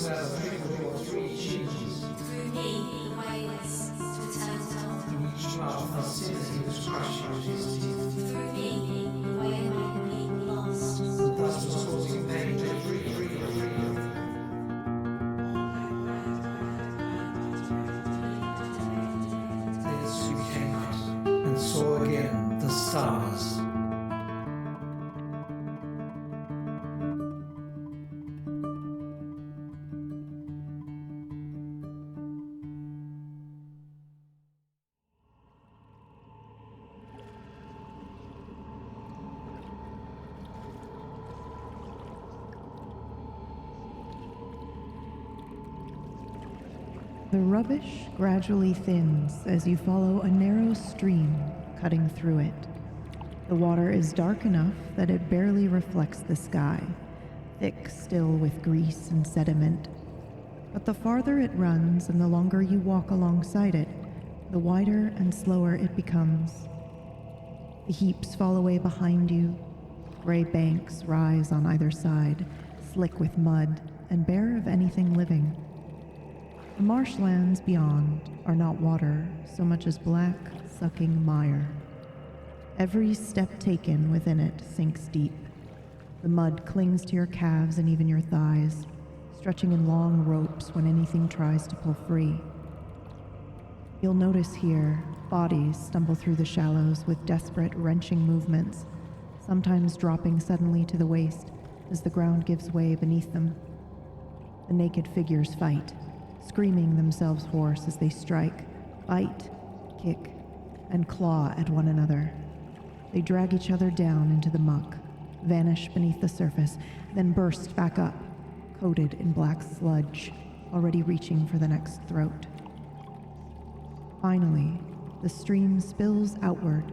where the twinkle of three cheeks. Through me, the way is to eternal. Through each mouth and sinners he was crushing with his teeth. Through me, the way might be lost. The dust was causing pain to free. This you came out and saw again the stars. The rubbish gradually thins as you follow a narrow stream cutting through it. The water is dark enough that it barely reflects the sky, thick still with grease and sediment. But the farther it runs and the longer you walk alongside it, the wider and slower it becomes. The heaps fall away behind you. Gray banks rise on either side, slick with mud and bare of anything living. The marshlands beyond are not water so much as black, sucking mire. Every step taken within it sinks deep. The mud clings to your calves and even your thighs, stretching in long ropes when anything tries to pull free. You'll notice here bodies stumble through the shallows with desperate, wrenching movements, sometimes dropping suddenly to the waist as the ground gives way beneath them. The naked figures fight, screaming themselves hoarse as they strike, bite, kick, and claw at one another. They drag each other down into the muck, vanish beneath the surface, then burst back up, coated in black sludge, already reaching for the next throat. Finally, the stream spills outward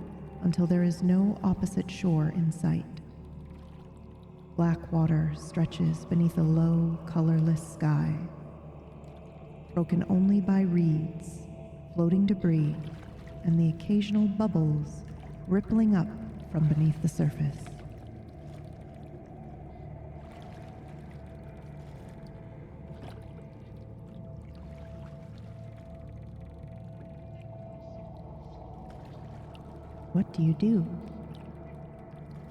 until there is no opposite shore in sight. Black water stretches beneath a low, colorless sky, broken only by reeds, floating debris, and the occasional bubbles rippling up from beneath the surface. What do you do?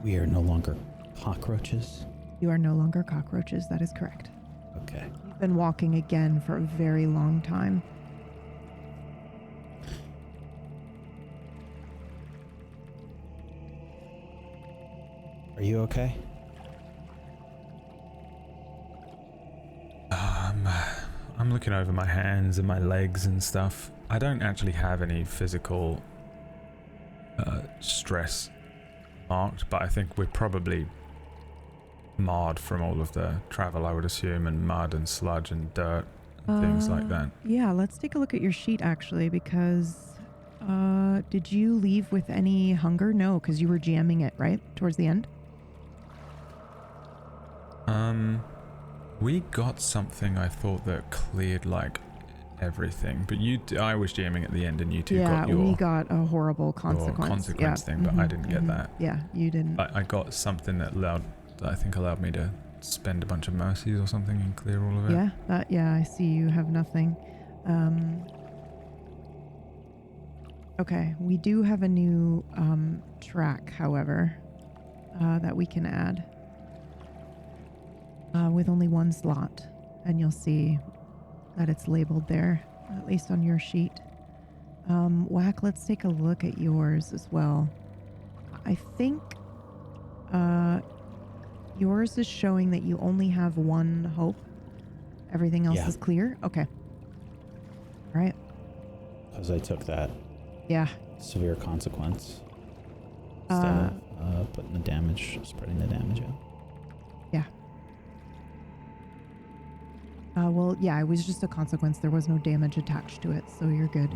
We are no longer cockroaches. You are no longer cockroaches, that is correct. Okay. You've been walking again for a very long time. Are you okay? I'm looking over my hands and my legs and stuff. I don't actually have any physical stress marked, but I think we're probably marred from all of the travel, I would assume, and mud and sludge and dirt and things like that. Yeah, let's take a look at your sheet actually, because did you leave with any hunger? No, because you were jamming it, right? Towards the end? We got something I thought that cleared like everything, but I was jamming at the end and you two got your... Yeah, we got a horrible consequence. Thing, but I didn't get that. Yeah, you didn't. I got something that I think allowed me to spend a bunch of mercies or something and clear all of it. Yeah, I see you have nothing. Okay, we do have a new track, however, that we can add with only one slot, and you'll see that it's labeled there, at least on your sheet. Whack, let's take a look at yours as well. I think yours is showing that you only have one hope. Everything else is clear? Okay. All right. Because I took that severe consequence. Instead of putting the damage, spreading the damage out. Yeah. Well, yeah, it was just a consequence. There was no damage attached to it, so you're good.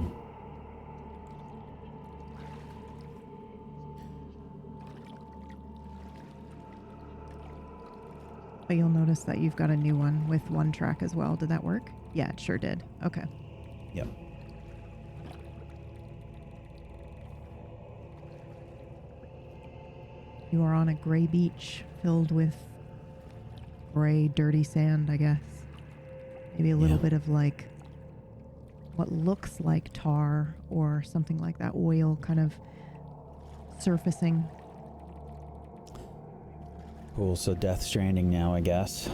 But you'll notice that you've got a new one with one track as well. Did that work? Yeah, it sure did. Okay. Yep. You are on a gray beach filled with gray, dirty sand, I guess. Maybe a little Yeah. bit of like what looks like tar or something like that, oil kind of surfacing. Cool, so Death Stranding now, I guess.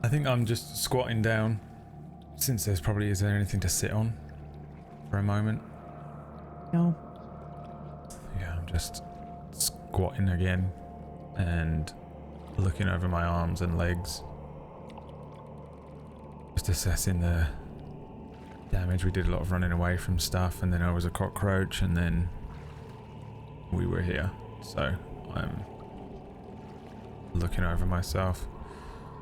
I think I'm just squatting down, since there's probably is there anything to sit on for a moment. No. Yeah, I'm just squatting again and looking over my arms and legs, just assessing the damage. We did a lot of running away from stuff, and then I was a cockroach, and then we were here. So I'm looking over myself.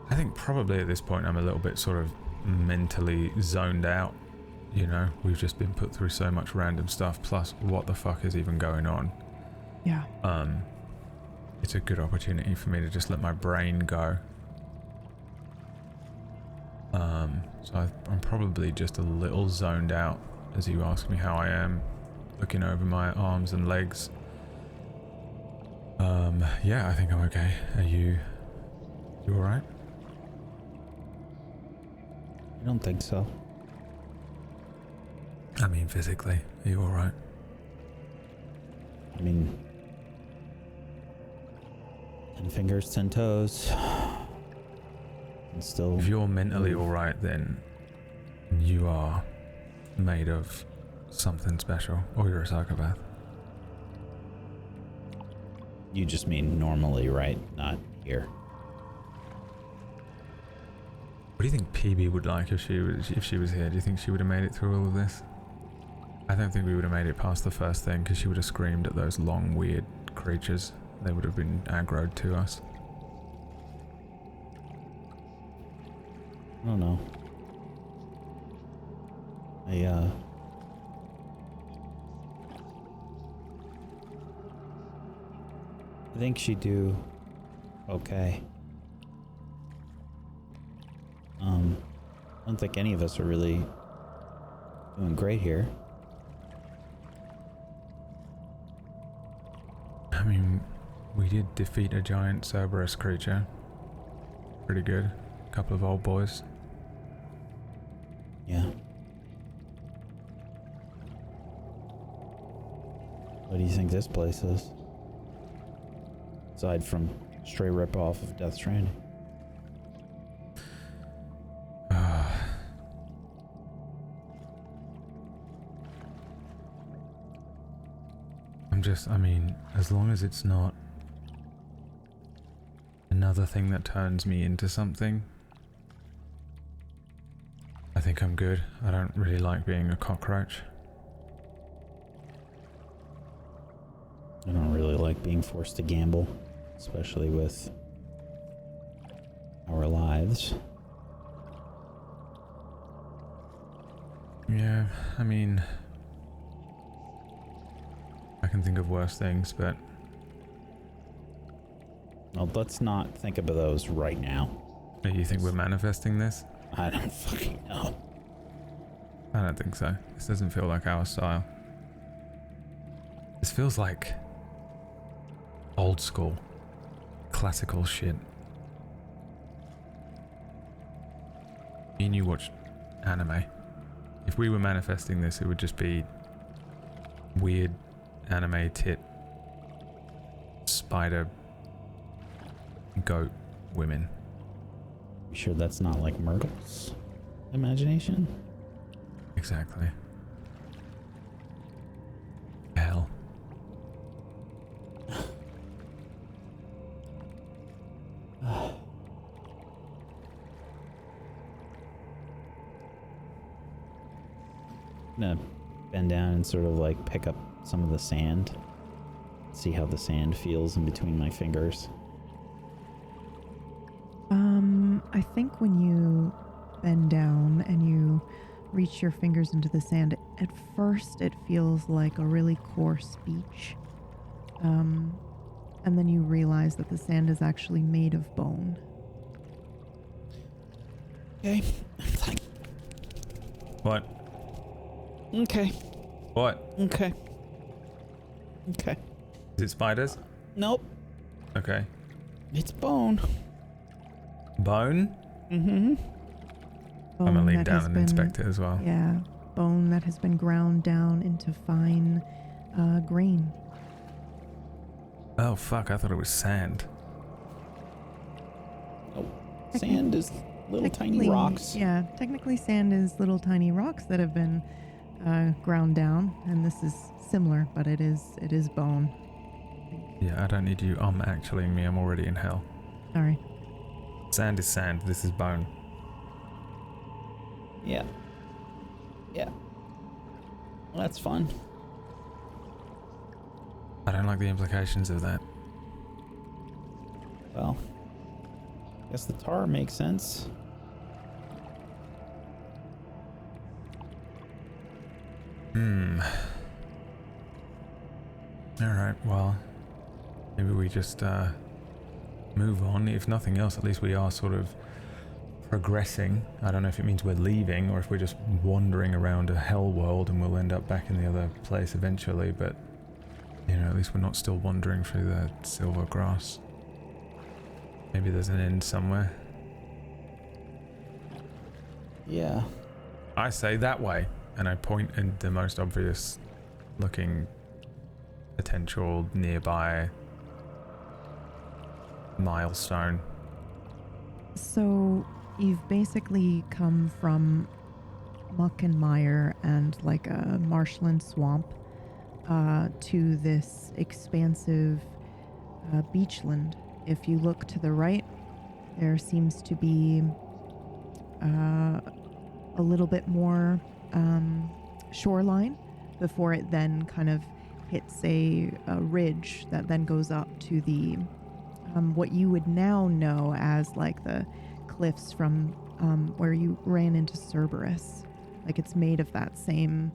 I think probably at this point I'm a little bit sort of mentally zoned out. You know, we've just been put through so much random stuff, plus what the fuck is even going on? Yeah. It's a good opportunity for me to just let my brain go. So I'm probably just a little zoned out as you ask me how I am, looking over my arms and legs. Yeah, I think I'm okay. Are you alright? I don't think so. I mean, physically, are you alright? I mean, 10 fingers, 10 toes. And still. If you're mentally alright, then you are made of something special, or you're a psychopath. You just mean normally, right? Not here. What do you think PB would like if she was here? Do you think she would have made it through all of this? I don't think we would have made it past the first thing, because she would have screamed at those long, weird creatures. They would have been aggroed to us. I don't know. I think she'd do okay. I don't think any of us are really doing great here. I mean, we did defeat a giant Cerberus creature. Pretty good. A couple of old boys. Yeah. What do you think this place is? Aside from stray rip-off of Death Stranding. I mean, as long as it's not another thing that turns me into something, I think I'm good. I don't really like being a cockroach. I don't really like being forced to gamble, especially with our lives. Yeah, I mean, I can think of worse things, but Well, let's not think about those right now. you think we're manifesting this? I don't fucking know. I don't think so. This doesn't feel like our style. This feels like old school, classical shit. Me and you watch anime. If we were manifesting this, it would just be weird anime tit spider goat women. You sure that's not like Myrtle's imagination? Exactly. Hell. I'm gonna bend down and sort of like pick up some of the sand. See how the sand feels in between my fingers. I think when you bend down and you reach your fingers into the sand, at first it feels like a really coarse beach. And then you realize that the sand is actually made of bone. Okay. What? Okay. What? Okay. Okay. Is it spiders? Nope. Okay. It's bone. Bone? Mm-hmm. I'm gonna lean that down has and been- inspect it as well. Yeah, bone that has been ground down into fine grain. Oh fuck, I thought it was sand. Oh, sand is little tiny Technically- rocks. Yeah, technically sand is little tiny rocks that have been ground down, and this is similar, but it is bone. Yeah, I don't need you actuallying me, I'm already in hell. Sorry. Sand is sand, this is bone. Yeah. Yeah. Well, that's fun. I don't like the implications of that. Well, guess the tar makes sense. Alright, well, maybe we just move on. If nothing else, at least we are sort of progressing. I don't know if it means we're leaving or if we're just wandering around a hell world and we'll end up back in the other place eventually, but you know, at least we're not still wandering through the silver grass. Maybe there's an end somewhere. Yeah. I say that way, and I point in the most obvious looking potential nearby milestone. So you've basically come from muck and mire and like a marshland swamp to this expansive beachland. If you look to the right, there seems to be a little bit more shoreline before it then kind of hits a ridge that then goes up to the what you would now know as like the cliffs from where you ran into Cerberus. Like it's made of that same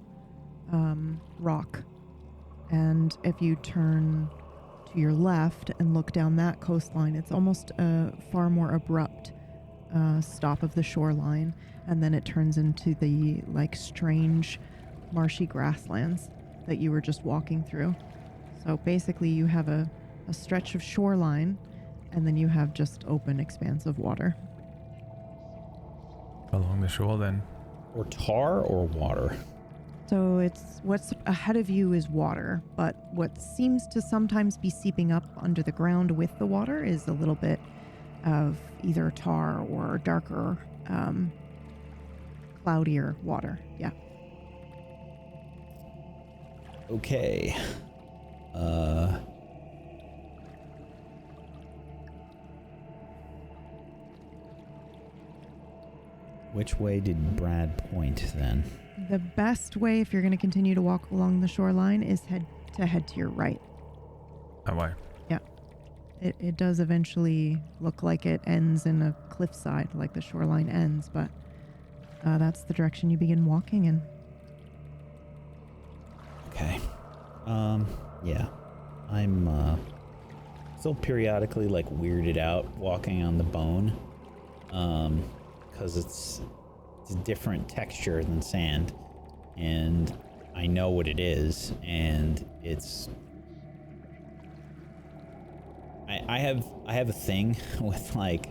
rock. And if you turn to your left and look down that coastline, it's almost a far more abrupt stop of the shoreline, and then it turns into the like strange marshy grasslands that you were just walking through. So basically you have a stretch of shoreline, and then you have just open expanse of water. Along the shore then. Or tar or water. So it's what's ahead of you is water, but what seems to sometimes be seeping up under the ground with the water is a little bit of either tar or darker, cloudier water. Yeah. Okay. Which way did Brad point then? The best way, if you're going to continue to walk along the shoreline, is head to your right. That way. Yeah. It does eventually look like it ends in a cliffside, like the shoreline ends, but that's the direction you begin walking in. Okay. Yeah. I'm still periodically like weirded out walking on the bone. Because it's a different texture than sand, and I know what it is, and it's I have a thing with like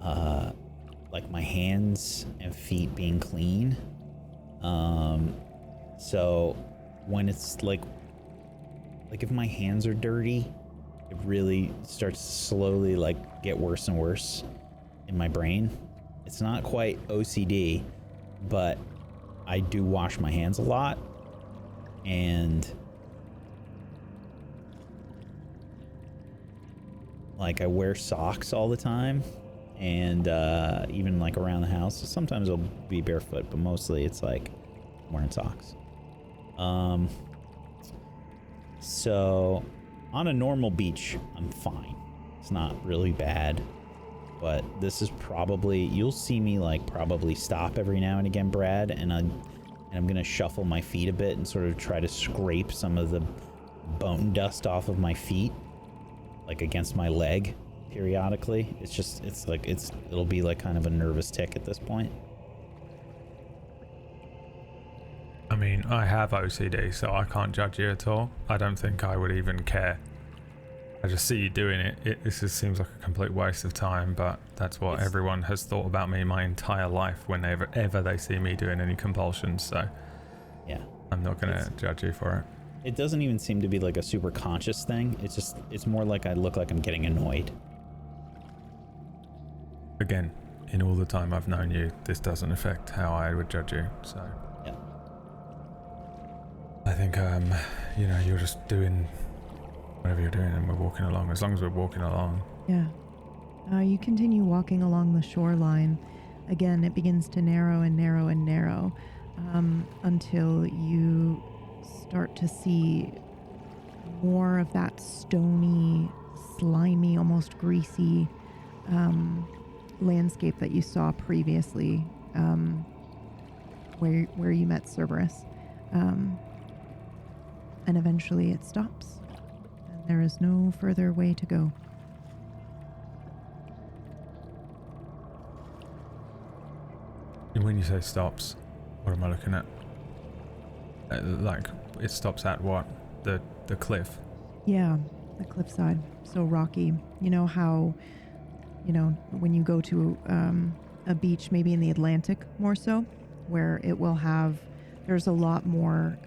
my hands and feet being clean. So when it's like if my hands are dirty, it really starts to slowly like get worse and worse in my brain. It's not quite OCD, but I do wash my hands a lot, and like I wear socks all the time, and even like around the house. So sometimes I'll be barefoot, but mostly it's like I'm wearing socks. So on a normal beach, I'm fine. It's not really bad. But this is probably, you'll see me like probably stop every now and again, Brad, and I'm gonna shuffle my feet a bit and sort of try to scrape some of the bone dust off of my feet, like against my leg periodically. It'll be like kind of a nervous tick at this point. I mean, I have OCD, so I can't judge you at all. I don't think I would even care. I just see you doing it. This just seems like a complete waste of time, but that's what everyone has thought about me my entire life whenever they see me doing any compulsions, so Yeah. I'm not going to judge you for it. It doesn't even seem to be like a super conscious thing. It's more like I look like I'm getting annoyed. Again, in all the time I've known you, this doesn't affect how I would judge you, so. Yeah. I think, you know, you're just doing whatever you're doing and we're walking along. As long as we're walking along. Yeah. You continue walking along the shoreline. Again, it begins to narrow and narrow and narrow until you start to see more of that stony, slimy, almost greasy landscape that you saw previously where you met Cerberus. And eventually it stops. And there is no further way to go. And when you say stops, what am I looking at? Like, it stops at what? The cliff? Yeah, the cliffside. So rocky. You know how, when you go to a beach, maybe in the Atlantic more so, where it will have, there's a lot more,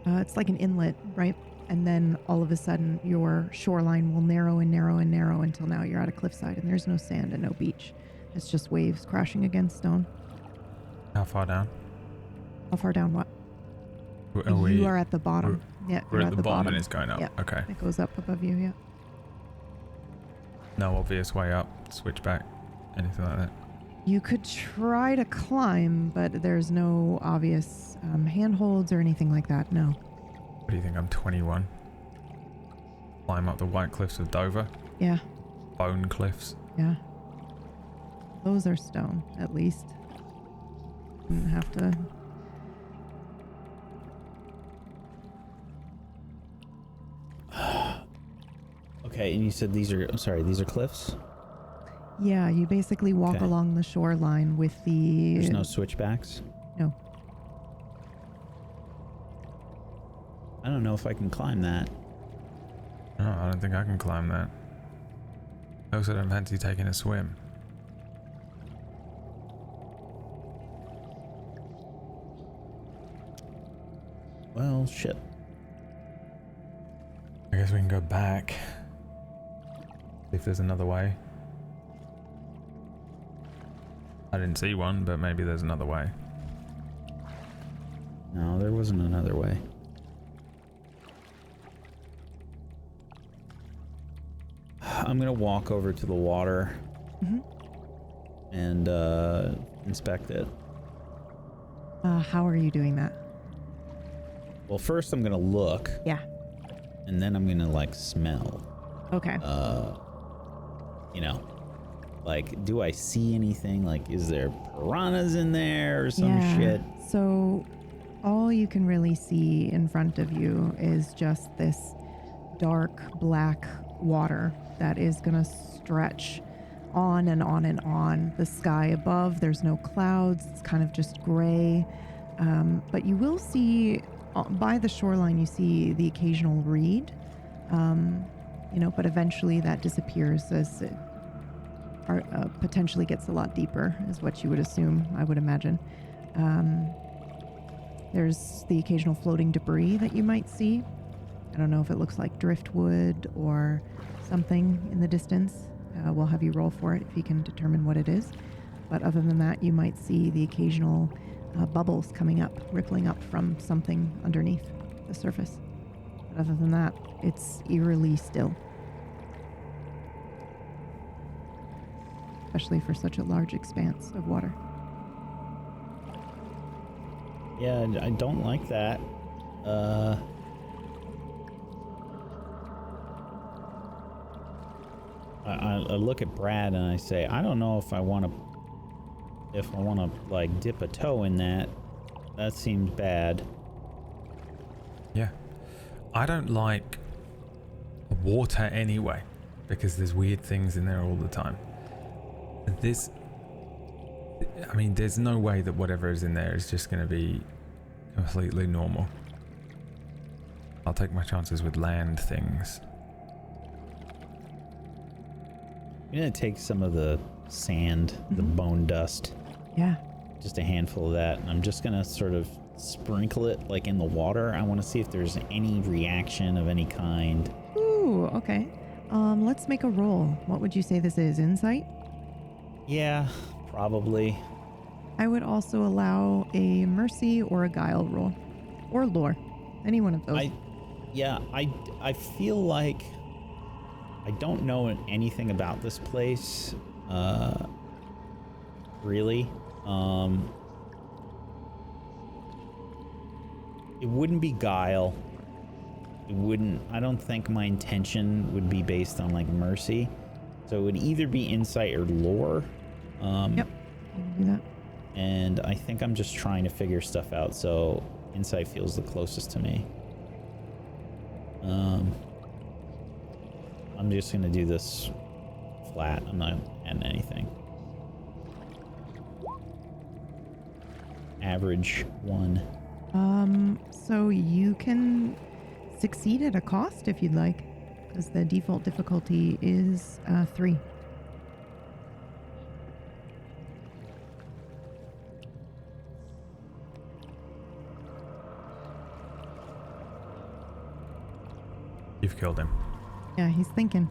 it's like an inlet, right? And then all of a sudden your shoreline will narrow and narrow and narrow until now you're at a cliffside and there's no sand and no beach. It's just waves crashing against stone. How far down? How far down what? You are at the bottom. Yeah, We're you're at the bottom and it's going up. Yeah. Okay. It goes up above you, yeah. No obvious way up, switch back, anything like that. You could try to climb, but there's no obvious handholds or anything like that, no. What do you think? I'm 21. Climb up the White Cliffs of Dover? Yeah, Bone Cliffs? yeah. Those are stone, at least. Didn't have to... Okay, and you said these are cliffs? Yeah, you basically walk Okay. along the shoreline with the... There's no switchbacks? No. I don't know if I can climb that. No, I don't think I can climb that. I also don't fancy taking a swim. Well, shit. I guess we can go back. If there's another way. I didn't see one, but maybe there's another way. No, there wasn't another way. I'm gonna walk over to the water and inspect it. How are you doing that? Well, first I'm gonna look, Yeah. and then I'm gonna like smell. Okay. Like, do I see anything? Like, is there piranhas in there or some yeah. shit? So all you can really see in front of you is just this dark black water that is going to stretch on and on and on. The sky above, there's no clouds. It's kind of just gray. But you will see by the shoreline, you see the occasional reed, but eventually that disappears as it potentially gets a lot deeper, is what you would assume, I would imagine. There's the occasional floating debris that you might see. I don't know if it looks like driftwood or something in the distance. We'll have you roll for it if you can determine what it is. But other than that, you might see the occasional bubbles coming up, rippling up from something underneath the surface. But other than that, it's eerily still. Especially for such a large expanse of water. Yeah, I don't like that. I look at Brad and I say, I don't know if I want to like dip a toe in that. That seems bad. Yeah. I don't like water anyway, because there's weird things in there all the time. There's no way that whatever is in there is just going to be completely normal. I'll take my chances with land things. I'm gonna take some of the sand, the bone dust, Yeah. just a handful of that, and I'm just gonna sort of sprinkle it like in the water. I want to see if there's any reaction of any kind. Ooh, okay. Let's make a roll. What would you say this is? Insight? Yeah, probably. I would also allow a mercy or a guile roll. Or lore. Any one of those. I feel like I don't know anything about this place, really. It wouldn't be guile. I don't think my intention would be based on like mercy. So it would either be insight or lore. Yep. You can do that. And I think I'm just trying to figure stuff out. So insight feels the closest to me. I'm just gonna do this flat. I'm not adding anything. Average 1. So you can succeed at a cost if you'd like, because the default difficulty is 3. You've killed him. Yeah, he's thinking.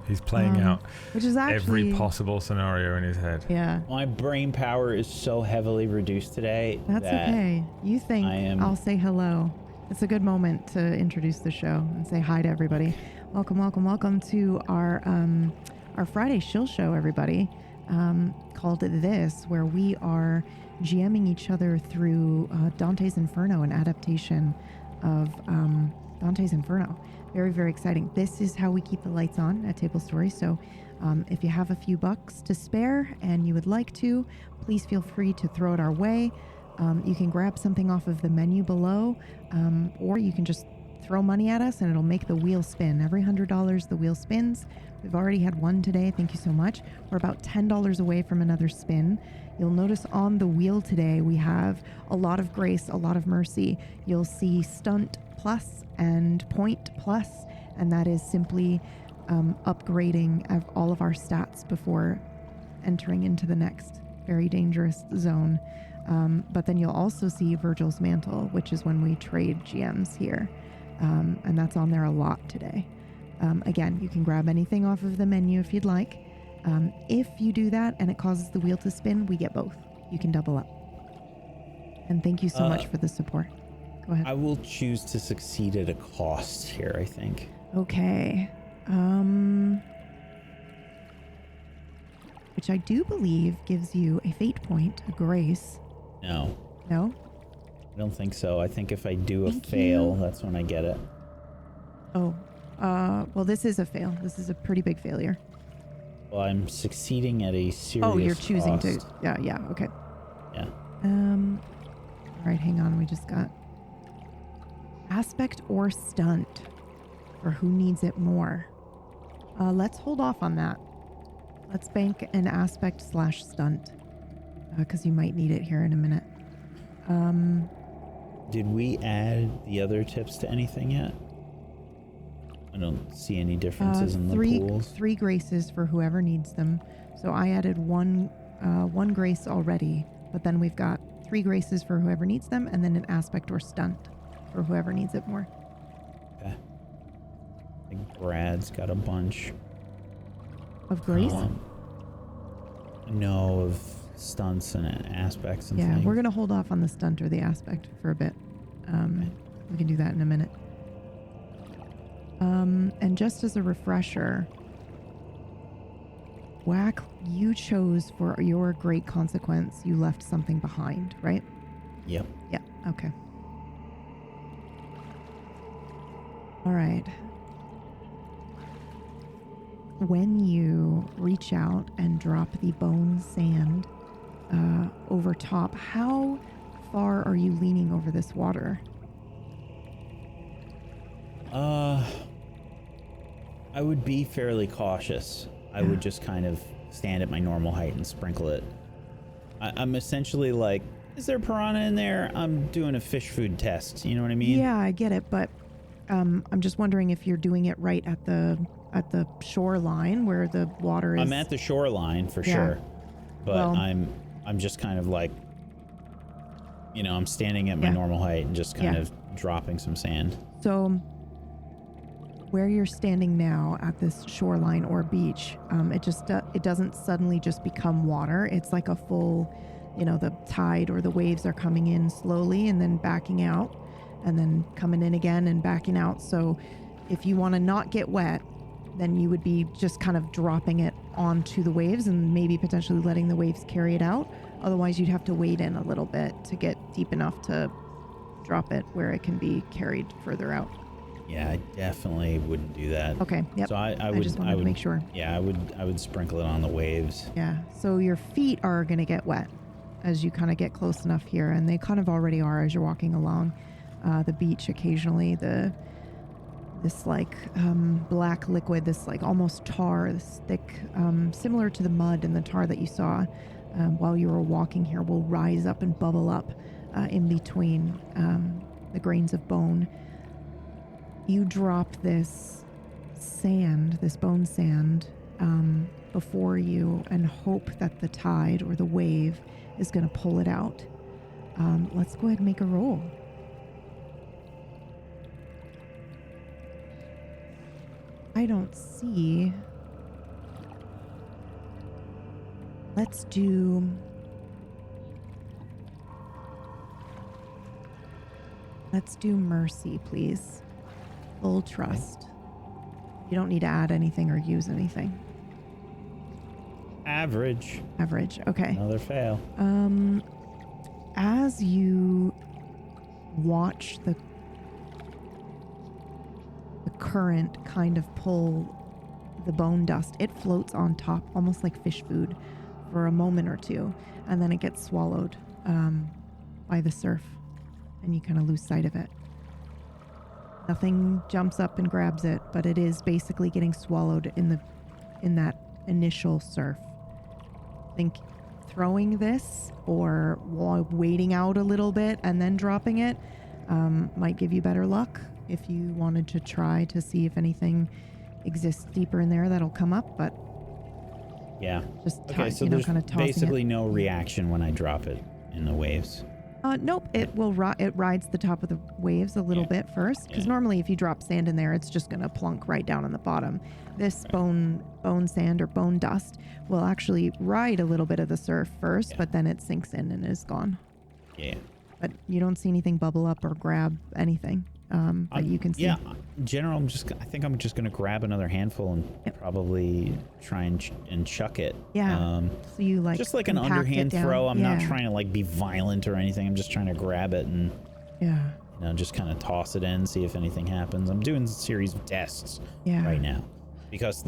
He's playing out which is actually every possible scenario in his head. Yeah. My brain power is so heavily reduced today. That's that okay. You think I'll say hello. It's a good moment to introduce the show and say hi to everybody. Welcome, welcome, welcome to our Friday shill show, everybody. Called This, where we are GMing each other through Dante's Inferno, an adaptation of Dante's Inferno. Very, very exciting. This is how we keep the lights on at Table Story. So if you have a few bucks to spare and you would like to, please feel free to throw it our way. You can grab something off of the menu below, or you can just throw money at us and it'll make the wheel spin. Every $100 the wheel spins. We've already had one today. Thank you so much. We're about $10 away from another spin. You'll notice on the wheel today we have a lot of grace, a lot of mercy. You'll see stunt plus and point plus, and that is simply upgrading of all of our stats before entering into the next very dangerous zone. But then you'll also see Virgil's Mantle, which is when we trade GMs here. And that's on there a lot today. Again, you can grab anything off of the menu if you'd like. If you do that and it causes the wheel to spin, we get both. You can double up. And thank you so much for the support. Go ahead. I will choose to succeed at a cost here, I think. Okay. Which I do believe gives you a fate point, a grace. No. No? I don't think so. I think if I do a Thank fail, you. that's when I get it. Oh. Well, this is a fail. This is a pretty big failure. Well, I'm succeeding at a serious Oh, you're choosing to. cost. Yeah, okay. Yeah. All right, hang on. We just got aspect or stunt for who needs it more. Let's hold off on that. Let's bank an aspect / stunt because you might need it here in a minute. Did we add the other tips to anything yet? I don't see any differences in the pools. 3 graces for whoever needs them. So I added one grace already, but then we've got 3 graces for whoever needs them, and then an aspect or stunt for whoever needs it more. Okay. I think Brad's got a bunch. Of grace? No, of stunts and aspects and Yeah, things. we're gonna hold off on the stunt or the aspect for a bit. We can do that in a minute. And just as a refresher, Whack, you chose for your great consequence, you left something behind, right? Yep. Yeah, okay. All right. When you reach out and drop the bone sand over top, how far are you leaning over this water? I would be fairly cautious. I would just kind of stand at my normal height and sprinkle it. I'm essentially like is there piranha in there? I'm doing a fish food test. You know what I mean? Yeah, I get it, but I'm just wondering if you're doing it right at the shoreline where the water is. I'm at the shoreline for sure, but well, I'm just kind of like, you know, I'm standing at my normal height and just kind of dropping some sand. So where you're standing now at this shoreline or beach, it doesn't suddenly just become water. It's like a full, you know, the tide or the waves are coming in slowly and then backing out and then coming in again and backing out. So if you want to not get wet, then you would be just kind of dropping it onto the waves and maybe potentially letting the waves carry it out. Otherwise, you'd have to wade in a little bit to get deep enough to drop it where it can be carried further out. Yeah, I definitely wouldn't do that. Okay, yep. So I just wanted to make sure. Yeah, I would sprinkle it on the waves. Yeah, so your feet are going to get wet as you kind of get close enough here, and they kind of already are as you're walking along the beach occasionally. This like black liquid, this like almost tar, this thick, similar to the mud and the tar that you saw while you were walking here, will rise up and bubble up in between the grains of bone. You drop this sand, this bone sand, before you and hope that the tide or the wave is going to pull it out. Let's go ahead and make a roll. I don't see. Let's do. Let's do mercy, please. Full trust. You don't need to add anything or use anything. Average. Average, okay. Another fail. As you watch the current kind of pull the bone dust, it floats on top, almost like fish food, for a moment or two, and then it gets swallowed by the surf, and you kind of lose sight of it. Nothing jumps up and grabs it, but it is basically getting swallowed in that initial surf. I think throwing this or waiting out a little bit and then dropping it might give you better luck if you wanted to try to see if anything exists deeper in there that'll come up, but yeah. Just so there's kind of basically no reaction when I drop it in the waves. Nope. It rides the top of the waves a little bit first, because normally if you drop sand in there, it's just going to plunk right down on the bottom. This bone sand or bone dust will actually ride a little bit of the surf first, but then it sinks in and is gone. Yeah. But you don't see anything bubble up or grab anything that you can see. Yeah. In general, I think I'm just going to grab another handful and probably try and chuck it. Yeah. So you like just like an underhand throw. I'm not trying to like be violent or anything. I'm just trying to grab it and just kind of toss it in, see if anything happens. I'm doing a series of tests right now because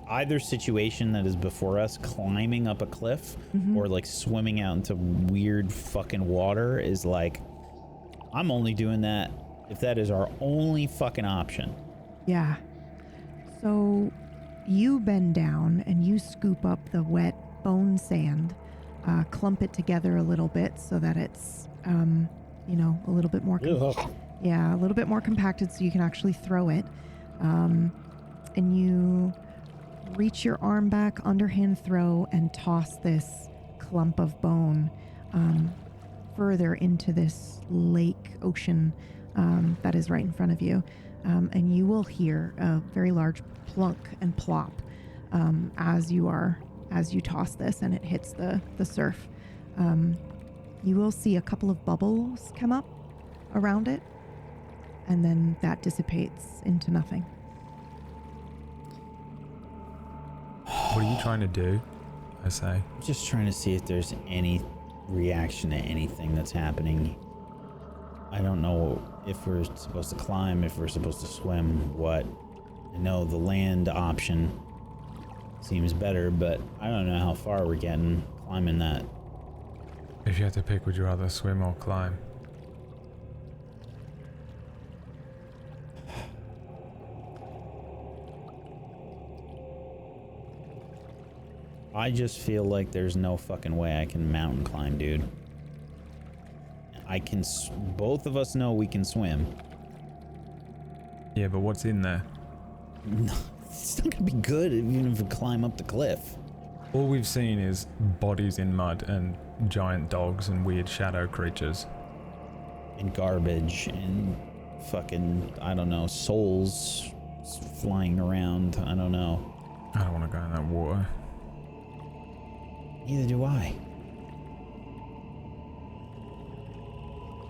either situation that is before us, climbing up a cliff or like swimming out into weird fucking water, is like, I'm only doing that if that is our only fucking option. Yeah. So you bend down and you scoop up the wet bone sand, clump it together a little bit so that it's, a little bit more, a little bit more compacted so you can actually throw it. And you reach your arm back, underhand throw, and toss this clump of bone further into this lake, ocean, that is right in front of you. And you will hear a very large plunk and plop as you toss this and it hits the surf. You will see a couple of bubbles come up around it, and then that dissipates into nothing. What are you trying to do? I say. I'm just trying to see if there's any reaction to anything that's happening. I don't know if we're supposed to climb, if we're supposed to swim, what. I know the land option seems better, but I don't know how far we're getting climbing that. If you had to pick, would you rather swim or climb? I just feel like there's no fucking way I can mountain climb, dude. both of us know we can swim. Yeah, but what's in there? No, it's not gonna be good even if we climb up the cliff. All we've seen is bodies in mud and giant dogs and weird shadow creatures. And garbage and fucking, I don't know, souls flying around. I don't know. I don't want to go in that water. Neither do I.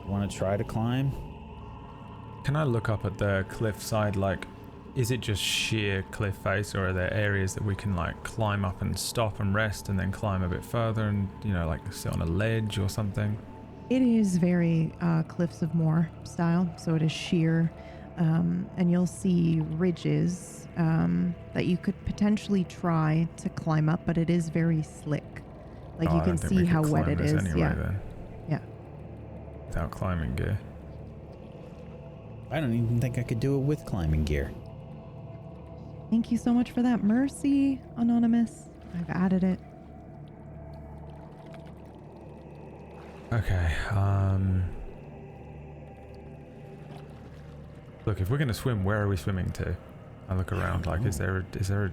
Want to try to climb? Can I look up at the cliff side? Like, is it just sheer cliff face, or are there areas that we can like climb up and stop and rest and then climb a bit further and, you know, like sit on a ledge or something? It is very Cliffs of Moher style, so it is sheer, and you'll see ridges that you could potentially try to climb up, but it is very slick. Like you can see how wet it is. Anyway, yeah. Then. Yeah. Without climbing gear. I don't even think I could do it with climbing gear. Thank you so much for that. Mercy, Anonymous. I've added it. Okay, look, if we're gonna swim, where are we swimming to? I look around, like, is there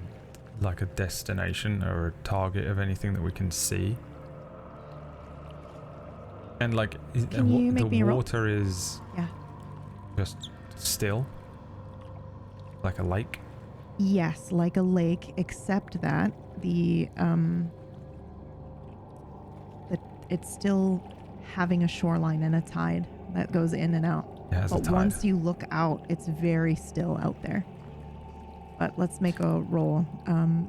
like a destination or a target of anything that we can see? And like, Can you make me the a roll? water is Yeah. just still? Like a lake? Yes, like a lake, except that it's still having a shoreline and a tide that goes in and out. It has a But tide. once you look out, it's very still out there. But let's make a roll.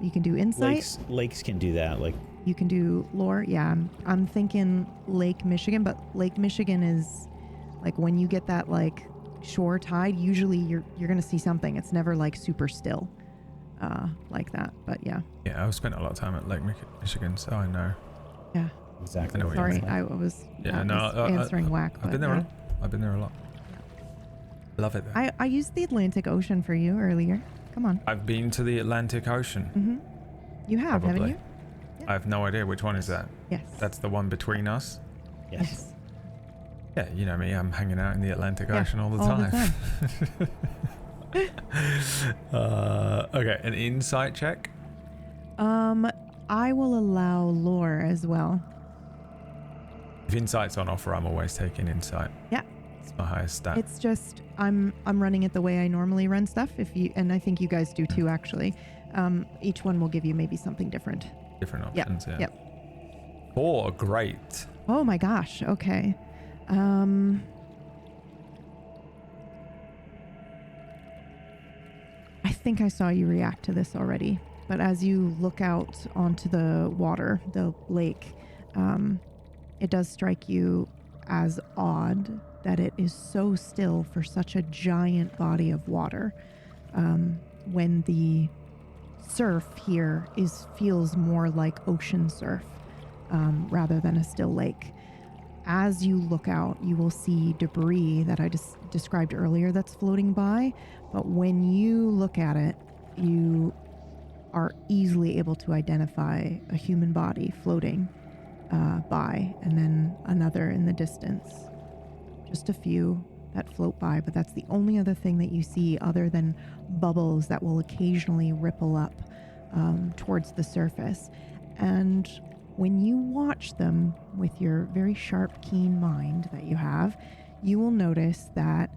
You can do insight. Lakes can do that. Like, You can do lore. Yeah, I'm thinking Lake Michigan, but Lake Michigan is like when you get that like shore tide, usually you're gonna see something. It's never like super still like that. But yeah. Yeah, I've spent a lot of time at Lake Michigan, so I know. Yeah. exactly. I know what Sorry, you mean. I was Yeah, no, answering whack. I've but been there a yeah. lot. I've been there a lot. Love it there. I used the Atlantic Ocean for you earlier. Come on. I've been to the Atlantic Ocean. Mm-hmm. You have, haven't Probably. you? I have no idea which one is that. Yes. That's the one between us. Yes. Yeah, you know me. I'm hanging out in the Atlantic Yeah, Ocean all the time. Okay, an insight check. I will allow lore as well. If insight's on offer, I'm always taking insight. Yeah. It's my highest stat. It's just I'm running it the way I normally run stuff. And I think you guys do too, actually. Each one will give you maybe something different. Different options. Yeah. Yep. 4, great. Oh my gosh. Okay. I think I saw you react to this already, but as you look out onto the water, the lake, it does strike you as odd that it is so still for such a giant body of water, when the surf here feels more like ocean surf rather than a still lake. As you look out, you will see debris that I just described earlier that's floating by, but when you look at it, you are easily able to identify a human body floating by, and then another in the distance. Just a few that float by, but that's the only other thing that you see other than bubbles that will occasionally ripple up towards the surface. And when you watch them with your very sharp, keen mind that you have, you will notice that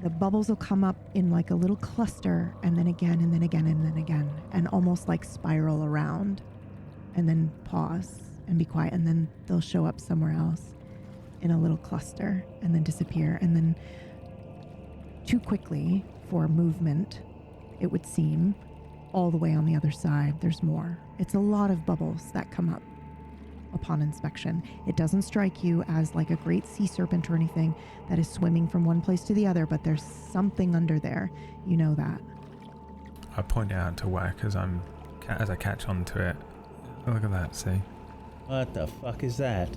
the bubbles will come up in like a little cluster, and then again, and then again, and then again, and almost like spiral around, and then pause and be quiet, and then they'll show up somewhere else in a little cluster, and then disappear, and then too quickly for movement, it would seem, all the way on the other side, there's more. It's a lot of bubbles that come up upon inspection. It doesn't strike you as like a great sea serpent or anything that is swimming from one place to the other, but there's something under there. You know that. I point it out to Whack as I catch on to it. Look at that, see? What the fuck is that?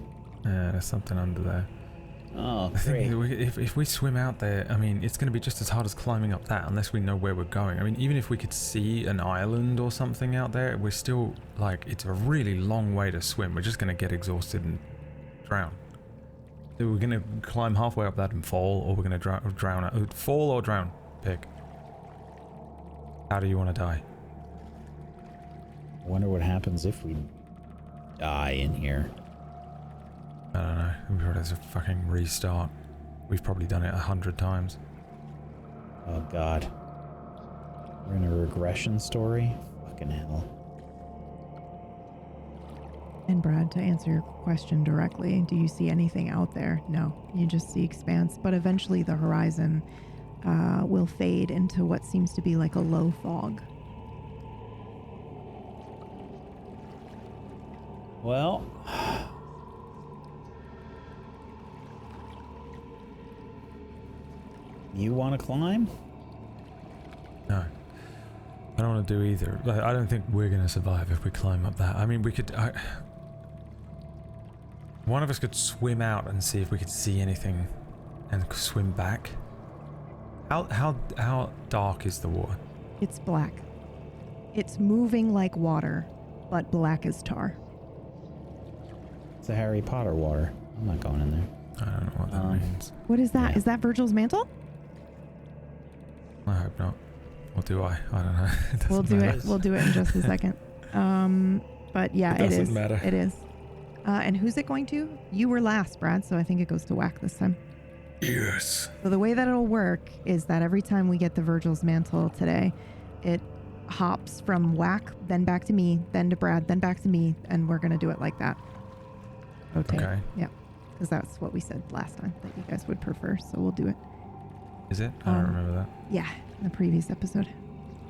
Yeah, there's something under there. Oh, The thing great. is, if we swim out there, I mean, it's going to be just as hard as climbing up that unless we know where we're going. I mean, even if we could see an island or something out there, we're still, like, it's a really long way to swim. We're just going to get exhausted and drown. We're gonna climb halfway up that and fall, or we're gonna drown out. Fall or drown. Pick. How do you want to die? I wonder what happens if we die in here. I don't know. I'm sure there's a fucking restart. We've probably done it 100 times. Oh god. We're in a regression story? Fucking hell. And Brad, to answer your question directly, do you see anything out there? No, you just see expanse, but eventually the horizon will fade into what seems to be like a low fog. Well, you want to climb? No. I don't want to do either. Like, I don't think we're going to survive if we climb up that. I mean, we could... one of us could swim out and see if we could see anything and swim back. How dark is the water? It's black. It's moving like water, but black as tar. It's the Harry Potter water. I'm not going in there. I don't know what that means. What is that? Yeah. Is that Virgil's mantle? I hope not. Or do I? I don't know. It doesn't We'll do matter. it. We'll do it in just a second. But yeah, It doesn't is. matter. It is. And who's it going to? You were last, Brad, so I think it goes to Whack this time. Yes. So the way that it'll work is that every time we get the Virgil's mantle today, it hops from Whack, then back to me, then to Brad, then back to me, and we're going to do it like that. Rotate. Okay. Yeah. Because that's what we said last time that you guys would prefer, so we'll do it. Is it? I don't remember that. Yeah, in the previous episode.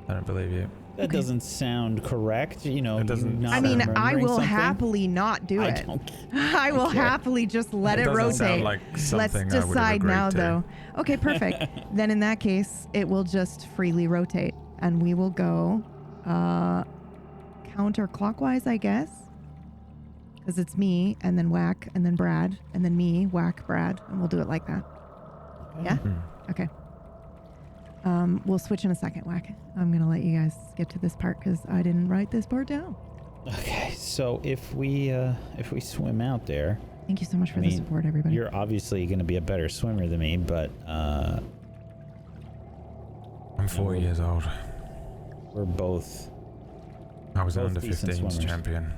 I don't believe you. That Okay. doesn't sound correct. You know, It doesn't- you not I mean, I remembering will something. happily not do I it. don't I will care. happily just let It it doesn't rotate. sound like Let's something I would have decide agreed now, to. though. Okay, perfect. Then in that case, it will just freely rotate, and we will go counterclockwise, I guess, because it's me, and then Whack, and then Brad, and then me, Whack, Brad, and we'll do it like that. Yeah? Okay. We'll switch in a second, Whack. I'm gonna let you guys get to this part because I didn't write this part down. Okay, so if we swim out there, Thank you so much for I the mean, support, everybody. you're obviously going to be a better swimmer than me, but I'm 4 years old. we're both. I was an Both under decent 15s swimmers. champion.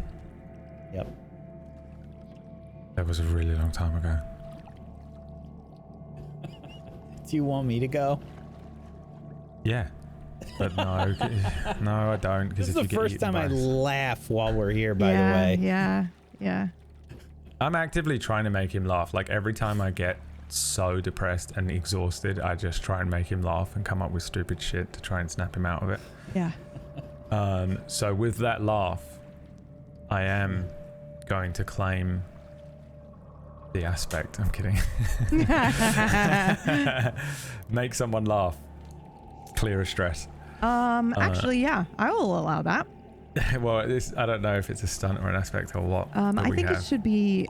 Yep. That was a really long time ago. Do you want me to go? Yeah. But no, no, I don't. This Because is if the you get first eaten time I by- laugh while we're here. By yeah, the way, Yeah. I'm actively trying to make him laugh. Like every time I get so depressed and exhausted, I just try and make him laugh and come up with stupid shit to try and snap him out of it. Yeah. So with that laugh, I am going to claim the aspect. I'm kidding. Make someone laugh. Clear a stress. Actually, yeah, I will allow that. Well, I don't know if it's a stunt or an aspect or what. that I we think have. it should be.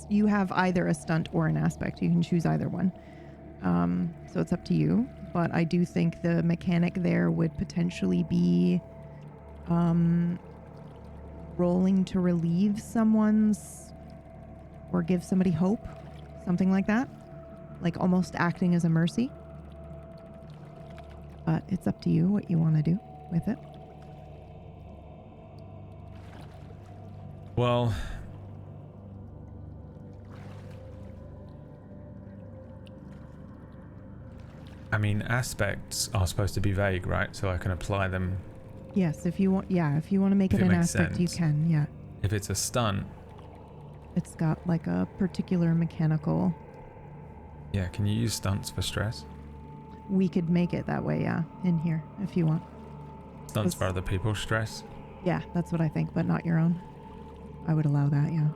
You have either a stunt or an aspect. You can choose either one. So it's up to you. But I do think the mechanic there would potentially be rolling to relieve someone's or give somebody hope, something like that, like almost acting as a mercy. But it's up to you what you want to do with it. Well, I mean, aspects are supposed to be vague, right? So I can apply them. Yes, if you want. Yeah, if you want to make If it it an makes aspect, you sense. can. Yeah, If it's a stunt, it's got like a particular mechanical. yeah, can you use stunts for stress? We could make it that way. Yeah, in here if you want. Stunts for other people's stress? Yeah, that's what I think, but not your own. I would allow that. Yeah.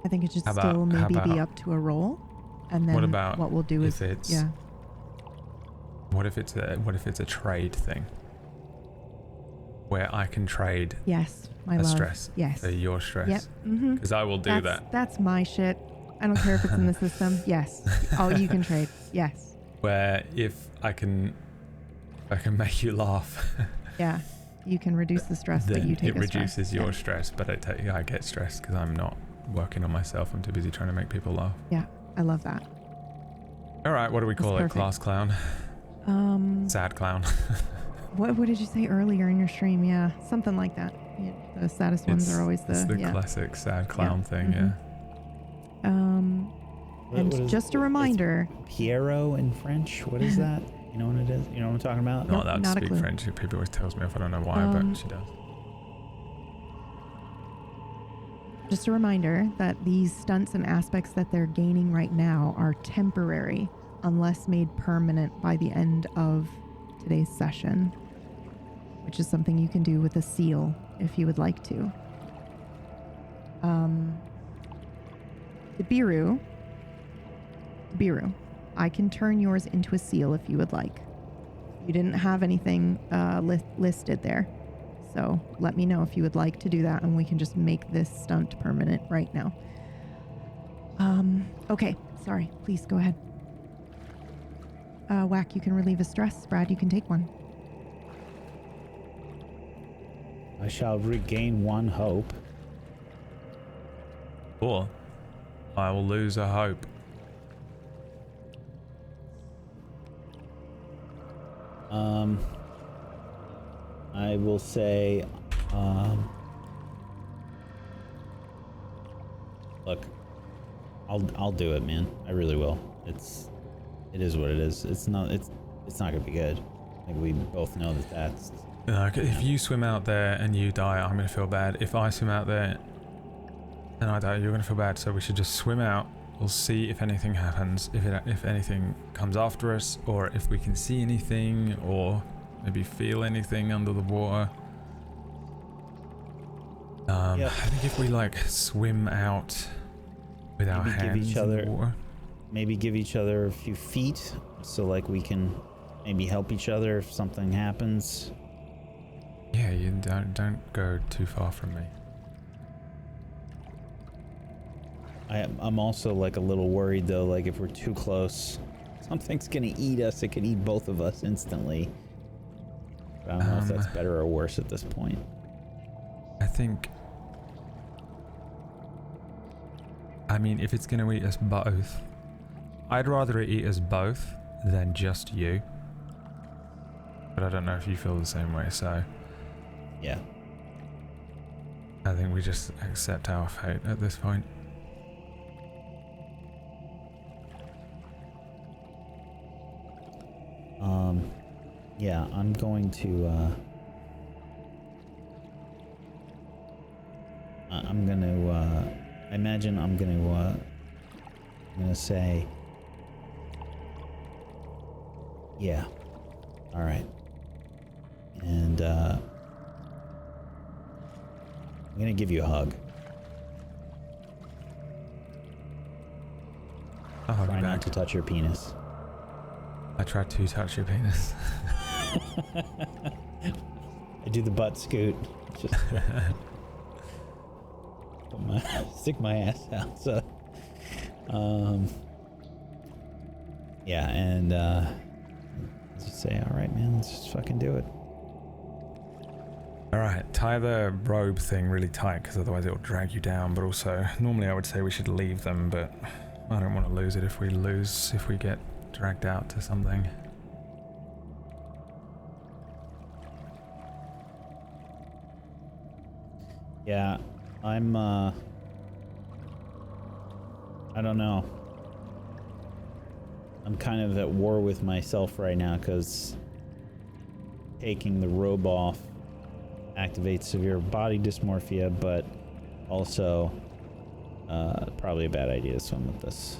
I think it should How still about- how maybe be about- up to a roll, and then What about what we'll do if is it's- yeah. What if it's a trade thing? Where I can trade Yes, my a love. stress Yes. for your stress? Yep. Mm-hmm. Because I will do that. That's my shit. I don't care if it's in the system. Yes. Oh, you can trade. Yes. Where if I can make you laugh. Yeah. You can reduce the stress, but then you take it a stress. reduces your stress, but I get stressed because I'm not working on myself. I'm too busy trying to make people laugh. Yeah, I love that. All right, what do we That's call it? perfect. Class clown? Sad clown. What did you say earlier in your stream? Yeah, something like that. Yeah, the saddest ones are always it's the yeah. classic sad clown thing, Mhm. What And is- just a reminder. Pierrot in French. What is that? You know what it is? You know what I'm talking about? Not allowed to not a speak clue. French. People always tells me if I don't know why, but she does. Just a reminder that these stunts and aspects that they're gaining right now are temporary unless made permanent by the end of today's session, which is something you can do with a seal if you would like to. The Biru, I can turn yours into a seal if you would like. You didn't have anything listed there. So let me know if you would like to do that, and we can just make this stunt permanent right now. Okay, sorry, please go ahead. Whack, you can relieve a stress. Brad, you can take one. I shall regain one hope. Or I will lose a hope. I will say, look, I'll do it, man. I really will. It is what it is. It's not gonna be good. I think we both know that that's. If you swim out there and you die, I'm gonna feel bad. If I swim out there and I die, you're gonna feel bad. So we should just swim out. We'll see if anything happens, if anything comes after us, or if we can see anything, or maybe feel anything under the water. Yep. I think if we like swim out with our Maybe give hands each in other- the water. Maybe give each other a few feet, so like we can maybe help each other if something happens. Yeah, you don't go too far from me. I'm also like a little worried though, like if we're too close, something's gonna eat us. It could eat both of us instantly. But I don't know if that's better or worse at this point. I think, I mean, if it's gonna eat us both, I'd rather it eat us both than just you. But I don't know if you feel the same way, so Yeah. I think we just accept our fate at this point. Yeah, I'm going to, I imagine I'm gonna say, yeah, alright. And, I'm gonna give you a hug. I'll hug Try you not back. to touch your penis. I tried to touch your penis. I do the butt scoot. Just stick my ass out. So, yeah, and just say, all right, man, let's just fucking do it. Alright, tie the robe thing really tight because otherwise it'll drag you down, but also normally I would say we should leave them, but I don't want to lose it if we get dragged out to something. Yeah, I'm, I don't know. I'm kind of at war with myself right now because taking the robe off activates severe body dysmorphia, but also probably a bad idea to swim with this.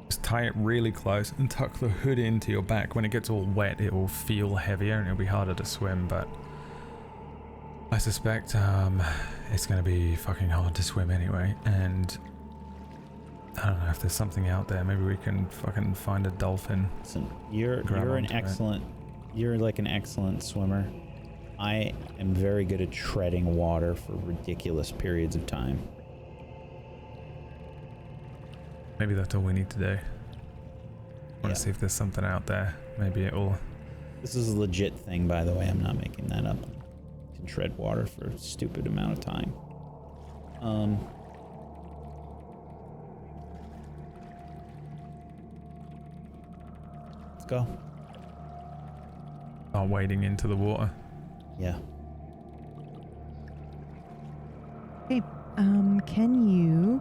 Just tie it really close and tuck the hood into your back. When it gets all wet, it will feel heavier and it'll be harder to swim, but I suspect it's going to be fucking hard to swim anyway, and I don't know if there's something out there. Maybe we can fucking find a dolphin. Listen, you're Grab an onto it. excellent, you're like an excellent swimmer. I am very good at treading water for ridiculous periods of time. Maybe that's all we need to do. I want Yeah. to see if there's something out there. Maybe it'll This is a legit thing, by the way. I'm not making that up. You can tread water for a stupid amount of time. Let's go. Are wading into the water. Yeah. Okay, can you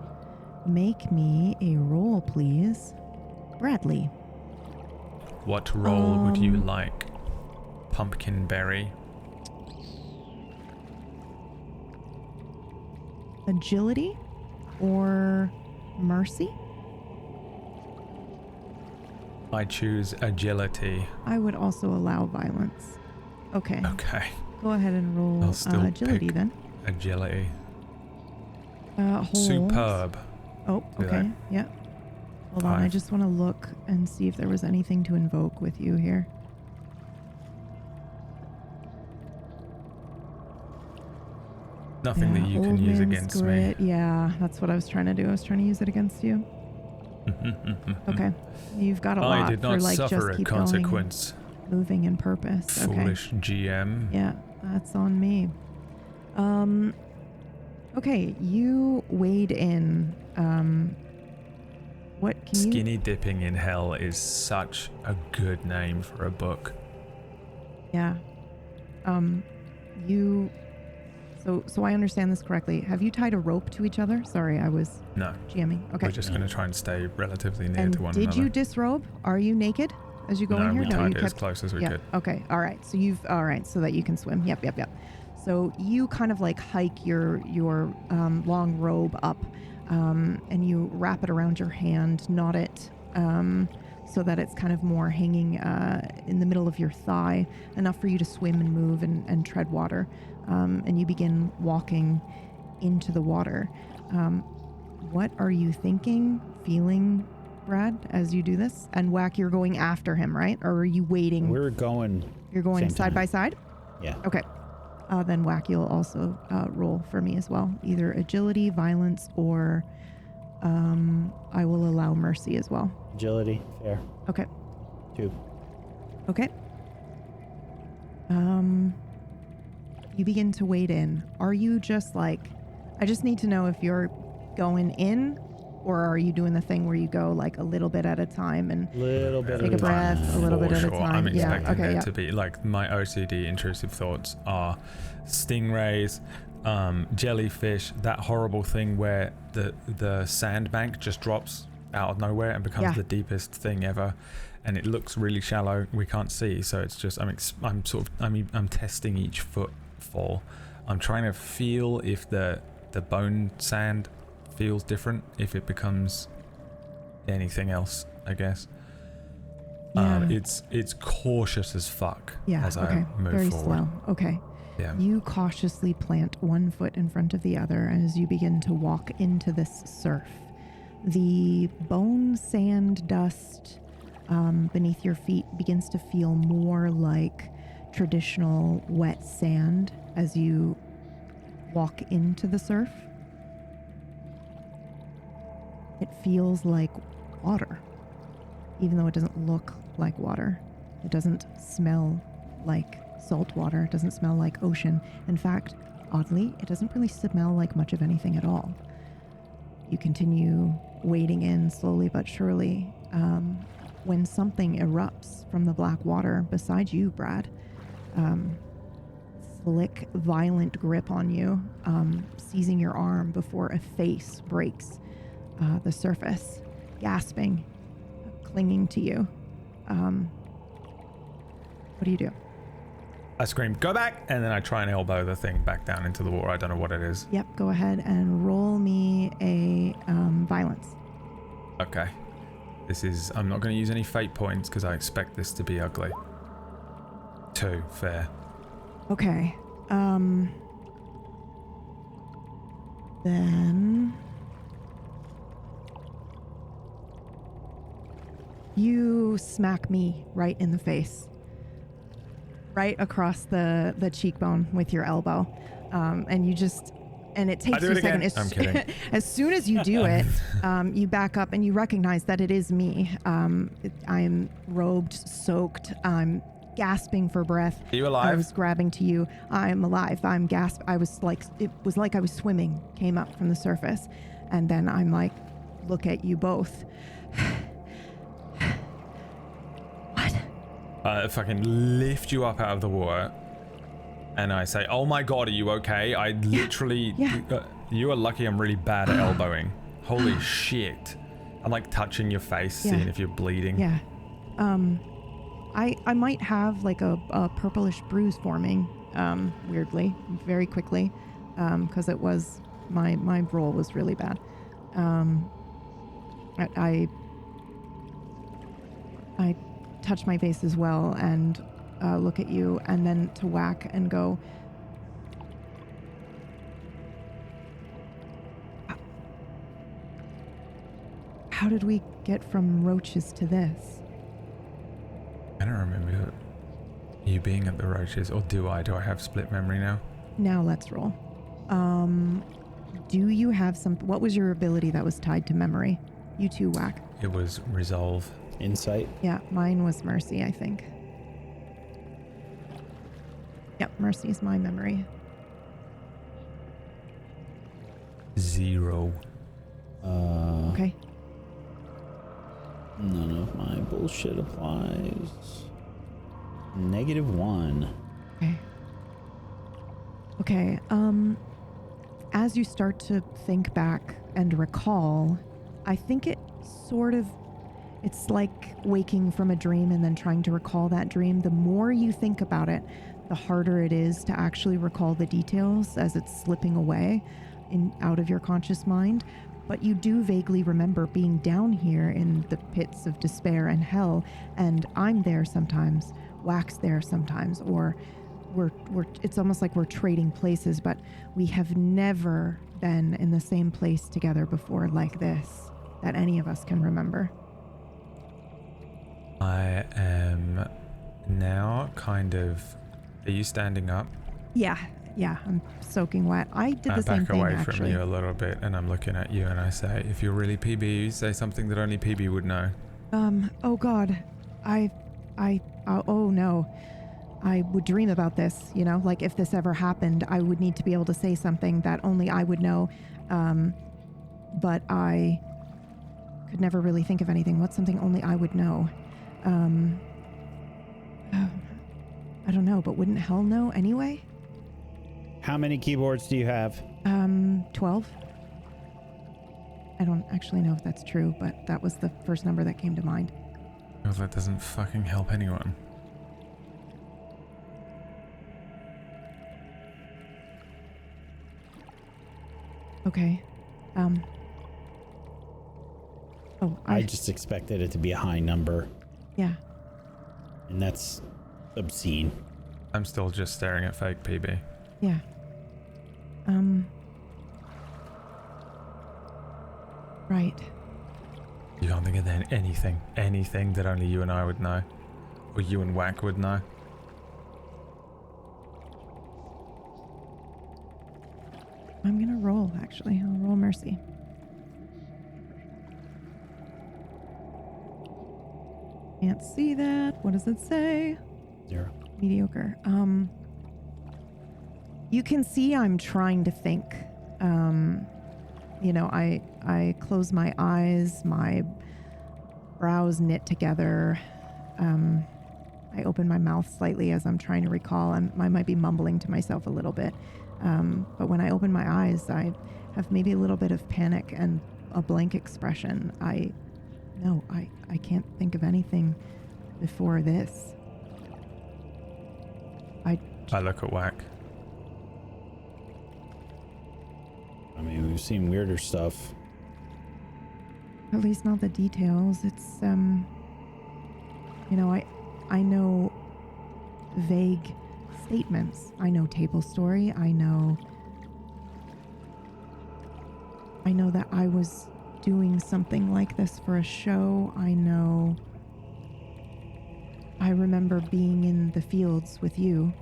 make me a roll, please? Bradley. What role would you like? Pumpkin berry. Agility or mercy? I choose agility. I would also allow violence. Okay. Okay. Go ahead and roll I'll still agility pick then. Agility. Hold. Superb. Oh, Do okay. that. Yeah. Hold on. I 5. just want to look and see if there was anything to invoke with you here. Nothing that you can Old use Man's against Grit. me. Yeah, that's what I was trying to do. I was trying to use it against you. Okay. You've got a lot I did for not like suffer just a keep consequence. going, moving in purpose. Okay. Foolish GM. Yeah, that's on me. Okay, you wade in. What can you? Skinny Dipping in Hell is such a good name for a book. Yeah. You. So I understand this correctly. Have you tied a rope to each other? Sorry, I was No. jamming. Okay. We're just going to try and stay relatively near And to one did another. you disrobe? Are you naked as you go No, in here? we tied you it as close as we yeah. could. Okay. All right. So so that you can swim. Yep. So you kind of like hike your long robe up, and you wrap it around your hand, knot it, so that it's kind of more hanging in the middle of your thigh, enough for you to swim and move and tread water. And you begin walking into the water. What are you thinking, feeling, Brad, as you do this? And Whack, you're going after him, right? Or are you waiting? We're going... You're going same side time. by side? Yeah. Okay. Then Whack, you'll also roll for me as well. Either agility, violence, or I will allow mercy as well. Agility. Fair. Okay. 2. Okay. You begin to wade in. Are you just like, I just need to know if you're going in, or are you doing the thing where you go like a little bit at a time and Little bit take a at breath, time. a little For bit at a sure. time? I'm Yeah, expecting okay, there yeah. to be, like, my OCD intrusive thoughts are stingrays, jellyfish, that horrible thing where the sandbank just drops out of nowhere and becomes Yeah. the deepest thing ever, and it looks really shallow. We can't see, so it's just I'm testing each footfall. I'm trying to feel if the bone sand feels different, if it becomes anything else, I guess. Yeah. It's cautious as fuck Yeah, as okay. I move Very forward. slow. Okay. Yeah. You cautiously plant one foot in front of the other as you begin to walk into this surf. The bone sand dust beneath your feet begins to feel more like traditional wet sand as you walk into the surf. It feels like water, even though it doesn't look like water. It doesn't smell like salt water. It doesn't smell like ocean. In fact, oddly, it doesn't really smell like much of anything at all. You continue wading in slowly but surely when something erupts from the black water beside you, Brad. Slick, violent grip on you, seizing your arm before a face breaks the surface, gasping, clinging to you. What do you do? I scream, "Go back!" and then I try and elbow the thing back down into the water. I don't know what it is. Yep, go ahead and roll me a violence. Okay. I'm not going to use any fate points because I expect this to be ugly. 2, fair. Okay. Then you smack me right in the face. Right across the cheekbone with your elbow. And it takes you a second. I'm kidding. As soon as you do it, you back up and you recognize that it is me. I am robed, soaked. I'm gasping for breath. Are you I alive? was grabbing to you. I'm alive. I'm gasp. I was like, it was like I was swimming, came up from the surface. And then I'm like, look at you both. What? I fucking lift you up out of the water. And I say, oh my god, are you okay? I literally... Yeah. You are lucky I'm really bad at elbowing. Holy shit. I'm like touching your face, seeing if you're bleeding. Yeah. I might have like a purplish bruise forming, weirdly, very quickly, because it was, my roll was really bad. I touch my face as well and look at you, and then to Whack and go, how did we get from roaches to this? I don't remember you being at the roaches, or do I? Do I have split memory now? Now let's roll. Do you have what was your ability that was tied to memory? You too, Whack. It was resolve. Insight. Yeah, mine was mercy, I think. Yep, mercy is my memory. 0. Okay. None of my bullshit applies. -1. Okay. As you start to think back and recall, I think it's like waking from a dream and then trying to recall that dream. The more you think about it, the harder it is to actually recall the details as it's slipping away out of your conscious mind. But you do vaguely remember being down here in the pits of despair and hell, and I'm there sometimes, Whack's there sometimes, or it's almost like we're trading places, but we have never been in the same place together before like this, that any of us can remember. I am now kind of... Are you standing up? Yeah, I'm soaking wet. I did the same back thing, away actually. from you a little bit, and I'm looking at you, and I say, if you're really PB, you say something that only PB would know. Oh God, oh no. I would dream about this, like if this ever happened, I would need to be able to say something that only I would know. But I could never really think of anything. What's something only I would know? I don't know, but wouldn't hell know anyway? How many keyboards do you have? 12. I don't actually know if that's true, but that was the first number that came to mind. Well, that doesn't fucking help anyone. Okay. I just expected it to be a high number, Yeah. and that's obscene. I'm still just staring at fake PB. Yeah. Right. You can't think of anything that only you and I would know, or you and Whack would know. I'm gonna roll, actually. I'll roll mercy. Can't see that. What does it say? 0. Mediocre. You can see I'm trying to think. I close my eyes, my brows knit together. I open my mouth slightly as I'm trying to recall. I might be mumbling to myself a little bit. But when I open my eyes, I have maybe a little bit of panic and a blank expression. I can't think of anything before this. I look at Whack. I mean, we've seen weirder stuff. At least not the details. It's, I know vague statements. I know table story. I know that I was doing something like this for a show. I remember being in the fields with you,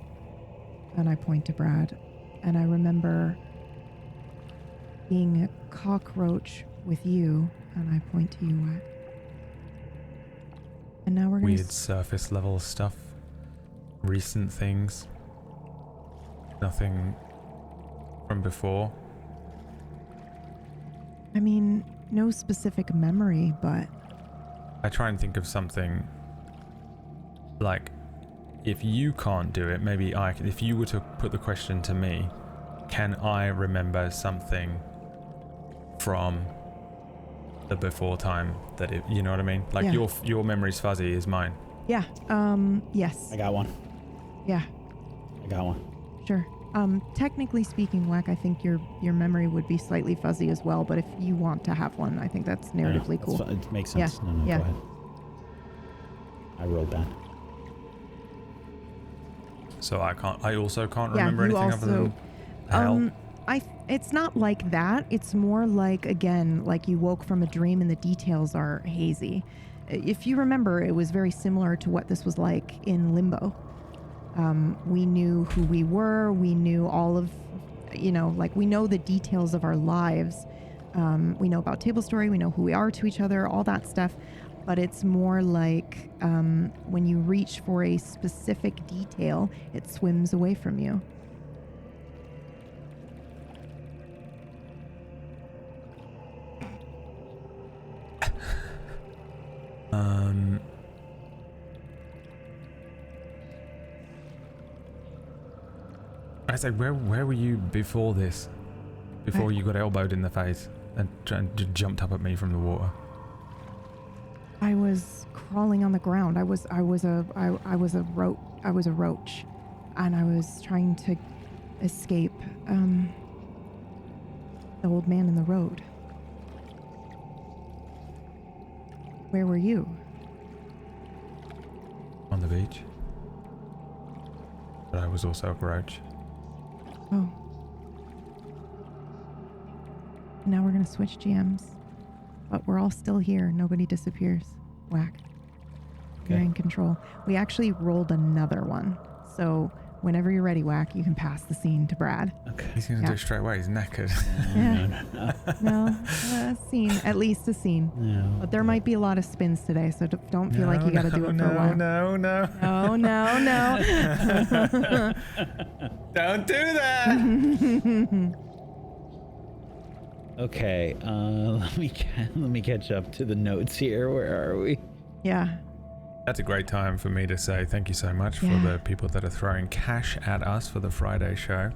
and I point to Brad, and I remember being a cockroach with you, and I point to you, Whack. And now we're gonna Weird surface level stuff. recent things? Nothing from before? I mean, no specific memory, but I try and think of something like, if you can't do it, maybe I can. If you were to put the question to me, can I remember something from the before time that it, you know what I mean? Like Yeah. your memory's fuzzy is mine. yeah. Yes. I got one. Yeah. I got one. Sure. Technically speaking, Whack, I think your memory would be slightly fuzzy as well, but if you want to have one, I think that's narratively cool. It makes sense. Yeah, No, yeah. go ahead. I rolled that. So I also can't Yeah, remember you anything also, other than hell. it's not like that. It's more like, again, like you woke from a dream and the details are hazy. If you remember, it was very similar to what this was like in Limbo. We knew who we were. We knew all of, like we know the details of our lives. We know about Table Story. We know who we are to each other, all that stuff. But it's more like when you reach for a specific detail, it swims away from you. I say, where were you before this? Before you got elbowed in the face and jumped up at me from the water? I was crawling on the ground. I was a roach, and I was trying to escape the old man in the road. Where were you? On the beach. But I was also a roach. Oh. Now we're gonna switch GMs, but we're all still here. Nobody disappears. Whack. You're Okay. in control. We actually rolled another one, so whenever you're ready, Whack, you can pass the scene to Brad. Okay. He's gonna do it straight away. He's knackered. No, a scene, at least a scene. No. But there might be a lot of spins today, so don't feel like you got to do it for a while. No. No, no. Don't do that. Okay. Let me catch up to the notes here. Where are we? Yeah. That's a great time for me to say thank you so much for the people that are throwing cash at us for the Friday show.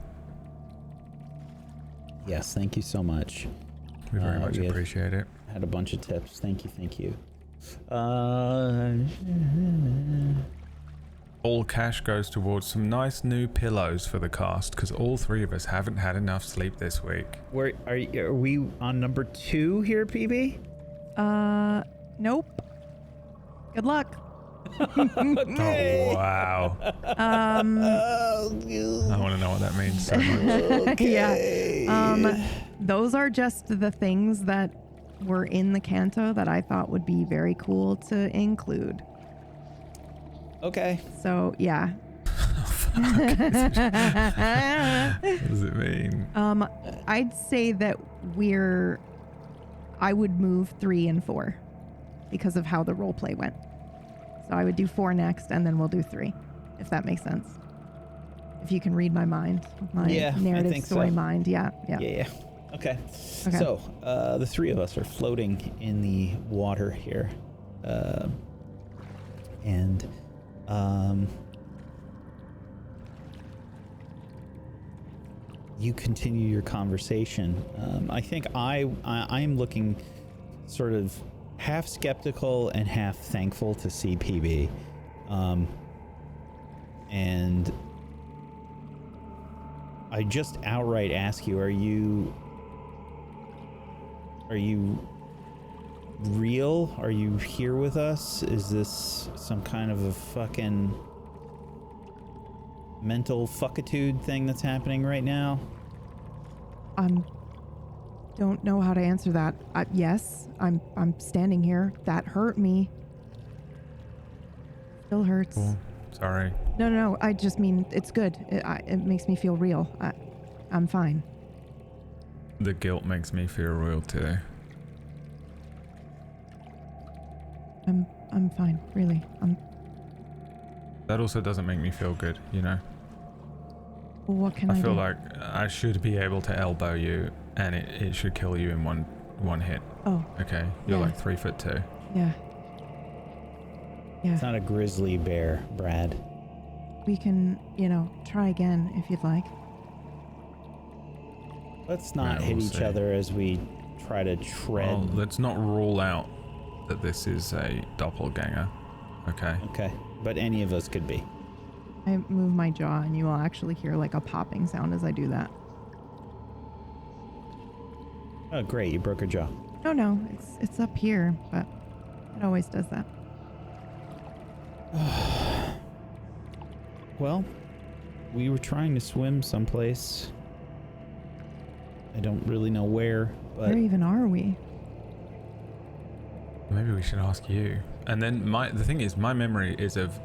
Yes. Thank you so much. We very much we appreciate it. Had a bunch of tips. Thank you. All cash goes towards some nice new pillows for the cast because all three of us haven't had enough sleep this week. Where are we on number 2 here, PB? Nope. Good luck. Oh wow! I want to know what that means so much. Yeah. Those are just the things that were in the canto that I thought would be very cool to include. Okay. So yeah. What does it mean? I'd say that I would move 3 and 4 because of how the role play went. So I would do 4 next, and then we'll do 3, if that makes sense. If you can read my mind, my narrative story mind. Yeah. Okay. So the 3 of us are floating in the water here, and you continue your conversation. I think I'm looking sort of half skeptical and half thankful to see PB. And I just outright ask you, are you real? Are you here with us? Is this some kind of a fucking mental fuckitude thing that's happening right now? Don't know how to answer that. Yes, I'm standing here. That hurt me. Still hurts. Cool. Sorry. No. I just mean it's good. It makes me feel real. I'm fine. The guilt makes me feel real too. I'm fine. Really. That also doesn't make me feel good, you know? Well, what can I feel do? like I should be able to elbow you and it should kill you in one hit. Oh, Okay, you're Yeah. like 3'2". yeah. Yeah, It's not a grizzly bear, Brad. we can, try again if you'd like. Let's not Yeah, hit we'll each see. other as we try to tread. Well, let's not rule out that this is a doppelganger. Okay. Okay, but any of us could be. I move my jaw and you will actually hear like a popping sound as I do that. Oh, great, you broke your jaw. No, it's up here, but it always does that. Well, we were trying to swim someplace. I don't really know where, but Where even are we? Maybe we should ask you. And then the thing is, my memory is of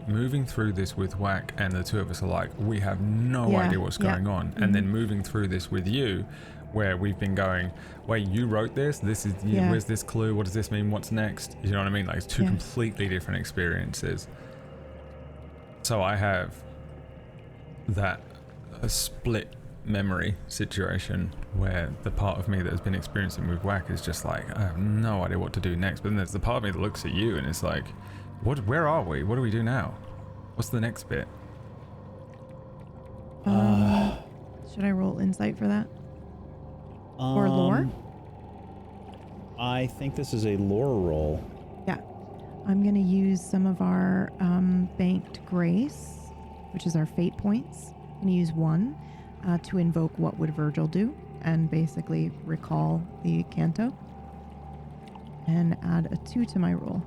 moving through this with Whack, and the two of us are like, we have no Yeah, idea what's yeah. going on. And then moving through this with you, where we've been going, wait, you wrote this? This is Yeah. where's this clue? What does this mean? What's next? You know what I mean? Like, it's two Yeah. completely different experiences. So I have that split memory situation where the part of me that has been experiencing with Whack is just like, I have no idea what to do next. But then there's the part of me that looks at you and it's like, where are we? What do we do now? What's the next bit? Should I roll insight for that? Or lore? I think this is a lore roll. Yeah. I'm going to use some of our banked grace, which is our fate points. I'm going to use one to invoke what would Virgil do and basically recall the canto. And add a 2 to my roll.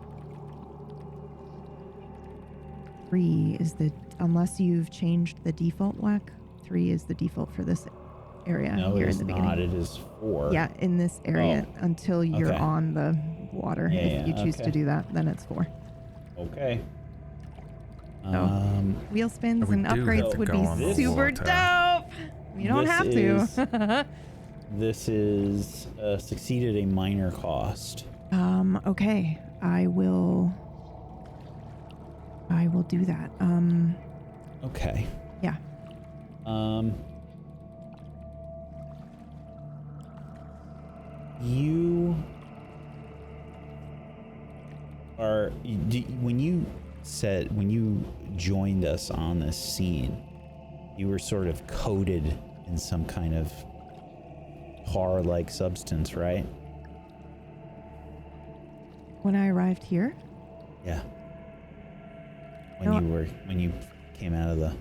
3 is unless you've changed the default Whack, 3 is the default for this area No, here it in is the beginning. not. It is 4. Yeah, in this area until you're okay. on the water. Yeah, If you choose okay. to do that, then it's 4. Okay. So, wheel spins we and do upgrades have to would go be on the super water. dope. You don't This have to. This is succeeded a minor cost. Okay, I will do that. Okay. Yeah. You are when you joined us on this scene, you were sort of coated in some kind of tar-like substance, right? When I arrived here, Yeah. No. When you came out of the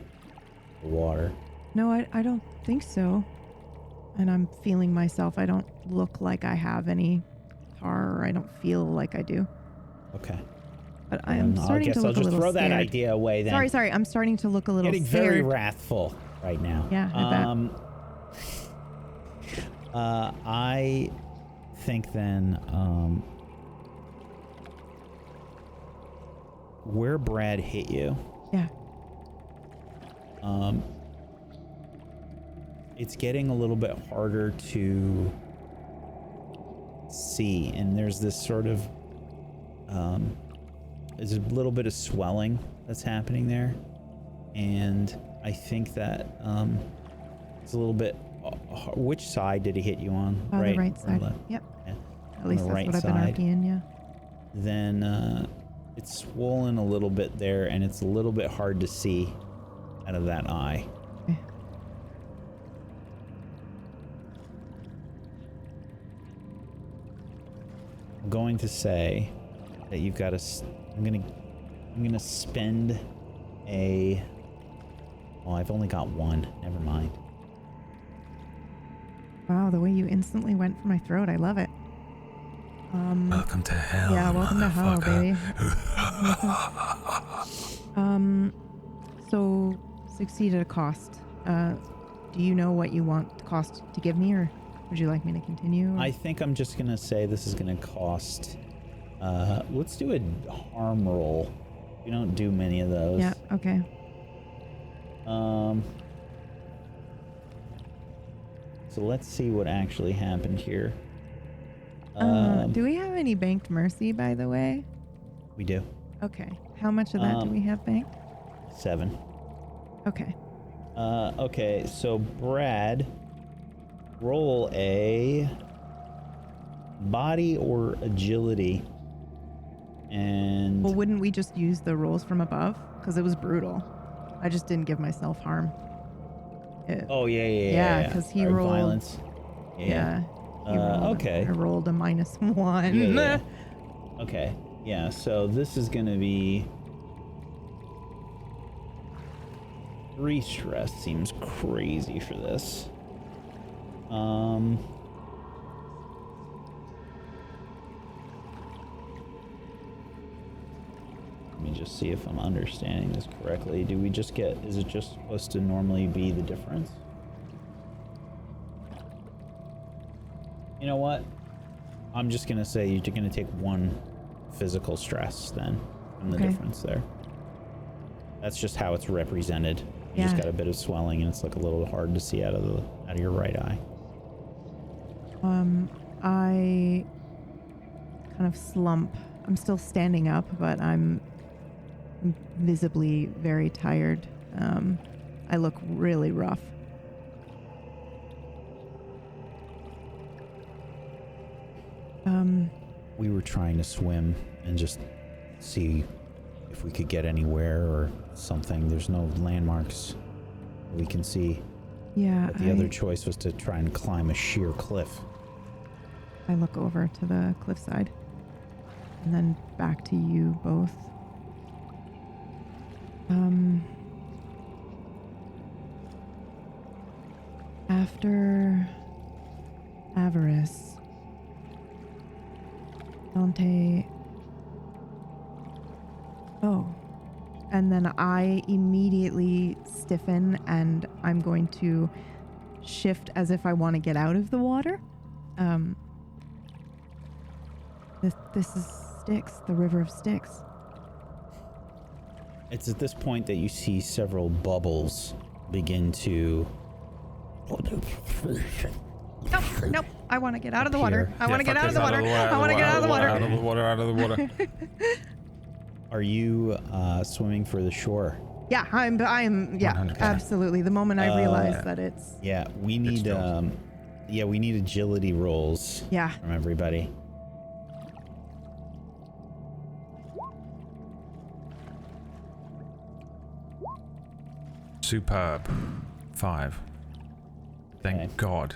water. no, I don't think so. And I'm feeling myself. I don't look like I have any tar, or I don't feel like I do. Okay. But I am I starting guess to look I'll just a little throw scared. that idea away then. Sorry. I'm starting to look a little Getting scared. very wrathful right now. Yeah, I bet. I think then where Brad hit you, Yeah. it's getting a little bit harder to see, and there's this sort of there's a little bit of swelling that's happening there, and I think that it's a little bit which side did he hit you on? The right or side. left? Yep. Yeah. At least the that's right what I've side. been RPing, yeah. Then it's swollen a little bit there, and it's a little bit hard to see out of that eye. Okay. I'm going to say that you've got to. I'm gonna spend a. Oh, I've only got one. Never mind. Wow, the way you instantly went for my throat, I love it. Welcome to hell. Yeah, welcome to hell, baby. So succeed at a cost. Do you know what you want the cost to give me, or would you like me to continue? I think I'm just gonna say this is gonna cost. Let's do a harm roll. We don't do many of those. Yeah, okay. So let's see what actually happened here. Do we have any banked mercy, by the way? We do. Okay. How much of that do we have banked? 7. Okay. Okay, so Brad, roll a body or agility. And Well, wouldn't we just use the rolls from above? Because it was brutal. I just didn't give myself harm. oh yeah, Yeah, because he Or rolled. violence. Yeah. He rolled, okay. I rolled a -1. Yeah. Okay. Yeah. So this is gonna be 3 stress. Seems crazy for this. Let me just see if I'm understanding this correctly. Do we just get? Is it just supposed to normally be the difference? You know what? I'm just gonna say you're gonna take 1 physical stress then from the difference there. That's just how it's represented. You just got a bit of swelling and it's like a little hard to see out of your right eye. I kind of slump. I'm still standing up, but I'm visibly very tired. I look really rough. We were trying to swim and just see if we could get anywhere or something. There's no landmarks we can see. Yeah. But the other choice was to try and climb a sheer cliff. I look over to the cliffside and then back to you both. After avarice, Dante. Oh. And then I immediately stiffen and I'm going to shift as if I want to get out of the water. This is Styx, the river of Styx. It's at this point that you see several bubbles begin to... Nope. I want to get out of the water. I want to get out of the water. Out I want to get out of the water. Out of the water, out of the water. Are you swimming for the shore? Yeah, I'm 100%. absolutely. The moment I realize that it's... Yeah, we need we need agility rolls Yeah. from everybody. Superb. 5. Thank God.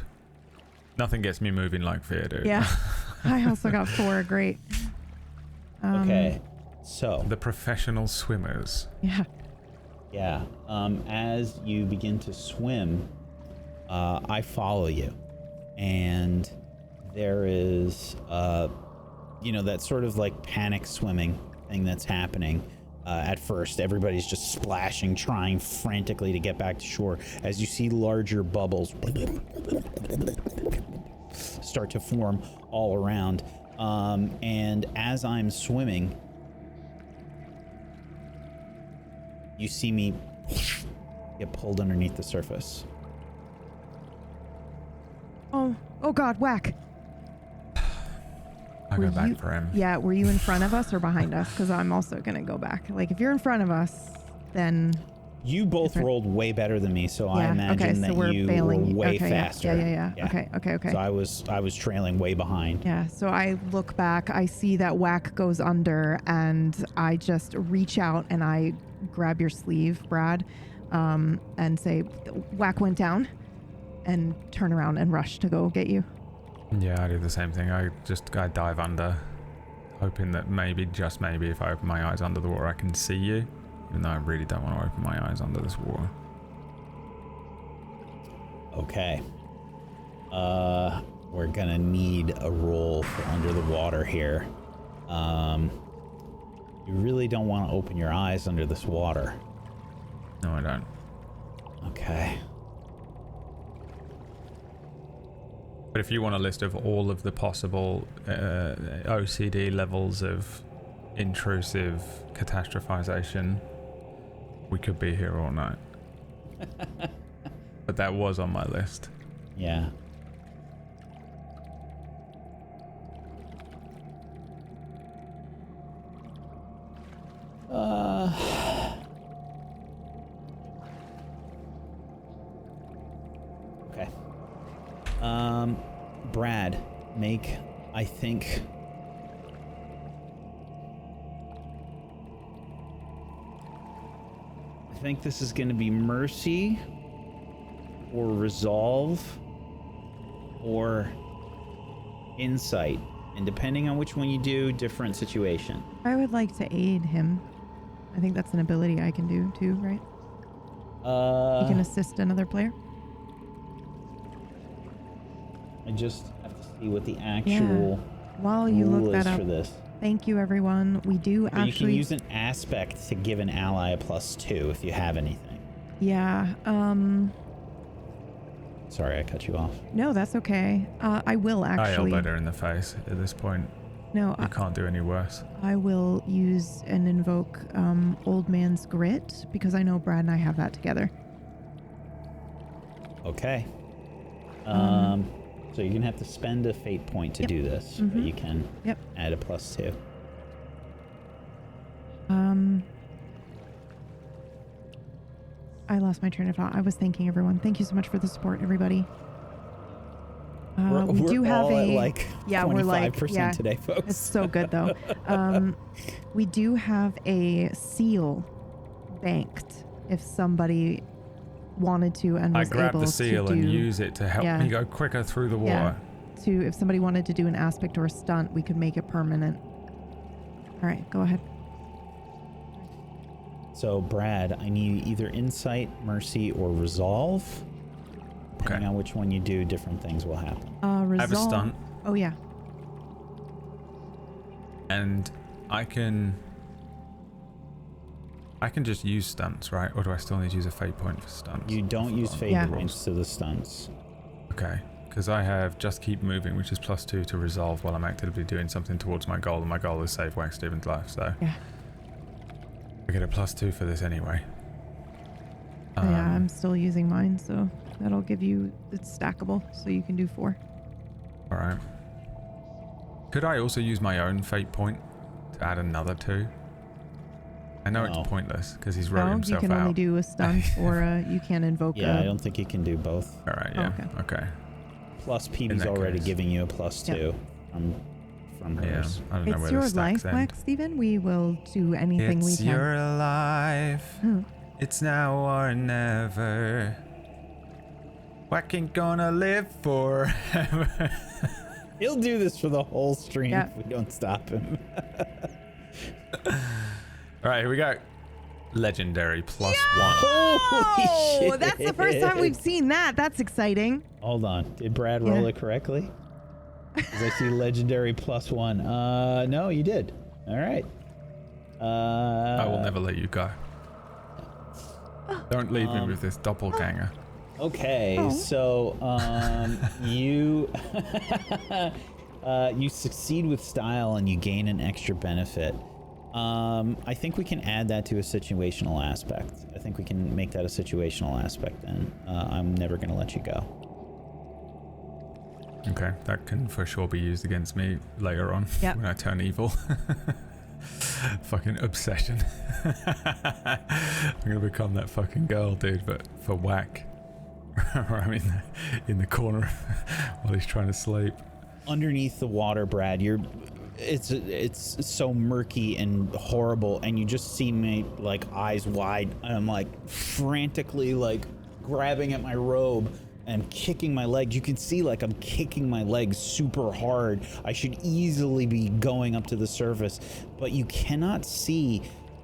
Nothing gets me moving like fear, dude. Yeah. I also got 4. Great. Okay, so... The professional swimmers. Yeah. Yeah, as you begin to swim, I follow you. And there is, that sort of like panic swimming thing that's happening. At first, everybody's just splashing, trying frantically to get back to shore. As you see larger bubbles start to form all around. And as I'm swimming, you see me get pulled underneath the surface. Oh God, whack. I go back for him. Yeah, were you in front of us or behind us? Because I'm also going to go back. Like, if you're in front of us, then... You both rolled way better than me, so I imagine that you bailing. were way Okay, faster. Yeah. Okay. So I was trailing way behind. Yeah, so I look back, I see that whack goes under, and I just reach out and I grab your sleeve, Brad, and say, whack went down, and turn around and rush to go get you. Yeah, I do the same thing. I dive under, hoping that maybe, just maybe, if I open my eyes under the water, I can see you. Even though I really don't want to open my eyes under this water. Okay. We're gonna need a roll for under the water here. You really don't want to open your eyes under this water. No, I don't. Okay. But if you want a list of all of the possible OCD levels of intrusive catastrophization, we could be here all night. But that was on my list. Yeah. Brad, make, I think this is going to be mercy or resolve or insight. And depending on which one you do, different situation. I would like to aid him. I think that's an ability I can do too, right? You can assist another player. I just have to see what the actual While you rule look that is up, for this. thank you everyone. We do But actually. you can use an aspect to give an ally a +2 if you have anything. Yeah. Sorry, I cut you off. No, that's okay. I will I actually. elbowed her in the face at this point. No, You can't do any worse. I will use and invoke Old Man's Grit because I know Brad and I have that together. Okay. So you're gonna have to spend a fate point to do this, but you can add a +2. I lost my train of thought. I was thanking everyone. Thank you so much for the support, everybody. We do have all a at like 25% today, folks. It's so good though. We do have a seal banked if somebody wanted to and I was grabbed able the seal to do, and use it to help me go quicker through the water. To if somebody wanted to do an aspect or a stunt, we could make it permanent. All right, go ahead. So Brad, I need either insight, mercy, or resolve. Depending on which one you do, different things will happen. Resolve. I have a stunt. Oh yeah. And I can just use stunts, right? Or do I still need to use a fate point for stunts? You don't use fate points to the stunts. Okay, because I have just keep moving, which is +2 to resolve while I'm actively doing something towards my goal, and my goal is save Wax Steven's life, so I get a +2 for this anyway. Yeah, I'm still using mine, so that'll give you, it's stackable, so you can do 4. All right. Could I also use my own fate point to add another 2? I know it's pointless because he's wrote himself out. You can only do a stunt or you can invoke I don't think you can do both. All right, yeah. Okay. Plus PB's already giving you a +2 from hers. I don't know it's where your the stacks life, end. Wax Steven. We will do anything we It's can. your life. It's now or never. Wack ain't gonna live forever. He'll do this for the whole stream if we don't stop him. All right, here we go. Legendary +1. Holy shit. That's the first time we've seen that. That's exciting. Hold on. Did Brad roll it correctly? Because I see legendary +1. No, you did. All right. I will never let you go. Don't leave me with this doppelganger. Okay, so you you succeed with style and you gain an extra benefit. I think we can add that to a situational aspect. I think we can make that a situational aspect then. I'm never going to let you go. Okay, that can for sure be used against me later on when I turn evil. Fucking obsession. I'm gonna become that fucking girl, dude, but for whack. I'm in the corner while he's trying to sleep. Underneath the water, Brad, it's so murky and horrible, and you just see me like eyes wide, and I'm like frantically like grabbing at my robe and kicking my legs. You can see like I'm kicking my legs super hard. I should easily be going up to the surface, but you cannot see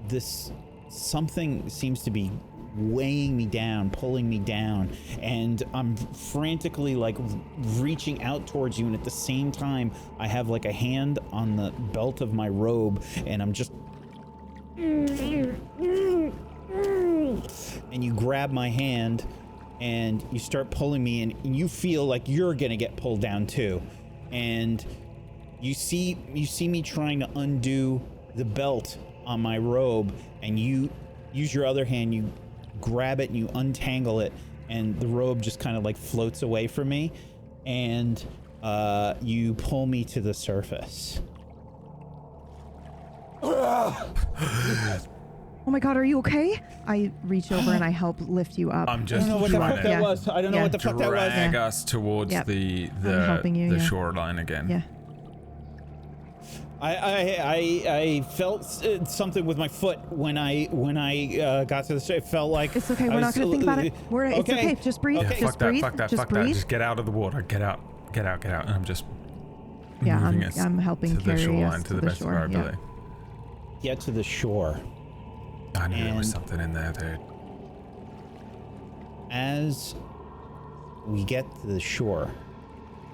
this. Something seems to be weighing me down, pulling me down, and I'm frantically like reaching out towards you, and at the same time I have like a hand on the belt of my robe, and I'm just and you grab my hand and you start pulling me, and you feel like you're gonna get pulled down too, and you see me trying to undo the belt on my robe, and you use your other hand, you grab it and you untangle it, and the robe just kind of like floats away from me, and you pull me to the surface. Oh my god, are you okay? I reach over and I help lift you up. I'm I just don't know what the trying fuck to that was. I don't know what the fuck that was. drag us towards Yep. the I'm helping you, yeah. shoreline again. Yeah. I felt something with my foot when I got to the. It felt like It's okay. We're not going to think about it. It's okay. Just breathe. Yeah, Just fuck that, breathe. fuck that, Just fuck breathe. that. Just get out of the water. Get out. And I'm just Yeah, moving us I'm helping to the carry shoreline us to the best of shore. our Yeah. ability. Get to the shore. I knew there was And- something in there, dude. As we get to the shore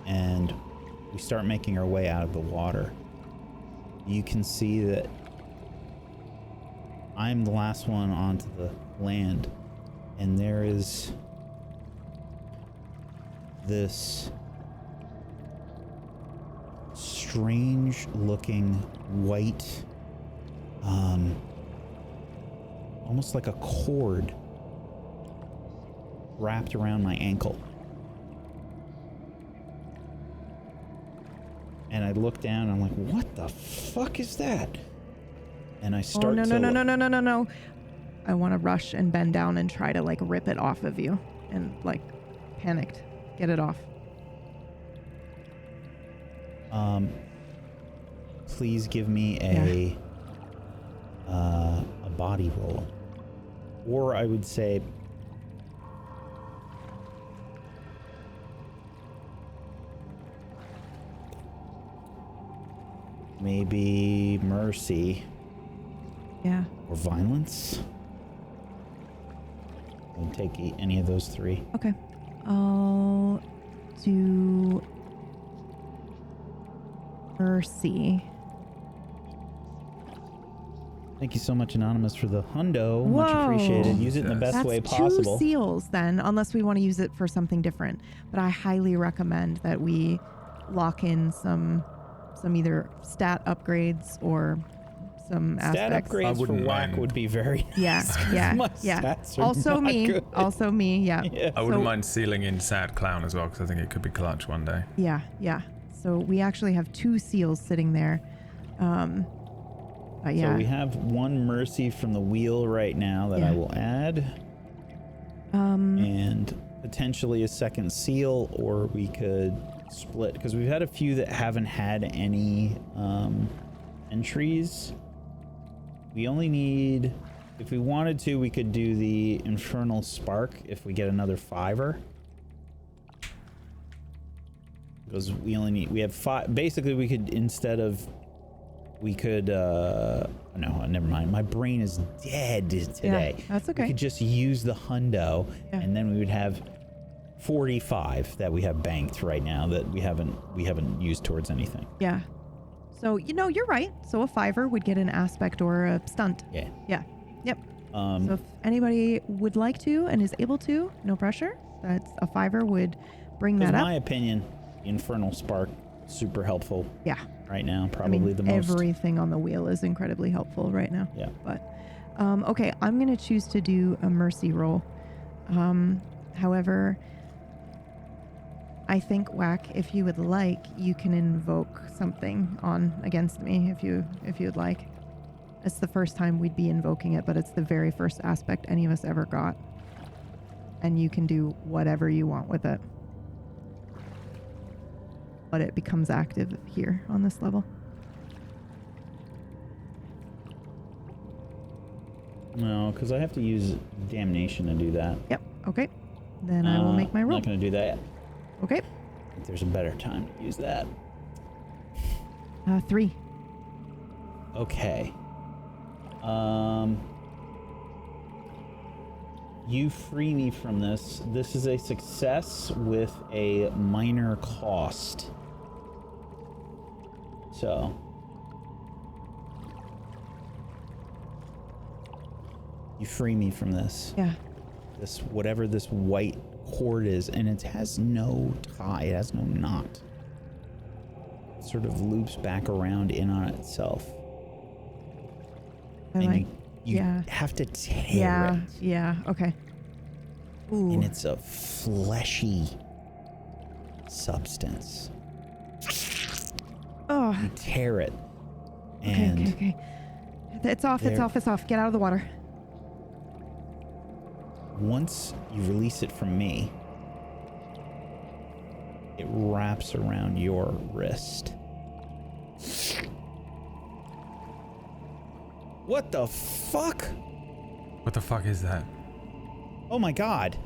and we start making our way out of the water, you can see that I'm the last one onto the land, and there is this strange looking white, almost like a cord wrapped around my ankle. And I look down and I'm like, what the fuck is that? And I start No. I want to rush and bend down and try to like rip it off of you and like panicked. Get it off. Please give me a body roll. Or I would say maybe mercy Yeah. or violence. I'll take any of those three. Okay. I'll do mercy. Thank you so much, Anonymous, for the hundo. Whoa. Much appreciated. Use it in the best That's way 2 possible. seals then, unless we want to use it for something different. But I highly recommend that we lock in some either stat upgrades or some Stat aspects. upgrades for wouldn't whack mind. would be very nice. Yeah. My Yeah. stats are Also not me. good. Also me. Yeah. Yeah. I wouldn't So- mind sealing in Sad Clown as well, because I think it could be clutch one day. Yeah. So we actually have 2 seals sitting there. But yeah. So we have 1 mercy from the wheel right now that I Yeah. will add. And potentially a second seal, or we could split, because we've had a few that haven't had any entries. We only need, if we wanted to, we could do the Infernal Spark if we get another 5er. Because we only need, we have 5, basically we could, instead of, we could, no, never mind. My brain is dead today. Yeah, that's okay. We could just use the hundo, Yeah. and then we would have 45 that we have banked right now that we haven't used towards anything. Yeah. So, you're right. So a 5er would get an aspect or a stunt. Yeah. Yeah. Yep. So if anybody would like to and is able to, no pressure. That's a 5er would bring In that up. my opinion, Infernal Spark, super helpful Yeah. right now. I Probably mean, the most. everything on the wheel is incredibly helpful right now. Yeah. But, okay, I'm going to choose to do a mercy roll. However, I think, Whack, if you would like, you can invoke something against me if you would like. It's the first time we'd be invoking it, but it's the very first aspect any of us ever got. And you can do whatever you want with it. But it becomes active here on this level. No, because I have to use damnation to do that. Yep. Okay. Then I will make my I'm roll. not going to do that yet. Okay. I think there's a better time to use that. 3. Okay. You free me from this. This is a success with a minor cost. So. You free me from this. Yeah. This, whatever this white cord is, and it has no tie, it has no knot. It sort of loops back around in on itself. I And like. you yeah. have to tear Yeah. it. Yeah. Okay. Ooh. And it's a fleshy substance. Oh. You tear it. Okay. And Okay. It's off. It's there- off. It's off. Get out of the water. once you release it from me, it wraps around your wrist. What the fuck? What the fuck is that? Oh my god.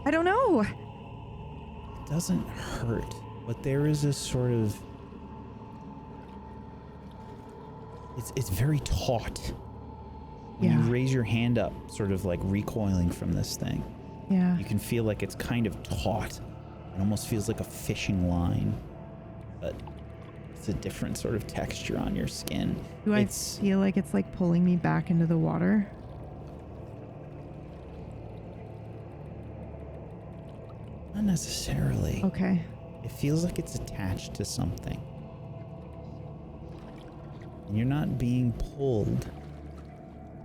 I don't know. It doesn't hurt, but there is a sort of... It's very taut. When you raise your hand up, sort of like recoiling from this thing, Yeah. you can feel like it's kind of taut. It almost feels like a fishing line, but it's a different sort of texture on your skin. Do I feel like it's like pulling me back into the water? Not necessarily. Okay. It feels like it's attached to something. And you're not being pulled,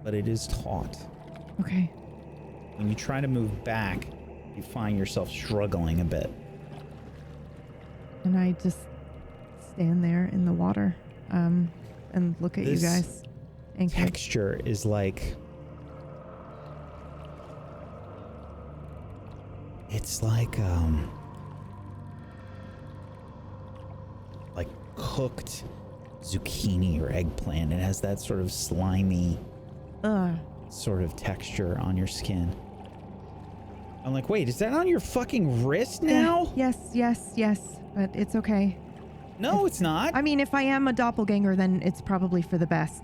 but it is taut. Okay. When you try to move back, you find yourself struggling a bit. And I just stand there in the water, and look at you guys. Anchored. Texture is like... It's like cooked zucchini or eggplant. It has that sort of slimy sort of texture on your skin. I'm like, wait, is that on your fucking wrist now? Yes, but it's okay. No, it's not. I mean, if I am a doppelganger, then it's probably for the best.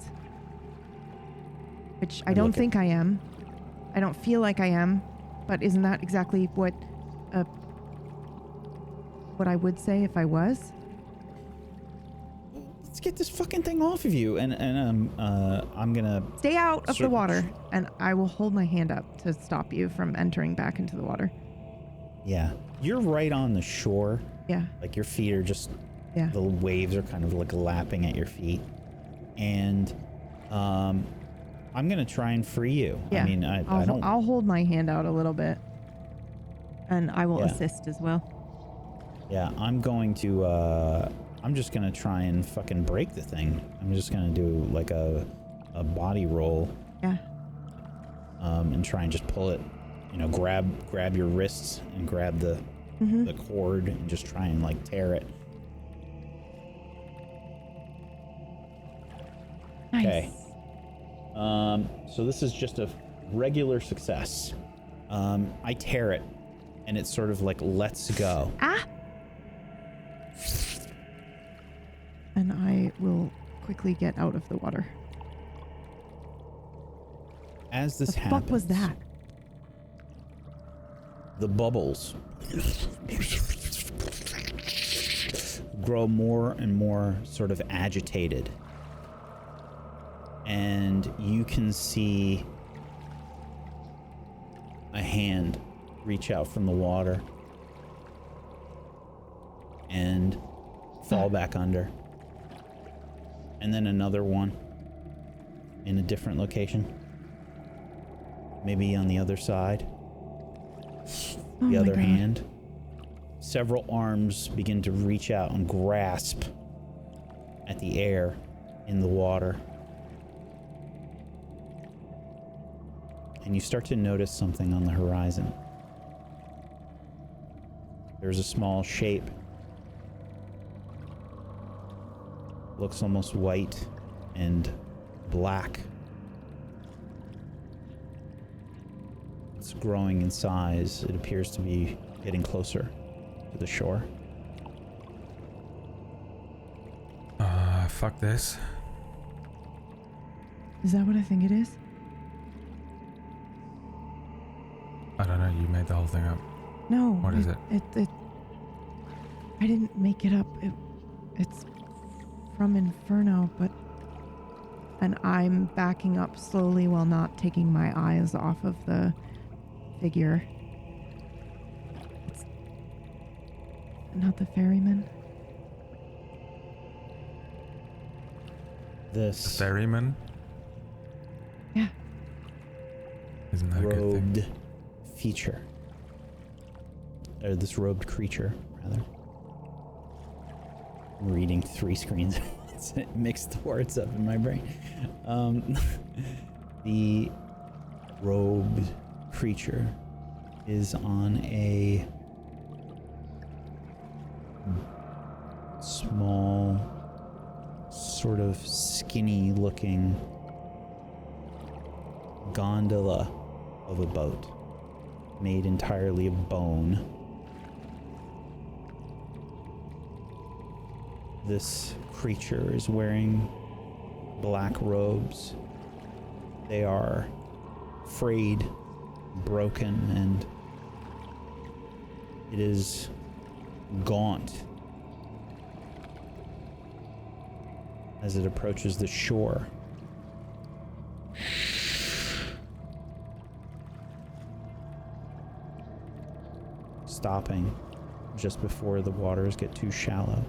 Which I don't think I am. I don't feel like I am. But isn't that exactly what I would say if I was? Let's get this fucking thing off of you, and I'm gonna stay out of the water, and I will hold my hand up to stop you from entering back into the water. Yeah, you're right on the shore. Yeah. Like your feet are just... Yeah. The waves are kind of like lapping at your feet, and I'm gonna try and free you. Yeah. I mean, I don't... I'll hold my hand out a little bit, and I will assist as well. Yeah, I'm going to, I'm just gonna try and fucking break the thing. I'm just gonna do like a body roll. Yeah. And try and just pull it, you know, grab your wrists and grab the cord and just try and like tear it. Nice. Okay. So this is just a regular success. I tear it, and it sort of like lets go. Ah! And I will quickly get out of the water. As this happens... What was that? The bubbles grow more and more sort of agitated. And you can see a hand reach out from the water and fall back under. And then another one in a different location. Maybe on the other side. The other hand. Several arms begin to reach out and grasp at the air in the water. And you start to notice something on the horizon. There's a small shape. Looks almost white and black. It's growing in size. It appears to be getting closer to the shore. Fuck this. Is that what I think it is? I don't know, you made the whole thing up. No. What is it? I didn't make it up. It's from Inferno, and I'm backing up slowly while not taking my eyes off of the figure. It's not the ferryman. This ferryman? Yeah. Isn't that a good thing? robed feature. Or this robed creature, rather. I'm reading 3 screens at once. It mixed the words up in my brain. The robed creature is on a small, sort of skinny looking gondola of a boat made entirely of bone. This creature is wearing black robes. They are frayed, broken, and it is gaunt as it approaches the shore. Stopping just before the waters get too shallow.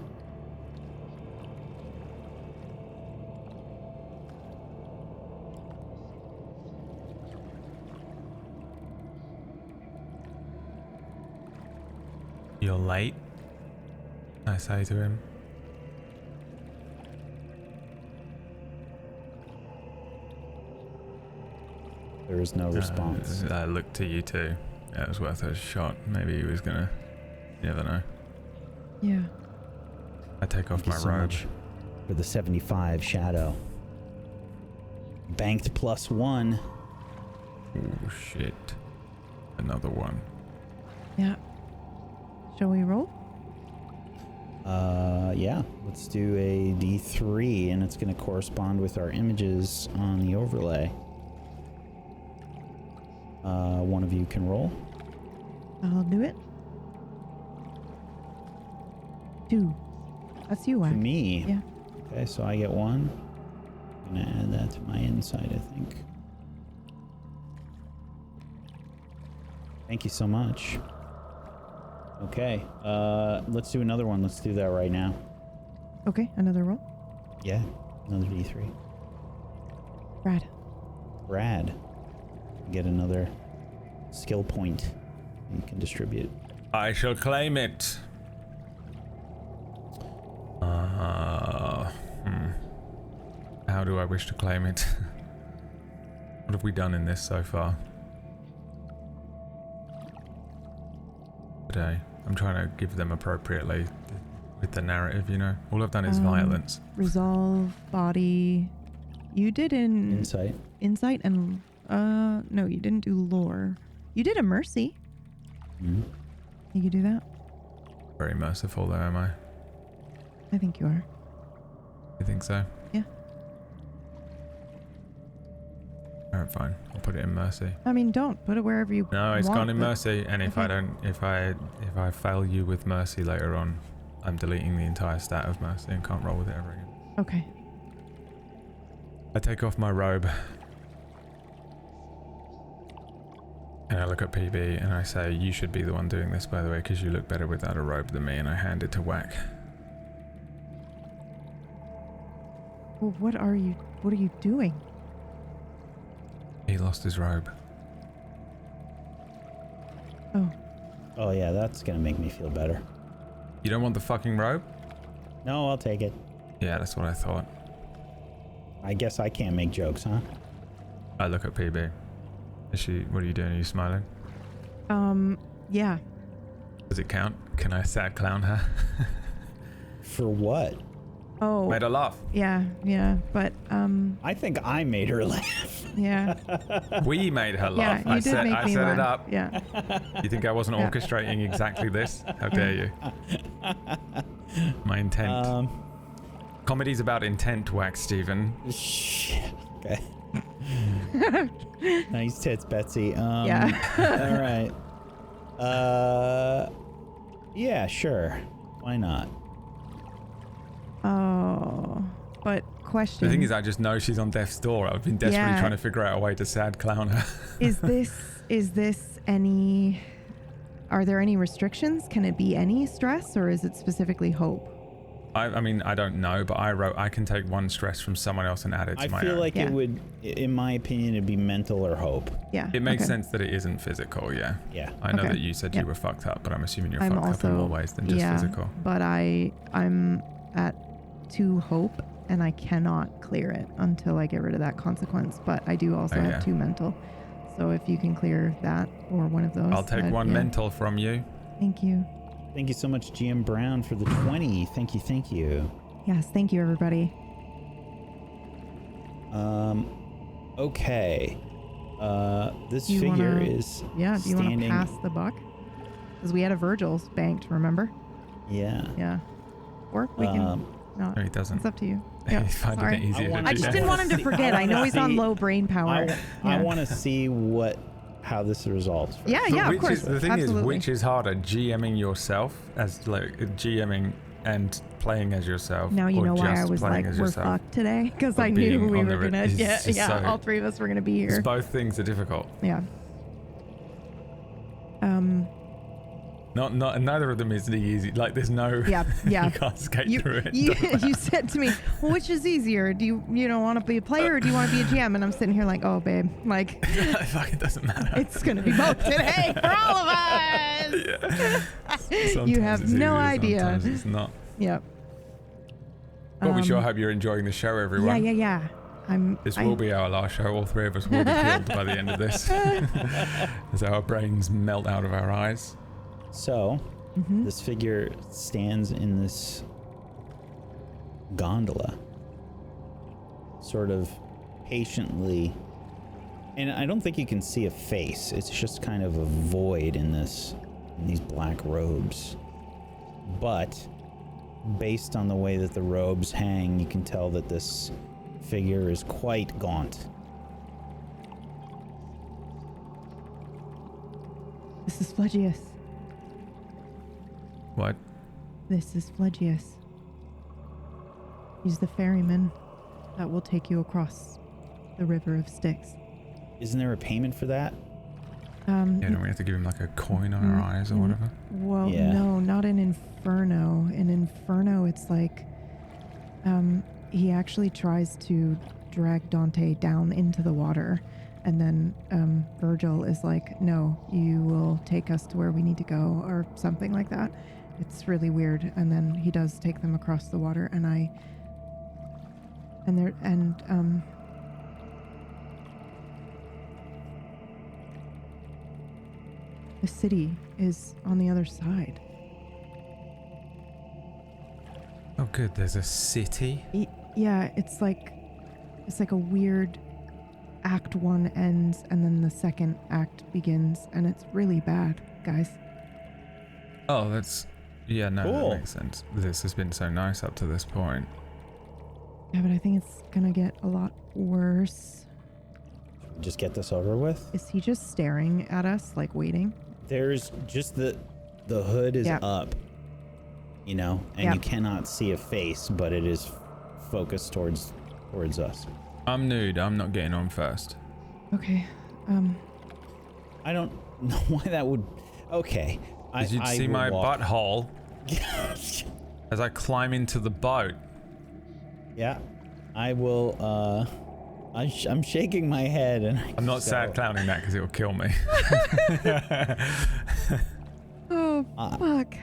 You're late, I say to him. There is no response. I look to you too. Yeah, it was worth a shot. Maybe he was gonna... You never know. Yeah. I take off Thank you my so robe. much for the 75 shadow. Banked +1. Oh shit. Another one. Yeah. Shall we roll? Yeah. Let's do a D3, and it's going to correspond with our images on the overlay. One of you can roll. I'll do it. 2. That's you, To Wack. me. Yeah. Okay, so I get 1. I'm going to add that to my insight, I think. Thank you so much. Okay, let's do another one. Let's do that right now. Okay, another roll. Yeah, another D3. Brad. Get another skill point you can distribute. I shall claim it. How do I wish to claim it? What have we done in this so far? Today, I'm trying to give them appropriately with the narrative, you know? All I've done is violence. Resolve, body. You did in Insight. and no, you didn't do lore. You did a mercy. Mm-hmm. You could do that. Very merciful though, am I? I think you are. You think so? Yeah. Alright, fine. I'll put it in mercy. I mean, don't put it wherever you No, it's want, gone in but- mercy, and if Okay. if I fail you with mercy later on, I'm deleting the entire stat of mercy and can't roll with it ever again. Okay. I take off my robe and I look at PB and I say, you should be the one doing this, by the way, because you look better without a robe than me, and I hand it to Whack. Well, what are you doing? He lost his robe. Oh, Oh yeah, that's gonna make me feel better. You don't want the fucking robe? No, I'll take it. Yeah, that's what I thought. I guess I can't make jokes, huh? I look at PB. What are you doing? Are you smiling? yeah. Does it count? Can I sad clown her? For what? Oh, Made her laugh. yeah, but I think I made her laugh. yeah, We made her laugh. yeah. You did make I me set laugh. it up. Yeah. You think I wasn't Yeah. orchestrating exactly this? How dare you? My intent. Comedy's about intent, Wax Steven. Shit. Okay. Nice tits, Betsy. Yeah. All right. Yeah, sure. Why not? Oh, but question. The thing is, I just know she's on death's door. I've been desperately Yeah. trying to figure out a way to sad clown her. is this any? Are there any restrictions? Can it be any stress, or is it specifically hope? I mean, I don't know, but I can take one stress from someone else and add it to I my feel own. like Yeah. it would, in my opinion, it'd be mental or hope. Yeah. It makes okay. sense that it isn't physical, yeah. Yeah. I know Okay. that you said Yeah. you were fucked up, but I'm assuming you're I'm fucked up in also more ways than just physical. but I'm at 2 hope, and I cannot clear it until I get rid of that consequence. But I do also Oh, have yeah. 2 mental, So if you can clear that or one of those. I'll take one yeah. mental from you. Thank you. Thank you so much, GM Brown, for the 20. Thank you, thank you. Yes, thank you, everybody. Okay. This Do you figure wanna- is Yeah, do you want to standing. pass the buck? Because we had a Virgil's banked, remember? Yeah. Yeah. Or we can not. No, he doesn't. It's up to you. Yeah, He's finding sorry. it easier. wanna- I just I didn't want him to see- forget. I know wanna he's on see- low brain power. I Yeah. want to see how this resolves. First. Yeah, yeah, of Which course. is, the thing Absolutely. is, which is harder, GMing yourself as like GMing and playing as yourself? Now you or know why I just was playing like, as we're yourself? fucked today, because Or I knew being we on were the re- gonna. it's Yeah, just yeah. so- All three of us were gonna be here. It's both things are difficult. Yeah. Neither of them is the easy. Like there's no. Yeah, yeah. You can't skate You, through it. you said to me, well, which is easier? Do you know want to be a player or do you want to be a GM? And I'm sitting here like, oh, babe, like Fuck, it doesn't matter. it's gonna be both today for all of us. Yeah. You Sometimes have it's no easier, idea. Sometimes it's not. Yep. But we sure hope you're enjoying the show, everyone. Yeah. This will be our last show. All three of us will be killed by the end of this. As our brains melt out of our eyes. So, this figure stands in this gondola, sort of patiently, and I don't think you can see a face. It's just kind of a void in these black robes. But based on the way that the robes hang, you can tell that this figure is quite gaunt. This is Flegius. What? This is Flegius. He's the ferryman that will take you across the river of Styx. Isn't there a payment for that? Yeah, don't we have to give him like a coin on our eyes or whatever? Well, Yeah. no, not in Inferno. In Inferno, it's like he actually tries to drag Dante down into the water, and then Virgil is like, no, you will take us to where we need to go, or something like that. It's really weird. And then he does take them across the water, the city is on the other side. Oh, good. There's a city. Yeah, it's like a weird act one ends and then the second act begins, and it's really bad, guys. Oh, that's... Yeah, no, Cool. that makes sense. This has been so nice up to this point. Yeah, but I think it's gonna get a lot worse. Just get this over with. Is he just staring at us, like waiting? There's just the hood is Yeah. up, you know, and Yeah. you cannot see a face, but it is focused towards us. I'm nude. I'm not getting on first. Okay. I don't know why that would. Okay. Did you I see will my walk. butthole as I climb into the boat? Yeah, I will. I'm shaking my head, and I'm not sad clowning that because it'll kill me. Oh, fuck.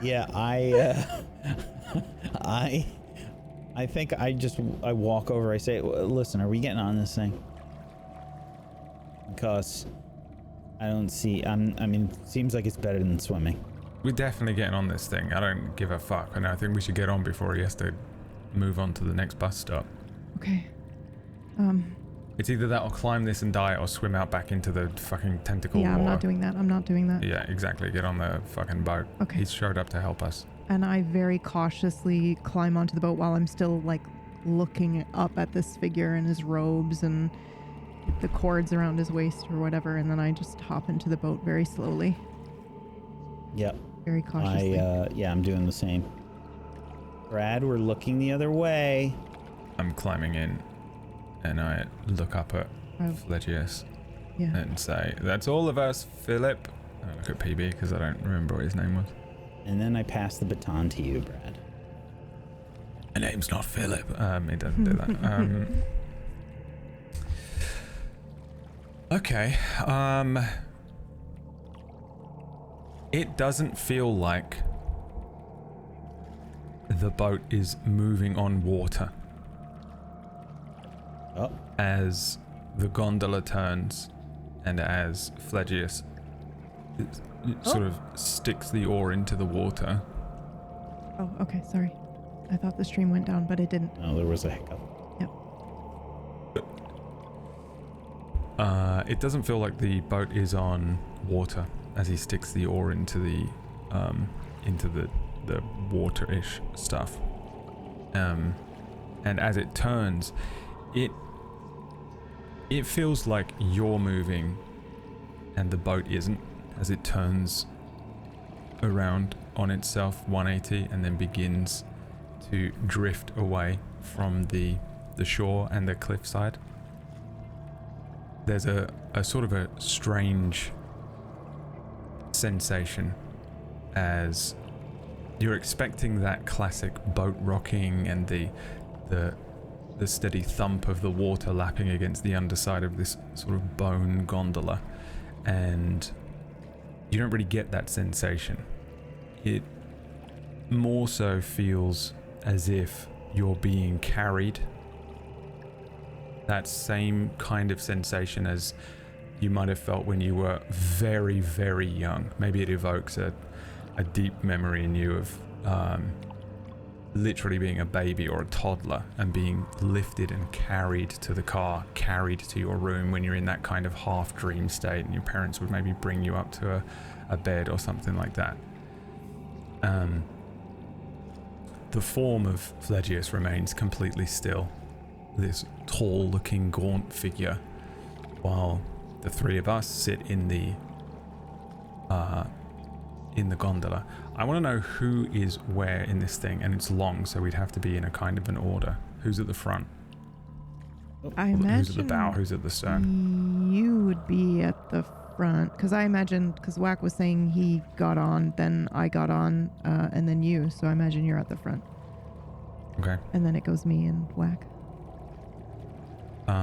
Yeah, I think I walk over. I say, listen, are we getting on this thing? Because I don't see. I mean, it seems like it's better than swimming. We're definitely getting on this thing. I don't give a fuck. And I think we should get on before he has to move on to the next bus stop. Okay. It's either that or climb this and die or swim out back into the fucking tentacle Yeah, water. I'm not doing that. Yeah, exactly. Get on the fucking boat. Okay. He showed up to help us. And I very cautiously climb onto the boat while I'm still like looking up at this figure in his robes and the cords around his waist or whatever, and then I just hop into the boat very slowly, Yep. very cautiously. Yeah, I'm doing the same. Brad, we're looking the other way. I'm climbing in and I look up at Oh. Flegius Yeah. and say, that's all of us, Philip. I look at PB because I don't remember what his name was. And then I pass the baton to you, Brad. My name's not Philip. He doesn't do that. Okay. It doesn't feel like the boat is moving on water Oh, as the gondola turns and as Phlegius sort of sticks the oar into the water. Oh, okay, sorry. I thought the stream went down, but it didn't. No, there was a hiccup. Yep. It doesn't feel like the boat is on water as he sticks the oar into the water-ish stuff. And as it turns, it feels like you're moving and the boat isn't, as it turns around on itself 180 and then begins to drift away from the shore and the cliffside. There's a sort of a strange sensation as you're expecting that classic boat rocking and the steady thump of the water lapping against the underside of this sort of bone gondola, and you don't really get that sensation. It more so feels as if you're being carried. That same kind of sensation as you might have felt when you were very, very young. Maybe it evokes a deep memory in you of literally being a baby or a toddler and being lifted and carried to the car, carried to your room when you're in that kind of half dream state, and your parents would maybe bring you up to a bed or something like that. The form of Phlegius remains completely still, this tall-looking, gaunt figure, while the three of us sit in the gondola. I want to know who is where in this thing, and it's long, so we'd have to be in a kind of an order. Who's at the front? I imagine Who's at the bow? Who's at the stern? you would be at the front, because I imagine, because Whack was saying he got on, then I got on, and then you, so I imagine you're at the front. Okay. And then it goes me and Whack. But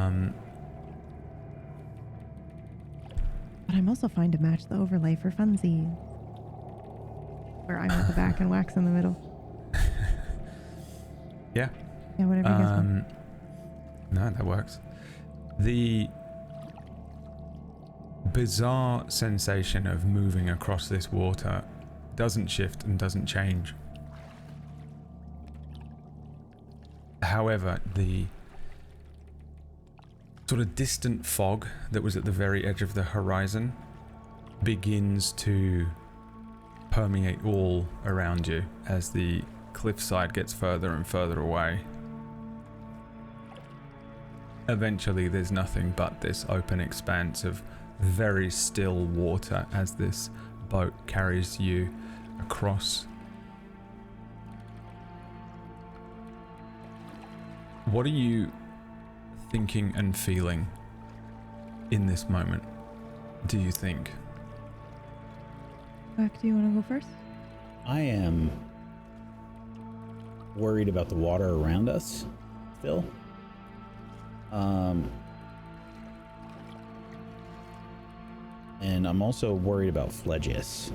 I'm also fine to match the overlay for funsies, where I'm at the back and Whack's in the middle. Yeah. Yeah, whatever you guys want. No, that works. The bizarre sensation of moving across this water doesn't shift and doesn't change. However, the sort of distant fog that was at the very edge of the horizon begins to permeate all around you as the cliffside gets further and further away. Eventually there's nothing but this open expanse of very still water as this boat carries you across. What are you thinking and feeling in this moment, do you think? Whack, do you want to go first? I am worried about the water around us still. And I'm also worried about Phlegius.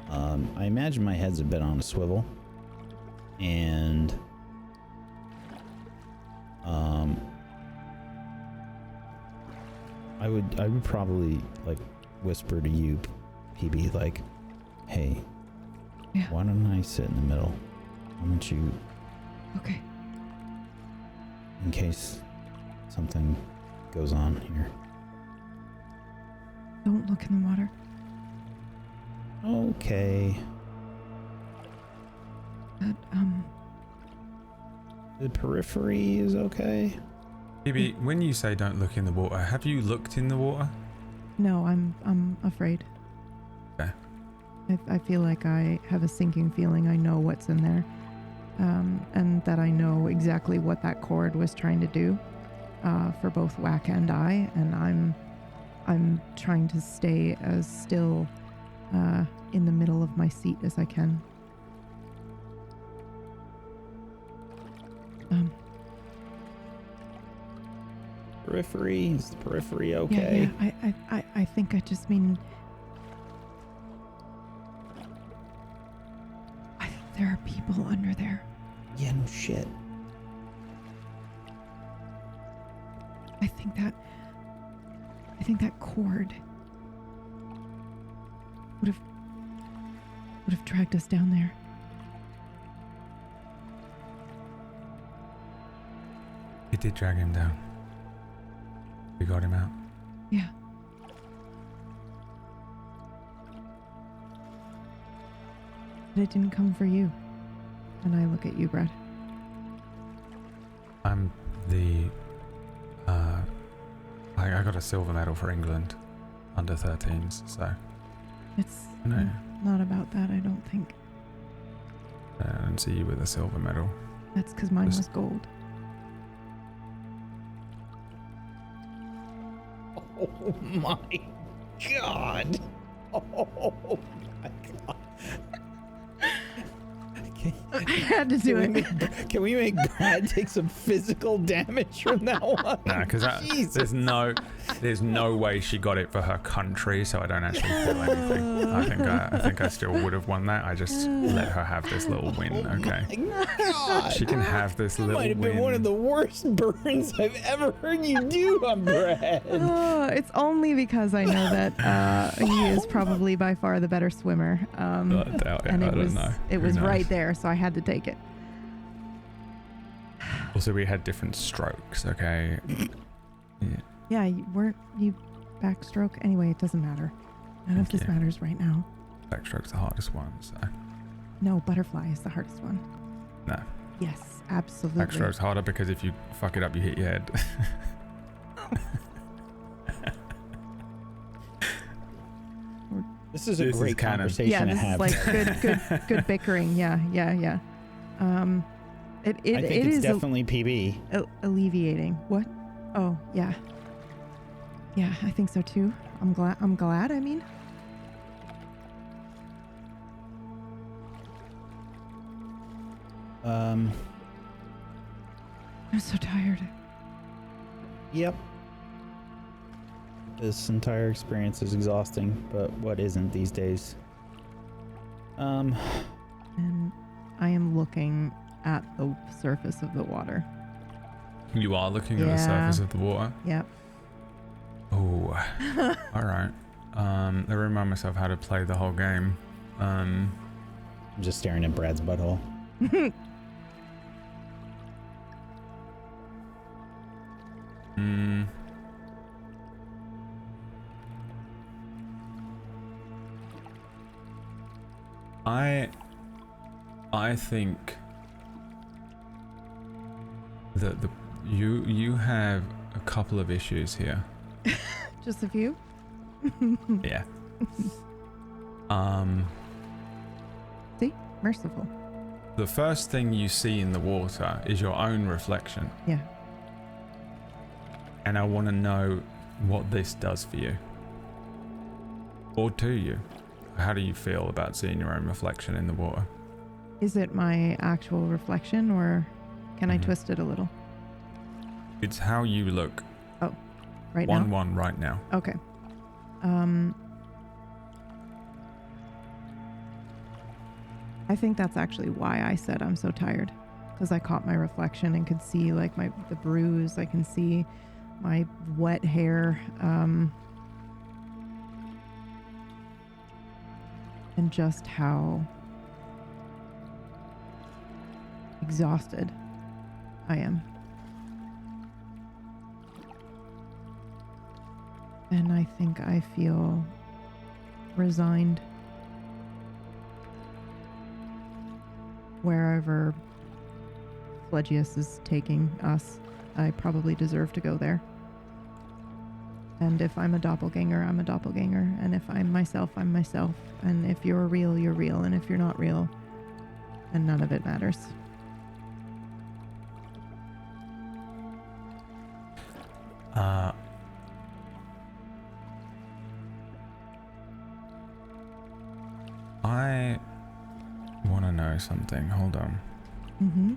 I imagine my head's a bit on a swivel. And I would probably like whisper to you, PB, like, hey, yeah, why don't I sit in the middle? Why don't you, okay, in case something goes on here. don't look in the water. Okay. But, The periphery is okay. Phoebe, when you say don't look in the water, have you looked in the water? no, I'm afraid. Okay. I feel like I have a sinking feeling I know what's in there. And that I know exactly what that cord was trying to do, for both Whack and I, and I'm trying to stay as still, in the middle of my seat as I can. Periphery? Is the periphery okay? Yeah, I think I just mean, I think there are people under there. Yeah, no shit. I think that cord would have dragged us down there. It did drag him down. We got him out. Yeah. But it didn't come for you. And I look at you, Brett. I'm the... I got a silver medal for England under 13s, so... It's No. not about that, I don't think. I didn't see you with a silver medal. That's because mine Just- was gold. Oh my god. Oh my god. I had to do it. Can we make Brad take some physical damage from that one? No, because there's no way she got it for her country, so I don't actually feel anything. I think I still would have won that. I just let her have this little win, okay? My god. She can have this That little might have win. been one of the worst burns I've ever heard you do on Brad. It's only because I know that he is probably by far the better swimmer. I doubt it. And I it don't was know. it Who was knows? right there, so I had to take it. Also, we had different strokes, okay? Yeah, you backstroke anyway. It doesn't matter. None of this you. matters right now. Backstroke's the hardest one, so... No, butterfly is the hardest one. No. Yes, absolutely. Backstroke's harder because if you fuck it up, you hit your head. This is a This is great canon. conversation Yeah, to this have. is like good bickering. Yeah. It I think it it's is definitely PB. alleviating. What? Oh yeah. Yeah, I think so too. I'm glad. I mean. I'm so tired. Yep. This entire experience is exhausting, but what isn't these days? And I am looking at the surface of the water. You are looking at the Yeah. surface of the water? Yep. Oh. Alright. I remind myself how to play the whole game. I'm just staring at Brad's butthole. I think that you have a couple of issues here. Just a few. Yeah. See, merciful. The first thing you see in the water is your own reflection. Yeah. And I want to know what this does for you. Or to you. How do you feel about seeing your own reflection in the water? Is it my actual reflection, or can I twist it a little? It's how you look. Right now. 1-1 right now. Okay. I think that's actually why I said I'm so tired, because I caught my reflection and could see like the bruise. I can see my wet hair, and just how exhausted I am. And I think I feel resigned. Wherever Phlegyas is taking us, I probably deserve to go there. And if I'm a doppelganger, I'm a doppelganger. And if I'm myself, I'm myself. And if you're real, you're real. And if you're not real, then none of it matters. I want to know something. Hold on. Mm-hmm.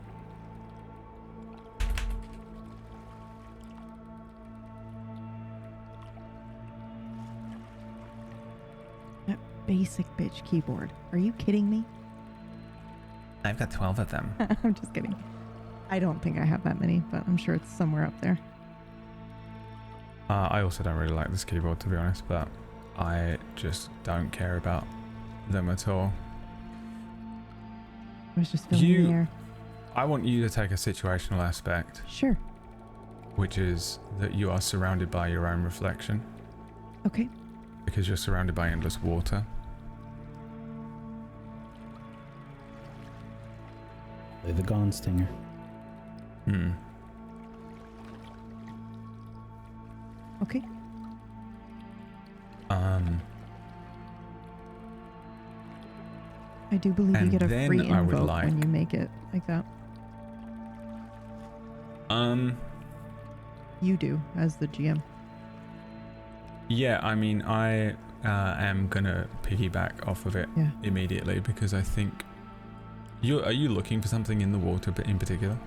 That basic bitch keyboard. Are you kidding me? I've got 12 of them. I'm just kidding. I don't think I have that many, but I'm sure it's somewhere up there. I also don't really like this keyboard, to be honest, but I just don't care about them at all. I was just feeling the air. I want you to take a situational aspect, Sure. which is that you are surrounded by your own reflection, Okay. because you're surrounded by endless water. Play the Gone Stinger. Okay. I do believe you And get a then free I would invoke like- when you make it like that. You do, as the GM. Yeah, I mean, I am gonna piggyback off of it Yeah. immediately, because I think are you looking for something in the water, but in particular?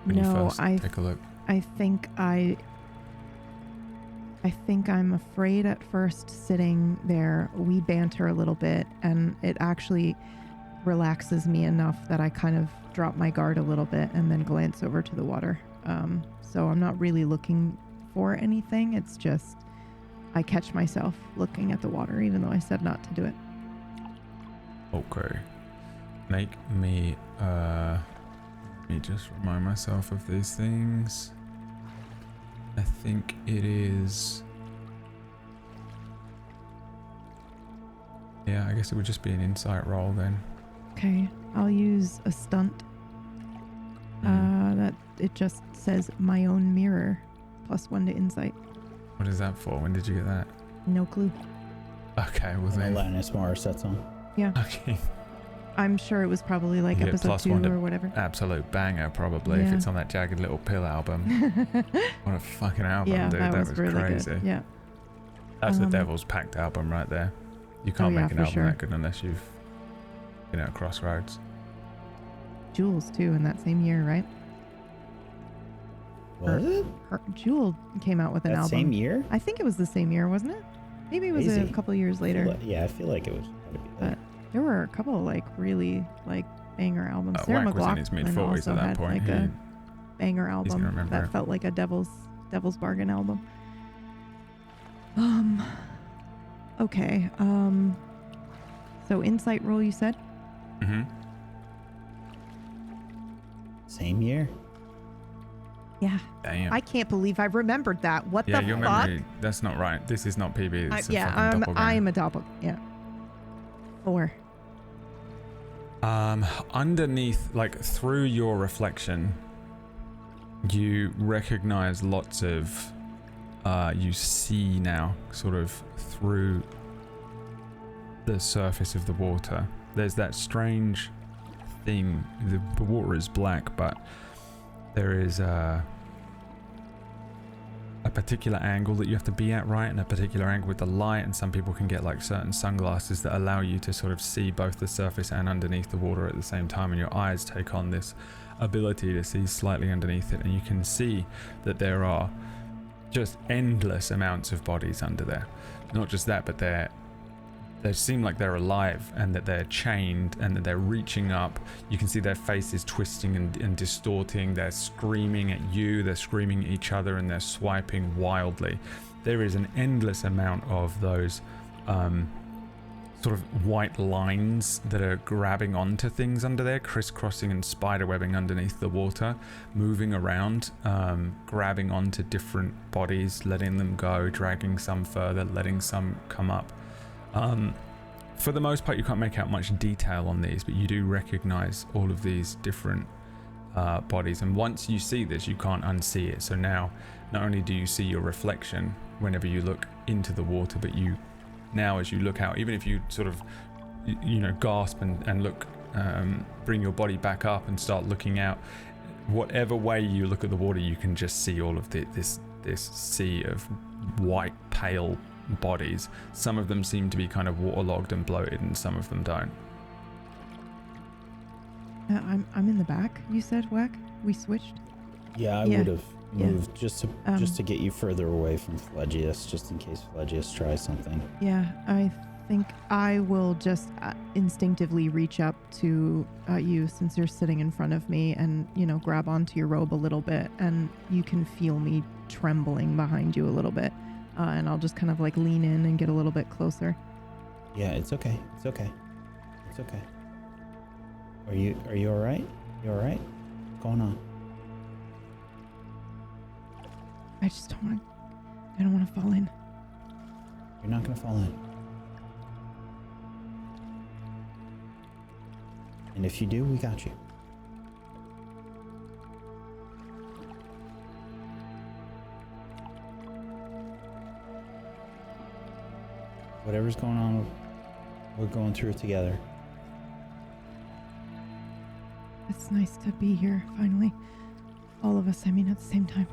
When you No, first I take a look. think I'm afraid at first sitting there. We banter a little bit, and it actually relaxes me enough that I kind of drop my guard a little bit and then glance over to the water. So I'm not really looking for anything. It's just I catch myself looking at the water, even though I said not to do it. Okay. Make me let me just remind myself of these things. I think it is, yeah, I guess it would just be an insight roll then. Okay, I'll use a stunt. That it just says my own mirror, +1 to insight. What is that for? When did you get that? No clue. Okay, well When then. Alanis Morissette song. Yeah, Okay. I'm sure it was probably like You get episode +1 2 to or whatever. Absolute banger, probably, if Yeah. it's on that Jagged Little Pill album. What a fucking album, Yeah, dude. that was really crazy. good. Yeah. That's the Um, Devil's Packed album right there. You can't yeah, make an for album sure. that good unless you've been at a crossroads. Jules too in that same year, right? Was it? Jewel came out with an That album. same year? I think it was the same year, wasn't it? Maybe it was a Crazy. couple years later. Yeah, I feel like it was. Gotta be that. There were a couple like really like banger albums. Sarah Wack was in his McLachlan mid-40s also at that had point. like a banger gonna album remember that it. felt like a Devil's Bargain album. Okay. So insight roll, you said? Mm-hmm. Same year? Yeah. Damn. I can't believe I remembered that. What yeah, the your fuck? memory, that's not right. This is not PB. It's a Yeah, fucking doppelganger. I'm a doppelganger. Yeah. 4. Underneath, like through your reflection, you recognize lots of, you see now, sort of through the surface of the water. There's that strange thing. The water is black, but there is a particular angle that you have to be at, right? And a particular angle with the light, and some people can get like certain sunglasses that allow you to sort of see both the surface and underneath the water at the same time, and your eyes take on this ability to see slightly underneath it, and you can see that there are just endless amounts of bodies under there. Not just that, but they seem like they're alive, and that they're chained, and that they're reaching up. You can see their faces twisting and distorting. They're screaming at you, they're screaming at each other, and they're swiping wildly. There is an endless amount of those sort of white lines that are grabbing onto things under there, crisscrossing and spiderwebbing underneath the water, moving around, grabbing onto different bodies, letting them go, dragging some further, letting some come up. For the most part, you can't make out much detail on these, but you do recognize all of these different bodies, and once you see this, you can't unsee it. So now, not only do you see your reflection whenever you look into the water, but you now, as you look out, even if you sort of, you know, gasp and look, bring your body back up and start looking out, whatever way you look at the water, you can just see all of this sea of white, pale bodies. Some of them seem to be kind of waterlogged and bloated, and some of them don't. I'm in the back, you said, Wack? We switched? Yeah, I Yeah. would have Yeah. moved just to get you further away from Phlegius, just in case Phlegius tries something. Yeah, I think I will just instinctively reach up to you, since you're sitting in front of me, and, you know, grab onto your robe a little bit, and you can feel me trembling behind you a little bit. and I'll just kind of like lean in and get a little bit closer. Yeah, it's okay. It's okay. It's okay. Are you all right? You all right? What's going on? I don't want to fall in. You're not gonna fall in. And if you do, we got you. Whatever's going on, we're going through it together. It's nice to be here, finally. All of us, I mean, at the same time.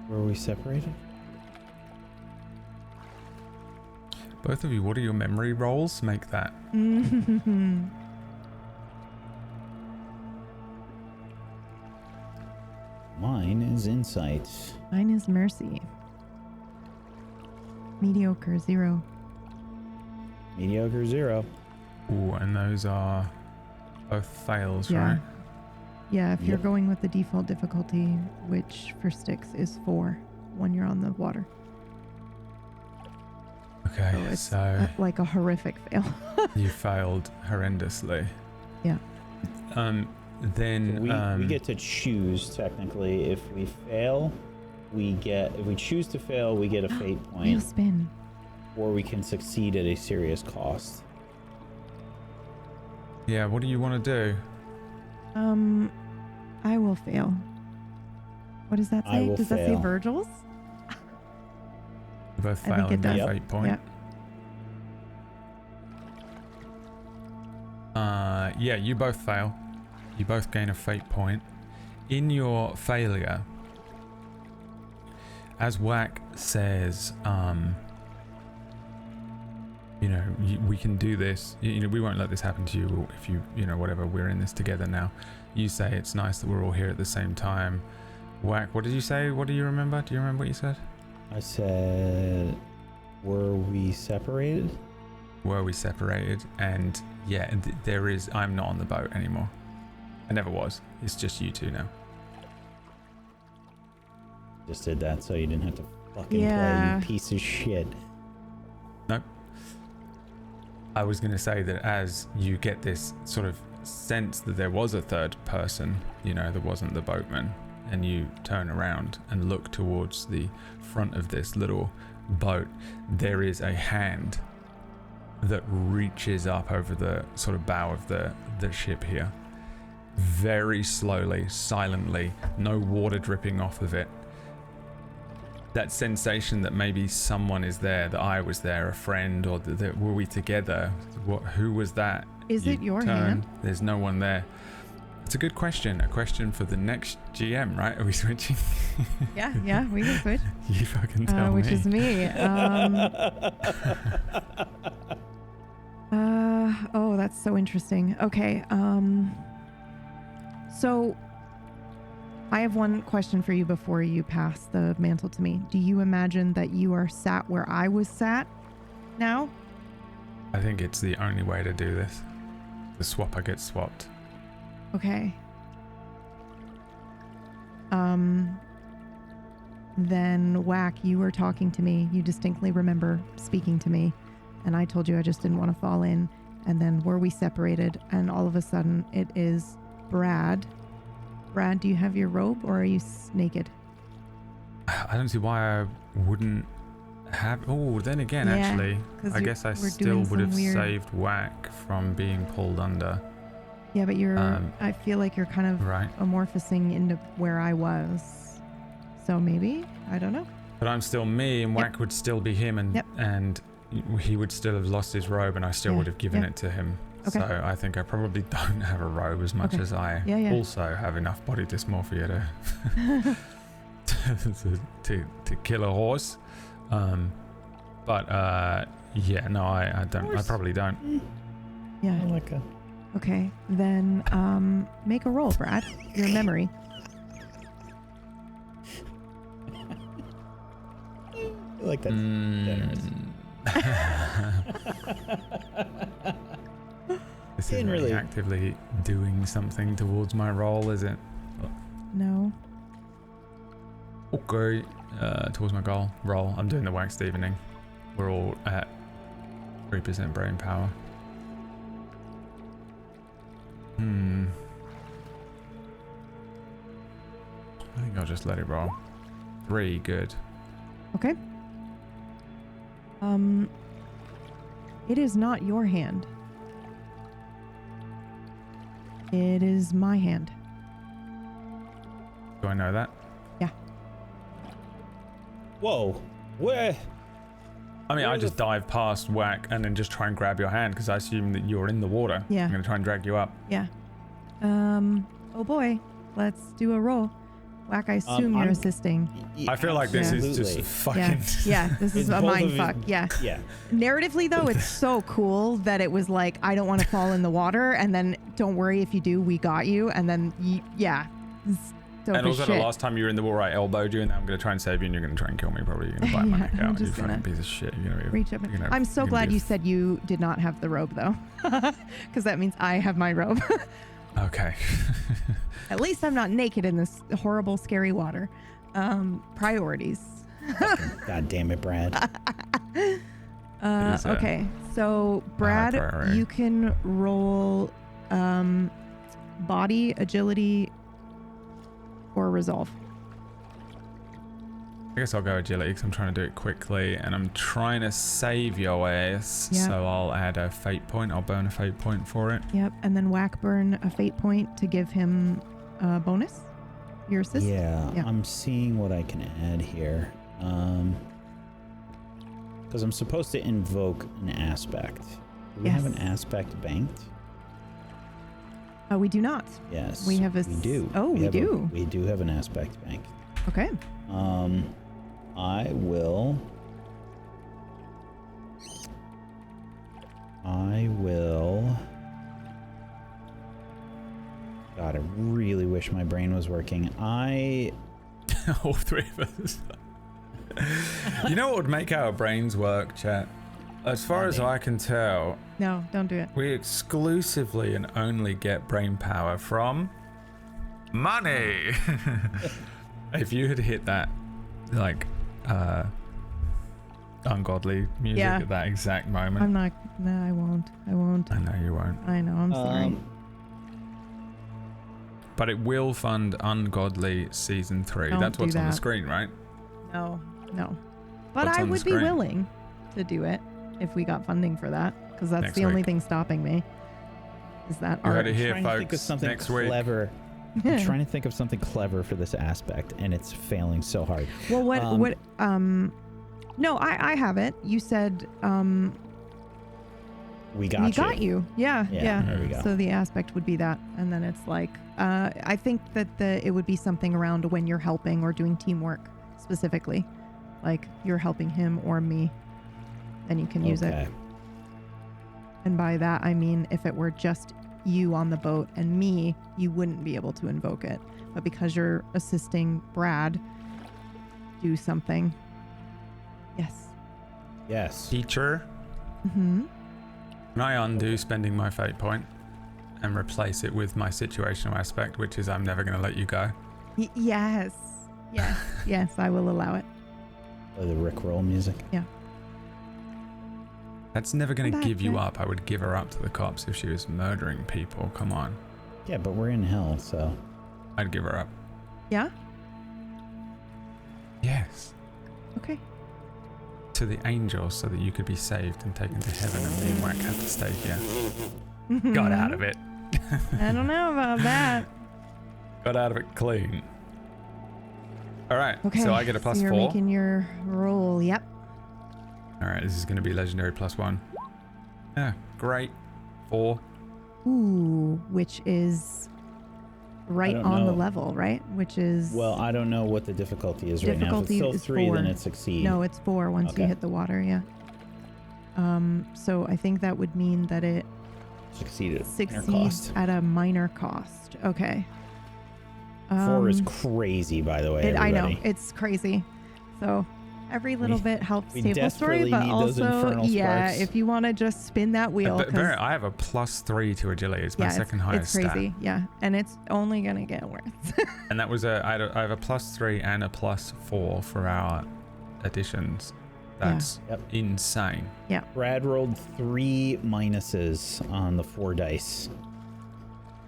Were we separated? Both of you, what are your memory rolls? Make that. Mine is insight. Mine is mercy. Mediocre, 0. Mediocre 0. Ooh, and those are both fails, Yeah. right? Yeah, if you're Yep. going with the default difficulty, which for Styx is 4 when you're on the water. Okay, So it's so like a horrific fail. you failed horrendously. Yeah. Then We get to choose technically. If we fail, if we choose to fail, we get a fate Wheel point, spin. or we can succeed at a serious cost. yeah, what do you want to do? I will fail. What does that I say? will Does that say fail. Virgil's? You both I think fail it and get does. a fate point. Yep. Yeah, you both fail. You both gain a fate point. In your failure, as Whack says, we can do this. We won't let this happen to you if whatever, we're in this together now. You say it's nice that we're all here at the same time. Whack, what did you say? What do you remember? Do you remember what you said? I said, were we separated? Were we separated? And yeah, I'm not on the boat anymore. I never was. It's just you two now. Just did that so you didn't have to fucking Yeah. play, you piece of shit. Nope. I was going to say that as you get this sort of sense that there was a third person, there wasn't the boatman, and you turn around and look towards the front of this little boat, there is a hand that reaches up over the sort of bow of the ship here. Very slowly, silently, no water dripping off of it. That sensation that maybe someone is there, that I was there, a friend, or that were we together? Who was that? Is it your turn, hand? There's no one there. It's a good question. A question for the next GM, right? Are we switching? Yeah, we can switch. You fucking tell me. Which is me. Oh, that's so interesting. Okay. So I have one question for you before you pass the mantle to me. Do you imagine that you are sat where I was sat now? I think it's the only way to do this. The swapper gets swapped. Okay. Then Whack, you were talking to me. You distinctly remember speaking to me. And I told you I just didn't want to fall in. And then were we separated? And all of a sudden it is Brad. Brad, do you have your robe or are you naked? I don't see why I wouldn't have... Oh, then again, Yeah, actually, 'cause I guess I we're still doing would some have weird- saved Whack from being pulled under. Yeah, but you're... I feel like you're kind of Right. amorphosing into where I was. So maybe? I don't know. But I'm still me, and Whack would still be him, and Yep. and he would still have lost his robe, and I still Yeah, would have given yeah. it to him. Okay. So I think I probably don't have a robe as much Okay. as I Yeah. also have enough body dysmorphia to kill a horse. But yeah, no, I don't. I Horse. probably don't. Yeah. like a... Okay. Then make a roll, Brad. Your memory. I like that. Generous. This Didn't isn't really really- actively doing something towards my roll, is it? No. Okay. Towards my goal. Roll. I'm doing the wax evening. We're all at 3% brain power. I think I'll just let it roll. 3, good. Okay. It is not your hand. It is my hand. Do I know that? Yeah. Whoa. Where? I mean, Where I the just dive past Whack and then just try and grab your hand because I assume that you're in the water. Yeah. I'm going to try and drag you up. Yeah. Oh boy. Let's do a roll. Whack, I assume you're I'm- assisting. I feel like this is Absolutely. just fucking... Yeah. Yeah, this is It's a both mind of you- fuck. Yeah. Yeah. Narratively, though, it's so cool that it was like, I don't want to fall in the water, and then don't worry if you do, we got you, and then, yeah. It's dope And as also shit. the last time you were in the water, I elbowed you, and now I'm going to try and save you, and you're going to try and kill me. Probably you're going to bite my Yeah, neck I'm out. You just fucking gonna piece of shit. You're going to be Reach up. you're gonna- I'm so you're gonna glad be you said you did not have the robe, though, because that means I have my robe. Okay. At least I'm not naked in this horrible, scary water. Priorities. God damn it, Brad. Okay, so Brad, priority. you can roll body, agility, or resolve. I guess I'll go agility because I'm trying to do it quickly, and I'm trying to save your ass. Yeah. So I'll add a fate point. I'll burn a fate point for it. Yep, and then Whack burn a fate point to give him a bonus. Your assist. Yeah, Yeah. I'm seeing what I can add here. Because I'm supposed to invoke an aspect. Do we have Yes. an aspect banked? We do not. Yes. We have a We do. Oh, we have do. We do have an aspect banked. Okay. I will. God, I really wish my brain was working. All 3 of us. You know what would make our brains work, chat? As far as Money. I can tell, No, don't do it. we exclusively and only get brain power from money. If you had hit that, like, ungodly music Yeah. at that exact moment, I'm not. No, I won't. I won't. I know you won't. I know. I'm sorry. But it will fund Ungodly Season 3. Don't That's do what's on the that. screen, right? No, no. But What's I on the would be screen? willing to do it if we got funding for that, because that's Next the only week. thing stopping me. Is that You heard art? it here, trying to think of folks. something Next week. clever. I'm trying to think of something clever for this aspect, and it's failing so hard. Well, what? No, I have it. You said We got we you. got you. Yeah, Yeah, yeah. there we go. So the aspect would be that, and then it's like I think that it would be something around when you're helping or doing teamwork specifically, like you're helping him or me, then you can use it. Okay. And by that I mean if it were just you on the boat and me, you wouldn't be able to invoke it. But because you're assisting Brad do something. Yes. Yes. Teacher, Mm-hmm. can I undo spending my fate point and replace it with my situational aspect, which is I'm never going to let you go? Yes. Yes. Yes, I will allow it. Play the Rickroll music. That's never going to Come back, give you Jack. up. I would give her up to the cops if she was murdering people. Come on. Yeah, but we're in hell, so. I'd give her up. Yeah? Yes. Okay. To the angels so that you could be saved and taken to heaven and me and Whack have to stay here. Got out of it. I don't know about that. Got out of it clean. All right. Okay. So I get a plus so you're 4. making your roll. Yep. All right. This is going to be legendary +1. Yeah. Great. 4. Ooh, which is right don't on the know. level, right? Which is Well, I don't know what the difficulty is right now. If Difficulty it's still is 3, then 4. it's succeed. no, it's 4 once you Okay. hit the water. Yeah. So I think that would mean that it Succeeded. Minor succeeds cost. at a minor cost. Okay. 4 is crazy, by the way. I know everybody. it's crazy. So Every little bit helps we table story, desperately but need those also, infernal yeah, sparks. if you want to just spin that wheel. But 'cause- Barrett, I have a +3 to agility. It's my second highest It's crazy, stat. yeah, and it's only gonna get worse. And that was I have a +3 and a +4 for our additions. That's Yep. insane. Brad rolled 3 minuses on the 4 dice.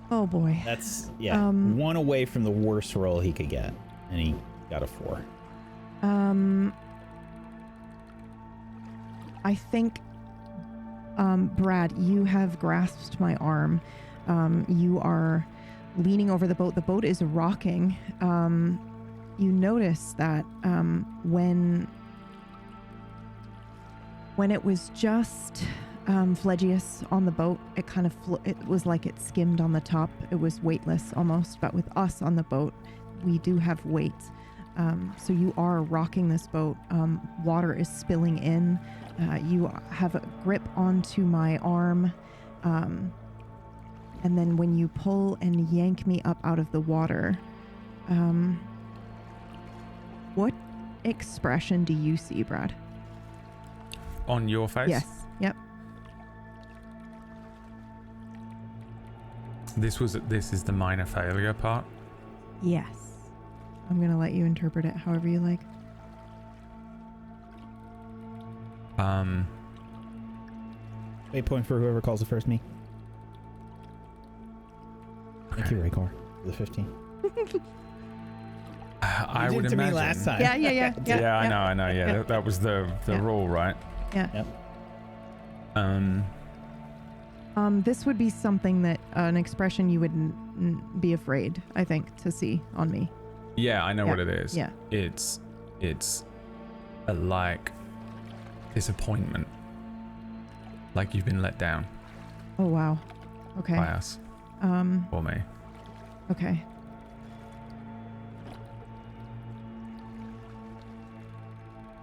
Oh boy. That's, one away from the worst roll he could get. And he got a 4. I think, Brad, you have grasped my arm. You are leaning over the boat. The boat is rocking. You notice that when it was just Phlegius on the boat, it kind of it was like it skimmed on the top. It was weightless almost, but with us on the boat, we do have weight. So you are rocking this boat. Water is spilling in. You have a grip onto my arm. And then when you pull and yank me up out of the water, what expression do you see, Brad? On your face? Yes. Yep. This is the minor failure part. Yes. I'm going to let you interpret it however you like. Wait, point for whoever calls the first me. Thank you, Raycor, for the 15. I You would did to imagine. me last time. Yeah. Yeah, I know. Yeah, Yeah. that was the Yeah. rule, right? Yeah. Yep. This would be something that an expression you wouldn't be afraid, I think, to see on me. Yeah, I know Yeah. what it is. Yeah. It's a like disappointment. Like you've been let down Oh, wow. Okay. by us or me. Okay.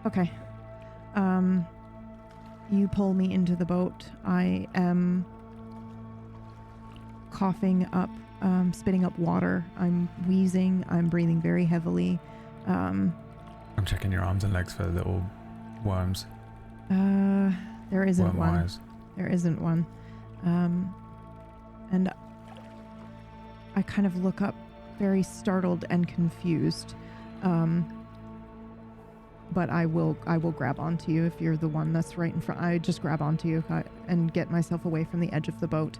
Okay. You pull me into the boat. I am coughing up, spitting up water. I'm wheezing. I'm breathing very heavily. I'm checking your arms and legs for little worms. There isn't Worm one. wires. There isn't one. And I kind of look up very startled and confused. But I will grab onto you if you're the one that's right in front. I just grab onto you and get myself away from the edge of the boat.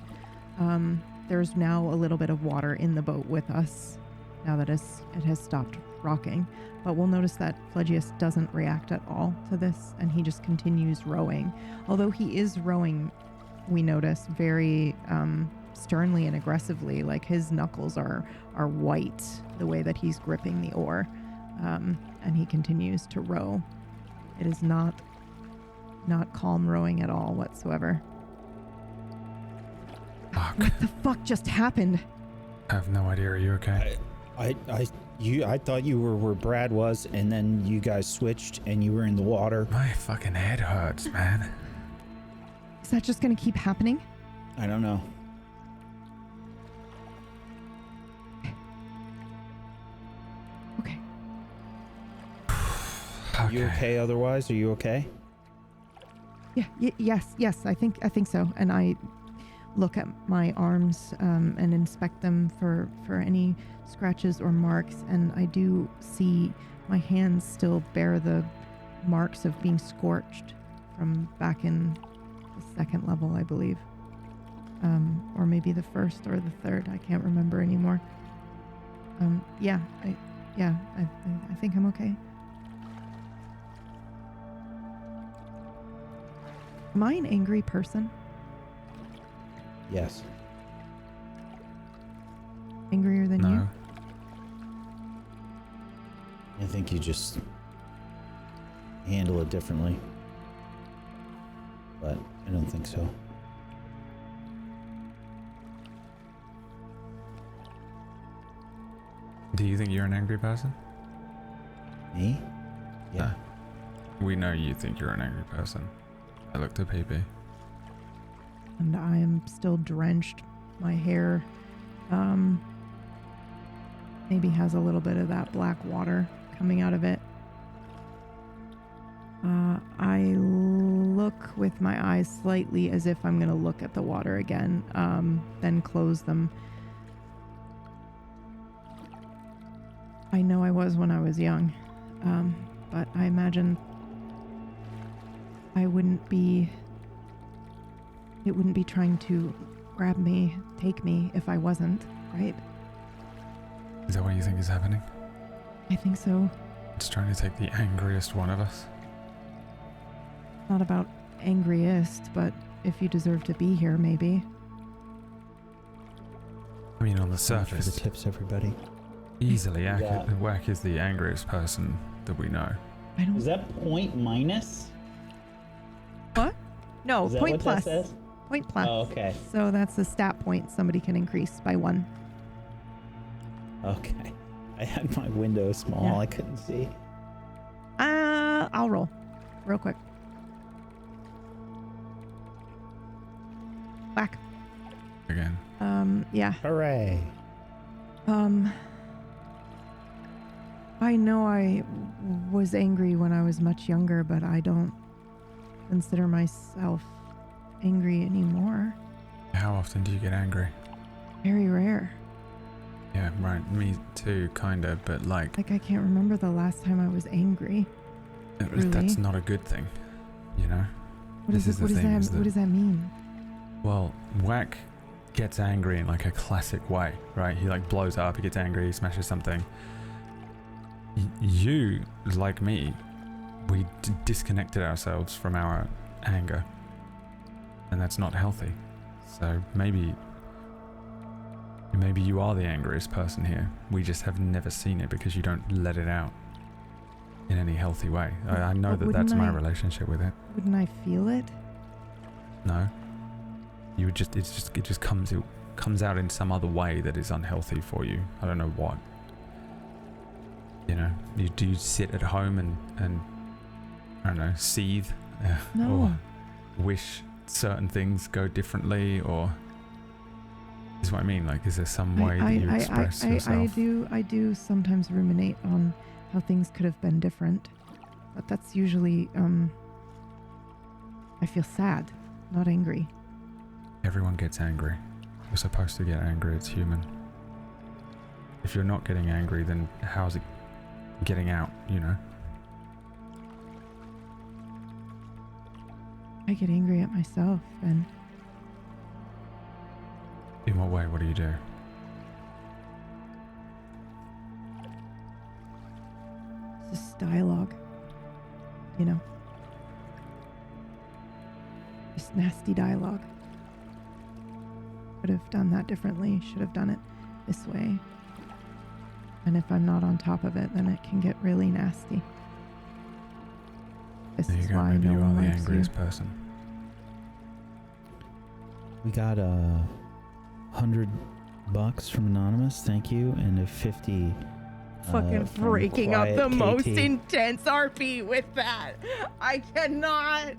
There's now a little bit of water in the boat with us now that it has stopped rocking. But we'll notice that Phlegius doesn't react at all to this, and he just continues rowing. Although he is rowing, we notice, very sternly and aggressively. Like his knuckles are white the way that he's gripping the oar. And he continues to row. It is not calm rowing at all whatsoever. Fuck. What the fuck just happened? I have no idea. Are you okay? I thought you were where Brad was, and then you guys switched, and you were in the water. My fucking head hurts, man. Is that just gonna keep happening? I don't know. Okay. You okay otherwise? Are you okay? Yeah. Yes. I think so. And I look at my arms and inspect them for any scratches or marks, and I do see my hands still bear the marks of being scorched from back in the second level, I believe, or maybe the first or the third. I can't remember anymore. I think I'm okay. Am I an angry person? Yes. Angrier than No. you? I think you just handle it differently. But I don't think so. Do you think you're an angry person? Me? Yeah. We know you think you're an angry person. I looked at PP. And I am still drenched. My hair maybe has a little bit of that black water coming out of it. I look with my eyes slightly as if I'm going to look at the water again, then close them. I know I was when I was young, but I imagine it wouldn't be trying to grab me, take me if I wasn't, right? Is that what you think is happening? I think so. It's trying to take the angriest one of us. Not about angriest, but if you deserve to be here, maybe. I mean, on the So much for the surface, tips, everybody. easily Yeah. Whack is the angriest person that we know. I don't. Is that point minus? What? No, Is that point what plus. that says? Point plus. Oh, okay. So that's a stat point somebody can increase by 1. Okay. I had my window small. Yeah. I couldn't see. I'll roll real quick. Whack. Again. Yeah. Hooray. I know I was angry when I was much younger, but I don't consider myself angry anymore. How often do you get angry? Very rare. Yeah, right. Me too, kinda, but like, Like, I can't remember the last time I was angry. Really? that's not a good thing, you know? What This is is it? the thing, is What that- does that mean? Well, Whack gets angry in like a classic way, right? He like blows up, he gets angry, he smashes something. You, like me, we disconnected ourselves from our anger, and that's not healthy. So maybe you are the angriest person here. We just have never seen it because you don't let it out in any healthy way. I know But that wouldn't that's my I- relationship with it. Wouldn't I feel it? No, you would just it just comes out in some other way that is unhealthy for you. I don't know what. You know, you sit at home and I don't know, seethe, No. or wish certain things go differently, or is what I mean. Like, is there some way that you express yourself? I do sometimes ruminate on how things could have been different, but that's usually I feel sad, not angry. Everyone gets angry. You're supposed to get angry. It's human. If you're not getting angry, then how's it getting out? You know. I get angry at myself, and In what way? What do you do? it's just dialogue, you know, just nasty dialogue. Could have done that differently. Should have done it this way. And if I'm not on top of it, then it can get really nasty. This There you is go. why Maybe no you are one the likes you. angriest person. We got $100 from Anonymous. Thank you. And a 50. Fucking from breaking up Quiet the most KT. intense RP with that. I cannot.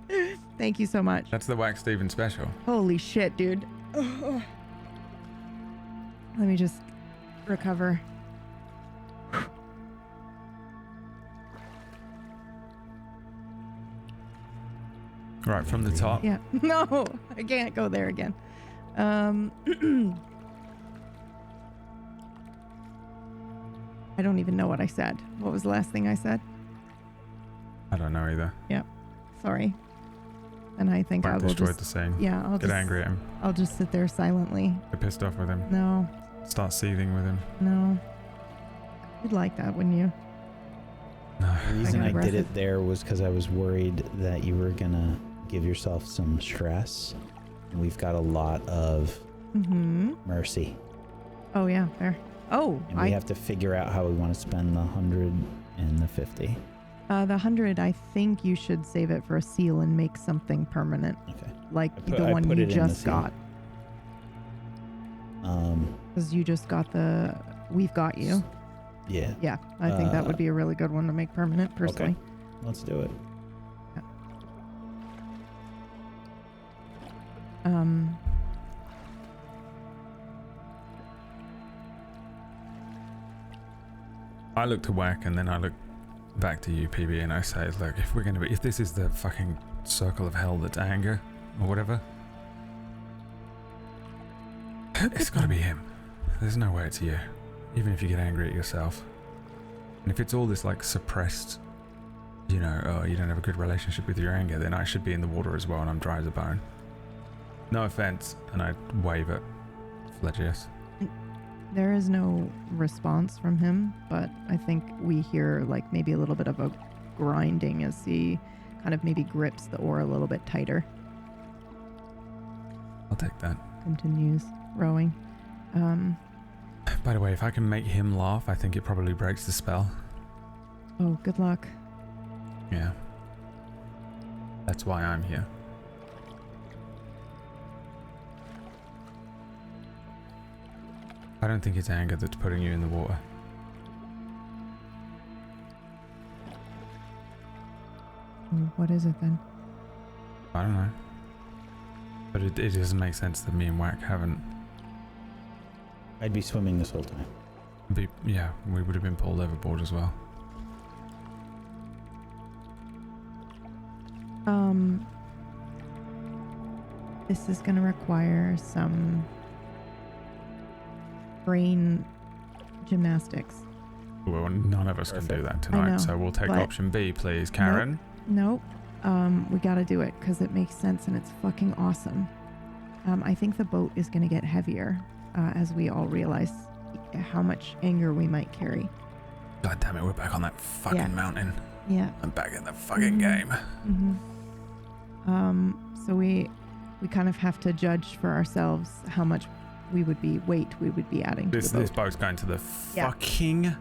Thank you so much. That's the Whack Steven special. Holy shit, dude. Let me just recover. Right from the top. Yeah. No, I can't go there again. I don't even know what I said. What was the last thing I said? I don't know either. Sorry. And I think I Whack will destroyed just. the scene. Yeah, I'll Get just. angry at him. I'll just sit there silently. Get pissed off with him. No, Start seething with him. no. You'd like that, wouldn't you? No. The reason got I did aggressive. it there was because I was worried that you were gonna give yourself some stress. And we've got a lot of Mm-hmm. mercy. Oh yeah, fair. Oh, And we have to figure out how we want to spend the 100 and the 50. the 100. I think you should save it for a seal and make something permanent, Okay. like I the one put you it in the just seal. got, because you just got the. We've got you. Yeah. Yeah, I think that would be a really good one to make permanent, personally. Let's do it. I look to Whack and then I look back to you, PB, and I say, look, if this is the fucking circle of hell that's anger or whatever, it's got to be him. There's no way it's you, even if you get angry at yourself. And if it's all this like suppressed, you know, oh, you don't have a good relationship with your anger, then I should be in the water as well, and I'm dry as a bone. No offense, and I wave at Flegius. There is no response from him, but I think we hear like maybe a little bit of a grinding as he kind of maybe grips the oar a little bit tighter. I'll take that. Continues rowing. By the way, if I can make him laugh, I think it probably breaks the spell. Oh, good luck. Yeah. That's why I'm here. I don't think it's anger that's putting you in the water. What is it then? I don't know. But it doesn't make sense that me and Whack haven't. I'd be swimming this whole time. Yeah, we would have been pulled overboard as well. This is going to require some brain gymnastics. Well, none of us can do that tonight, so we'll take option B, please. Karen? Nope. We got to do it because it makes sense and it's fucking awesome. I think the boat is going to get heavier as we all realize how much anger we might carry. God damn it, we're back on that fucking mountain. Yeah. I'm back in the fucking game. So we kind of have to judge for ourselves how much weight we would be adding to the boat. This boat's going to the fucking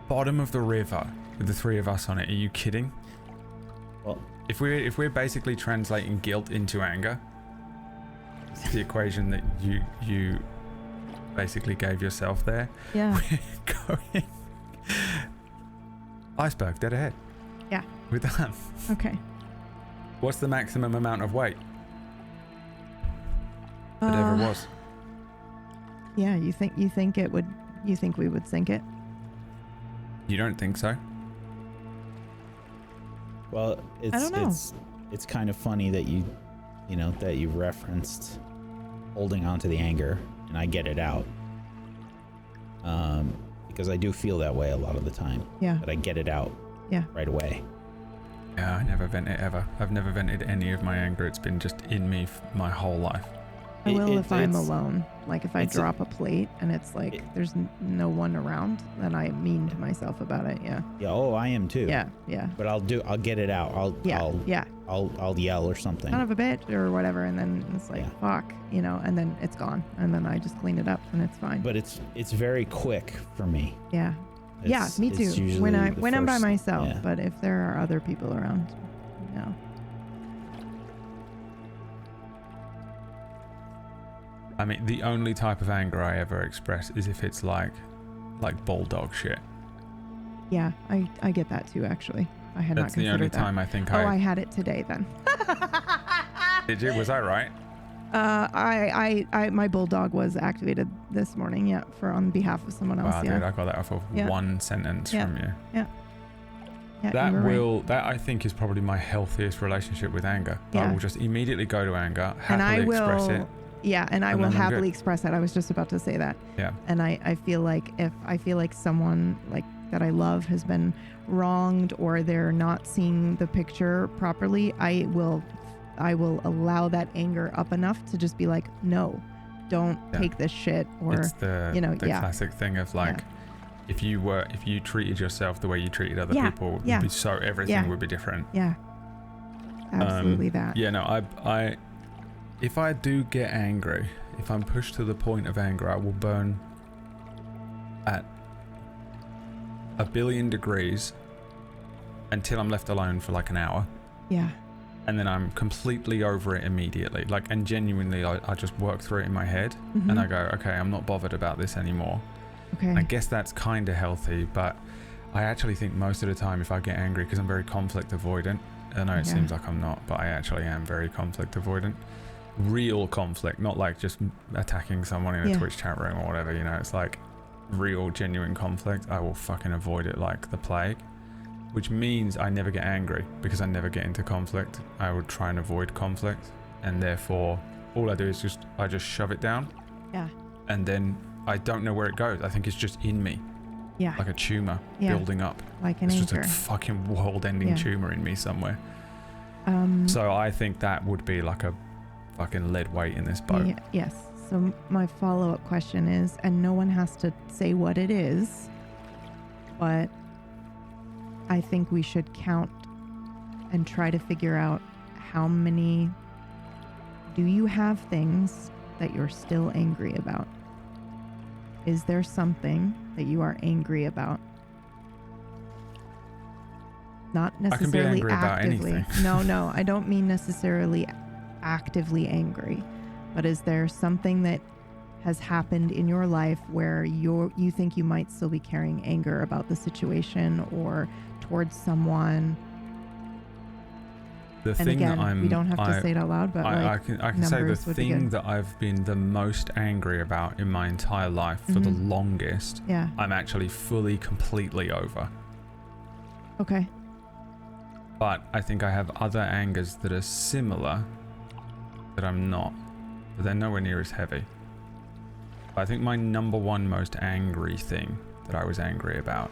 bottom of the river with the three of us on it. Are you kidding? Well, if we're basically translating guilt into anger, the equation that you basically gave yourself there. Yeah. We're going iceberg dead ahead. Yeah. We're done. Okay. What's the maximum amount of weight? Whatever it was. Yeah, you think we would sink it? You don't think so? Well, I don't know. It's kind of funny that you referenced holding on to the anger, and I get it out. Because I do feel that way a lot of the time. Yeah. But I get it out. Yeah. Right away. Yeah, I never vent it ever. I've never vented any of my anger. It's been just in me my whole life. I will if I'm alone. Like if I drop a plate and it's like there's no one around, then I mean to myself about it. Yeah. Yeah. Oh, I am too. Yeah. Yeah. But I'll get it out. I'll yell or something. Son of a bitch or whatever, and then it's like fuck, and then it's gone, and then I just clean it up and it's fine. But it's very quick for me. Yeah. Yeah, me too. When I'm by myself, but if there are other people around, no. I mean, the only type of anger I ever express is if it's like bulldog shit. Yeah, I get that too, actually. I had not considered that. That's the only time I think I had it today then. Did you? Was I right? My bulldog was activated this morning, on behalf of someone else. Wow, dude, I got that off of one sentence from you. Yeah. That I think is probably my healthiest relationship with anger. Yeah. I will just immediately go to anger, happily express it. Yeah, and I will happily express that. I was just about to say that. Yeah. And I feel like if someone like that I love has been wronged or they're not seeing the picture properly, I will allow that anger up enough to just be like, no, don't take this shit. Or it's the classic thing of like, if you treated yourself the way you treated other people, everything would be different. Yeah. Absolutely that. Yeah, no, I if I do get angry, if I'm pushed to the point of anger, I will burn at 1 billion degrees until I'm left alone for like an hour. Yeah. And then I'm completely over it immediately. And genuinely, I just work through it in my head and I go, okay, I'm not bothered about this anymore. Okay. I guess that's kind of healthy, but I actually think most of the time if I get angry, because I'm very conflict avoidant, I know it seems like I'm not, but I actually am very conflict avoidant. Real conflict, not like just attacking someone in a Twitch chat room or whatever, it's like real genuine conflict. I will fucking avoid it like the plague. which means I never get angry because I never get into conflict. I would try and avoid conflict, and therefore all I do is I just shove it down. Yeah. And then I don't know where it goes. I think it's just in me. Yeah. Like a tumor building up. Like an it's anchor. just a fucking world-ending tumor in me somewhere. So I think that would be like a fucking lead weight in this boat. Yes. So my follow-up question is, and no one has to say what it is, but I think we should count and try to figure out how many. Do you have things that you're still angry about? Is there something that you are angry about? Not necessarily I can be angry actively. about anything. No, I don't mean necessarily actively angry, but is there something that has happened in your life where you think you might still be carrying anger about the situation or towards someone? The And thing again, that we don't have to say it out loud, but I like can say the numbers would be thing good. that I've been the most angry about in my entire life for the longest, Yeah. I'm actually fully, completely over. Okay. But I think I have other angers that are similar that I'm not, but they're nowhere near as heavy. But I think my number one most angry thing that I was angry about,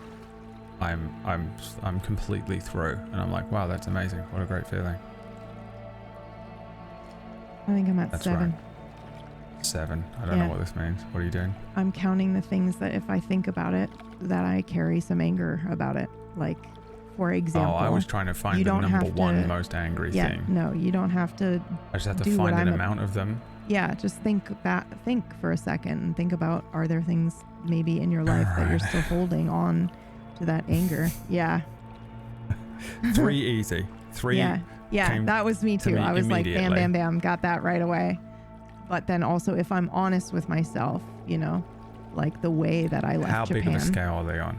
I'm completely through, and I'm like, wow, that's amazing. What a great feeling. I think I'm at That's 7. right. 7. I don't know what this means. What are you doing? I'm counting the things that if I think about it, that I carry some anger about it. Like, for example. Oh, I was trying to find you the don't number have one to- most angry Yeah, thing. no, you don't have to. I just have to do what find an I'm- amount of them. Yeah, just think for a second and think about, are there things maybe in your life that you're still holding on to that anger? Yeah. 3 easy. 3. Yeah, came that was me to too. me I was like, bam, immediately. bam, bam, got that right away. But then also, if I'm honest with myself, like the way that I left How Japan. big of a scale are they on?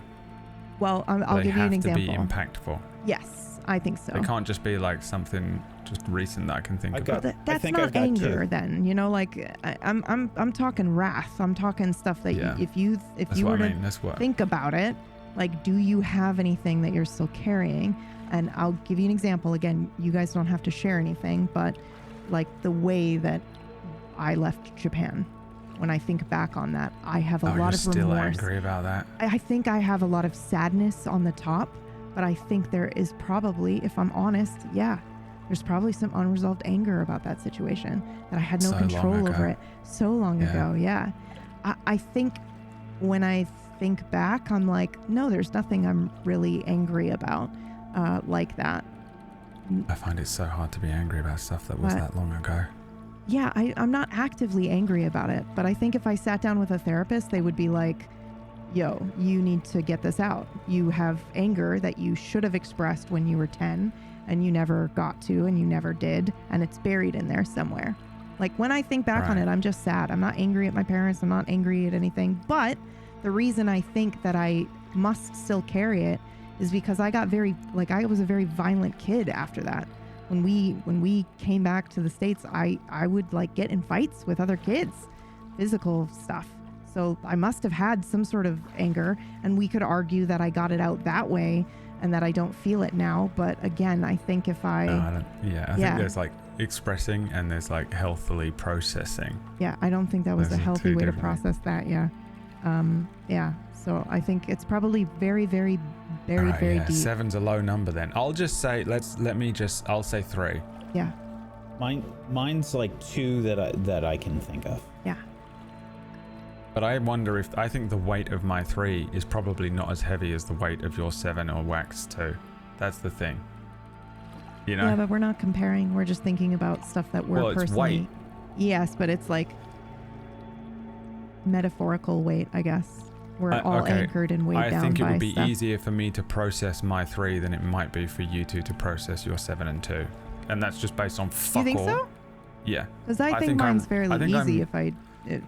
Well, I'll They give you an have to example. be impactful. Yes, I think so. They can't just be like something just recent that I can think I of. got- But that's think not I've got anger, two. then. Like I'm talking wrath. I'm talking stuff that Yeah. if you That's were what I to mean. That's what. think about it, like, do you have anything that you're still carrying? And I'll give you an example. Again, you guys don't have to share anything, but like the way that I left Japan, when I think back on that, I have a lot you're of still remorse. angry about that. I think I have a lot of sadness on the top, but I think there is probably, if I'm honest, there's probably some unresolved anger about that situation that I had no So long control over ago. it so long ago. Yeah. I think when I think back, I'm like, no, there's nothing I'm really angry about like that. I find it so hard to be angry about stuff that was What? that long ago. Yeah, I'm not actively angry about it, but I think if I sat down with a therapist, they would be like, yo, you need to get this out. You have anger that you should have expressed when you were 10 and you never got to and you never did, and it's buried in there somewhere. Like, when I think back on Right. it, I'm just sad. I'm not angry at my parents. I'm not angry at anything. But the reason I think that I must still carry it is because I was a very violent kid after that. When we came back to the States, I would like get in fights with other kids, physical stuff. So I must have had some sort of anger, and we could argue that I got it out that way and that I don't feel it now. But again, I think if I I think there's like expressing and there's like healthily processing. I don't think that was Those a are healthy two way to different process that. So I think it's probably very, very, very, Alright, very yeah. deep. 7's a low number then. I'll just say I'll say 3. Yeah. Mine's like 2 that I can think of. Yeah. But I wonder I think the weight of my 3 is probably not as heavy as the weight of your 7 or Wax 2. That's the thing. You know? Yeah, but we're not comparing. We're just thinking about stuff that we're Well, it's personally. weight. Yes, but it's like metaphorical weight, I guess. We're all okay. anchored and weighed I down think it by would be stuff. easier for me to process my 3 than it might be for you two to process your 7 and 2. And that's just based on fuck You think all. so? Yeah. Because I think think mine's I'm- fairly I think easy I'm-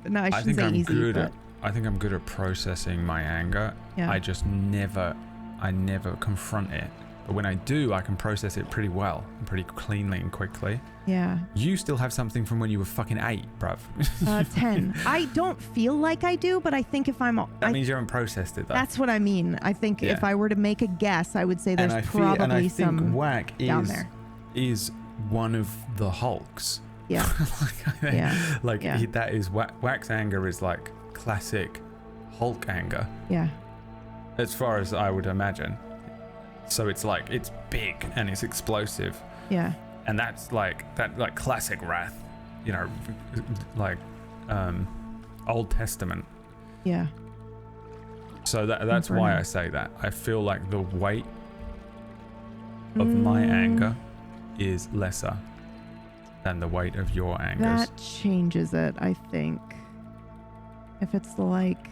no, I I shouldn't think say I'm easy, good but at I think I'm good at processing my anger. yeah. I just never confront it But when I do, I can process it pretty well and pretty cleanly and quickly. Yeah. You still have something from when you were fucking 8, bruv. 10. I don't feel like I do, but I think if I'm... That means you haven't processed it, though. That's what I mean. I think if I were to make a guess, I would say there's and I probably think some Whack down there. is one of the Hulks. Yeah. That is Whack's anger is like classic Hulk anger. Yeah. As far as I would imagine. So it's like, it's big and it's explosive. Yeah. And that's like classic wrath, you know, like Old Testament. Yeah. So that's Inferno. why I say that. I feel like the weight of my anger is lesser than the weight of your angers. That changes it, I think. If it's like...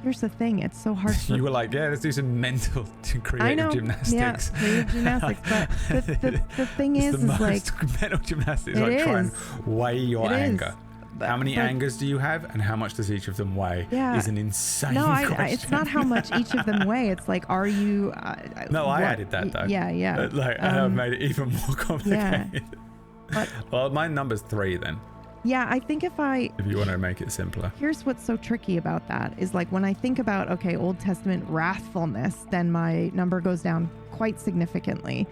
Here's the thing, it's so hard for... You were like, yeah, let's do some mental creative gymnastics. Yeah, creative gymnastics. But the thing is like... mental gymnastics, it like is. try and weigh your It is. anger. How many angers do you have and how much does each of them weigh? Yeah. Is an insane No, question. it's not how much each of them weigh. It's like, are you... I added that though. Yeah. And I've made it even more complicated. But, well, my number's 3 then. Yeah, I think if you want to make it simpler. Here's what's so tricky about that is like when I think about, okay, Old Testament wrathfulness, then my number goes down quite significantly.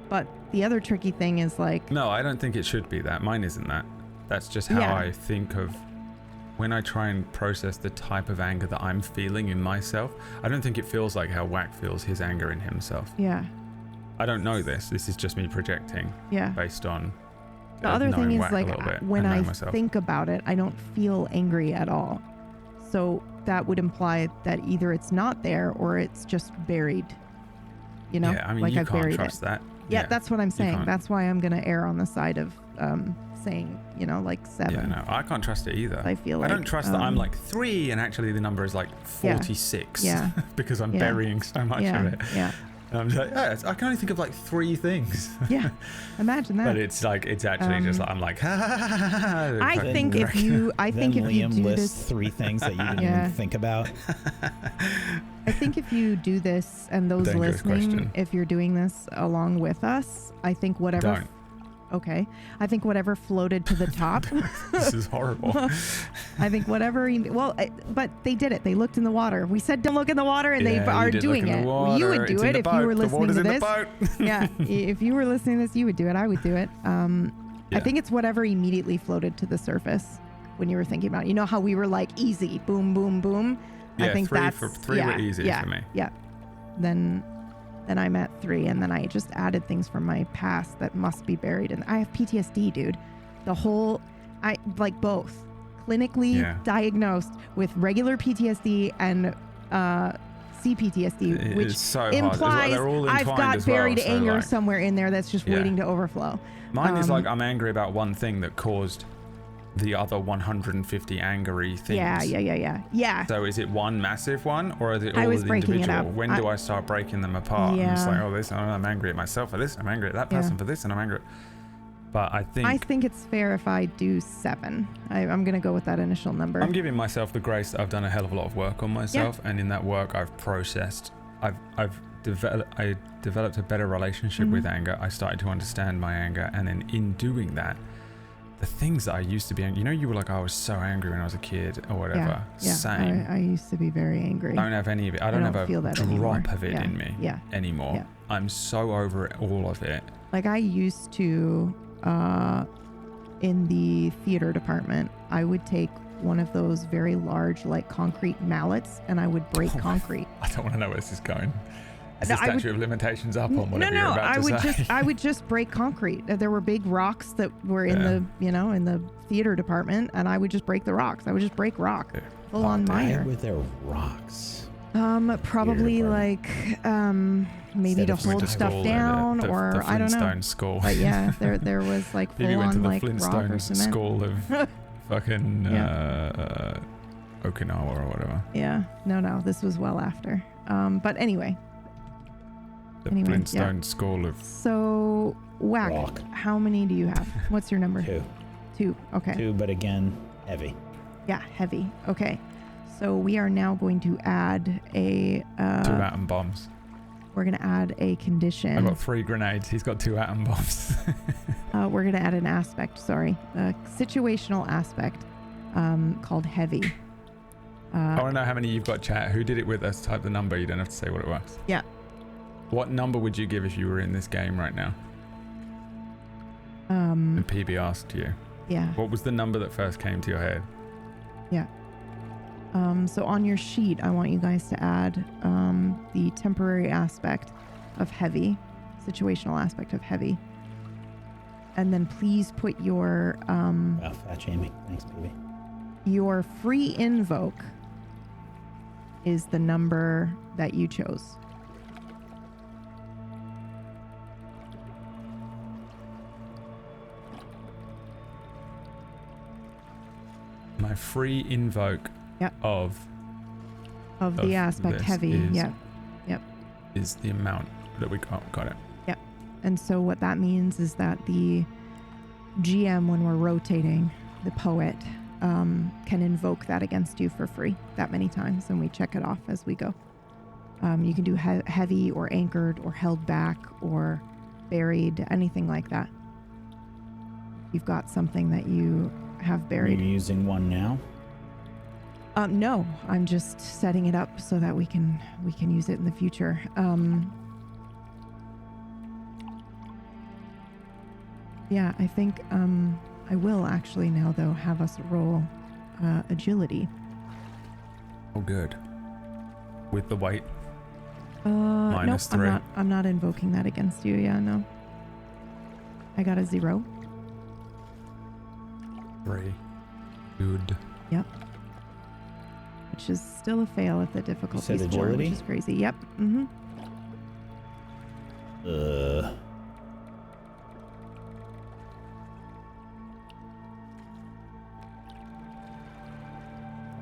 But the other tricky thing is like... No, I don't think it should be that. Mine isn't that. That's just how I think of when I try and process the type of anger that I'm feeling in myself. I don't think it feels like how Whack feels his anger in himself. Yeah. I don't know this. This is just me projecting based on... The other thing is Whack like when I think about it, I don't feel angry at all. So that would imply that either it's not there or it's just buried. You know, yeah, I mean, like you I've can't buried trust it. that. Yeah, that's what I'm saying. That's why I'm going to err on the side of saying, you know, like 7. Yeah, no, I can't trust it either. I feel like... I don't trust that I'm like 3 and actually the number is like 46. Yeah. Because I'm burying so much of it. Yeah. And I'm just like, I can only think of like 3 things. Yeah. Imagine that. But it's like, it's actually just like, I'm like, I think if you Liam do lists this... 3 things that you didn't even think about. I think if you do this and those listening, if you're doing this along with us, I think whatever... Don't. Okay. I think whatever floated to the top. This is horrible. I think whatever... but they did it. They looked in the water. We said don't look in the water and they are doing it. You would do it if you were listening to this. Yeah. If you were listening to this, you would do it. I would do it. I think it's whatever immediately floated to the surface when you were thinking about it. You know how we were like easy, boom, boom, boom? Yeah, I think 3 that's... were easy for me. Yeah. Then I'm at 3, and then I just added things from my past that must be buried. And I have PTSD, dude. I like both. Clinically diagnosed with regular PTSD and CPTSD, which so implies I've got buried anger somewhere in there that's just waiting to overflow. Mine is like I'm angry about one thing that caused the other 150 angry things. Yeah. So is it one massive one, or is it all was breaking it individual? up. When do I start breaking them apart? Yeah. I'm just like, oh, this, I'm angry at myself for this, I'm angry at that person for this, and I'm angry. But I think it's fair if I do 7. I'm going to go with that initial number. I'm giving myself the grace that I've done a hell of a lot of work on myself, and in that work I've processed. I developed a better relationship with anger. I started to understand my anger, and then in doing that, the things that I used to be angry, you know, you were like, I was so angry when I was a kid or whatever. Yeah. Same. I used to be very angry. I don't have any of it. I don't have a drop anymore. of it in me anymore. Yeah. I'm so over all of it. Like I used to, in the theater department, I would take one of those very large, like concrete mallets, and I would break concrete. I don't want to know where this is going. Is the statute of limitations up on whatever you're about to say? I would just break concrete. There were big rocks that were in the theater department, and I would just break the rocks. I would just break rock, full on minor. Why were there rocks? Probably like maybe to hold stuff down, or I don't know. Flintstone school. But yeah, there was like full on like rock or cement. School of fucking Okinawa or whatever. Yeah, no, this was well after. But anyway. The Flintstone School of... So, Whack, rock. How many do you have? What's your number? 2, okay. 2, but again, heavy. Yeah, heavy. Okay. So we are now going to add a... 2 atom bombs. we're going to add a condition. I've got 3 grenades. He's got 2 atom bombs. We're going to add an aspect, sorry. A situational aspect called heavy. I want to know how many you've got, chat. Who did it with us? Type the number. You don't have to say what it was. Yeah. What number would you give if you were in this game right now? And PB asked you. Yeah. What was the number that first came to your head? Yeah. So on your sheet, I want you guys to add the temporary aspect of heavy, situational aspect of heavy. And then please put your Wow, fat shaming. Thanks, baby. your free invoke is the number that you chose. My free invoke of the aspect heavy. Yep. Is the amount that we got. Got it. Yep. And so what that means is that the GM, when we're rotating, the poet can invoke that against you for free that many times, and we check it off as we go. You can do heavy or anchored or held back or buried, anything like that. You've got something that you have buried. Are you using one now? No, I'm just setting it up so that we can use it in the future. Yeah, I think I will actually now though have us roll agility. Oh, good. With the weight. Nope, -3. I'm not invoking that against you. Yeah, no. I got a 0. 3. Good. Yep. Which is still a fail at the difficulty You said score, agility? which is crazy. Yep. Mm-hmm.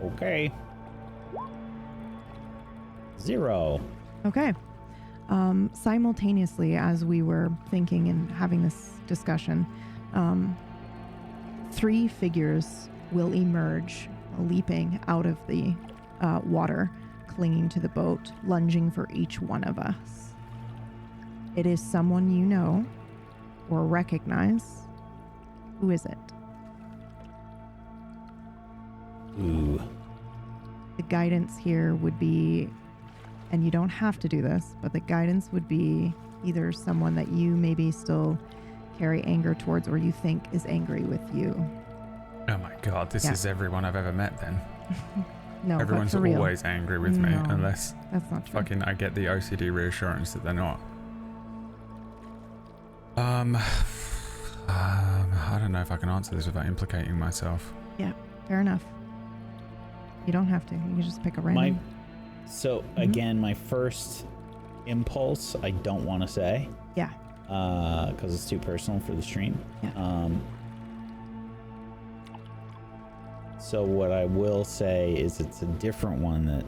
Okay. 0. Okay. Simultaneously, as we were thinking and having this discussion, 3 figures will emerge, leaping out of the water, clinging to the boat, lunging for each one of us. It is someone you know or recognize. Who is it? Ooh. The guidance here would be, and you don't have to do this, but the guidance would be either someone that you maybe still carry anger towards or you think is angry with you. Oh my god, this is everyone I've ever met then. No, Everyone's but for real. always angry with me No, unless that's not true. fucking I get the OCD reassurance that they're not. I don't know if I can answer this without implicating myself. Yeah, fair enough. You don't have to. You can just pick a random. So again, my first impulse, I don't want to say. Yeah. Because it's too personal for the stream. Yeah. So what I will say is it's a different one that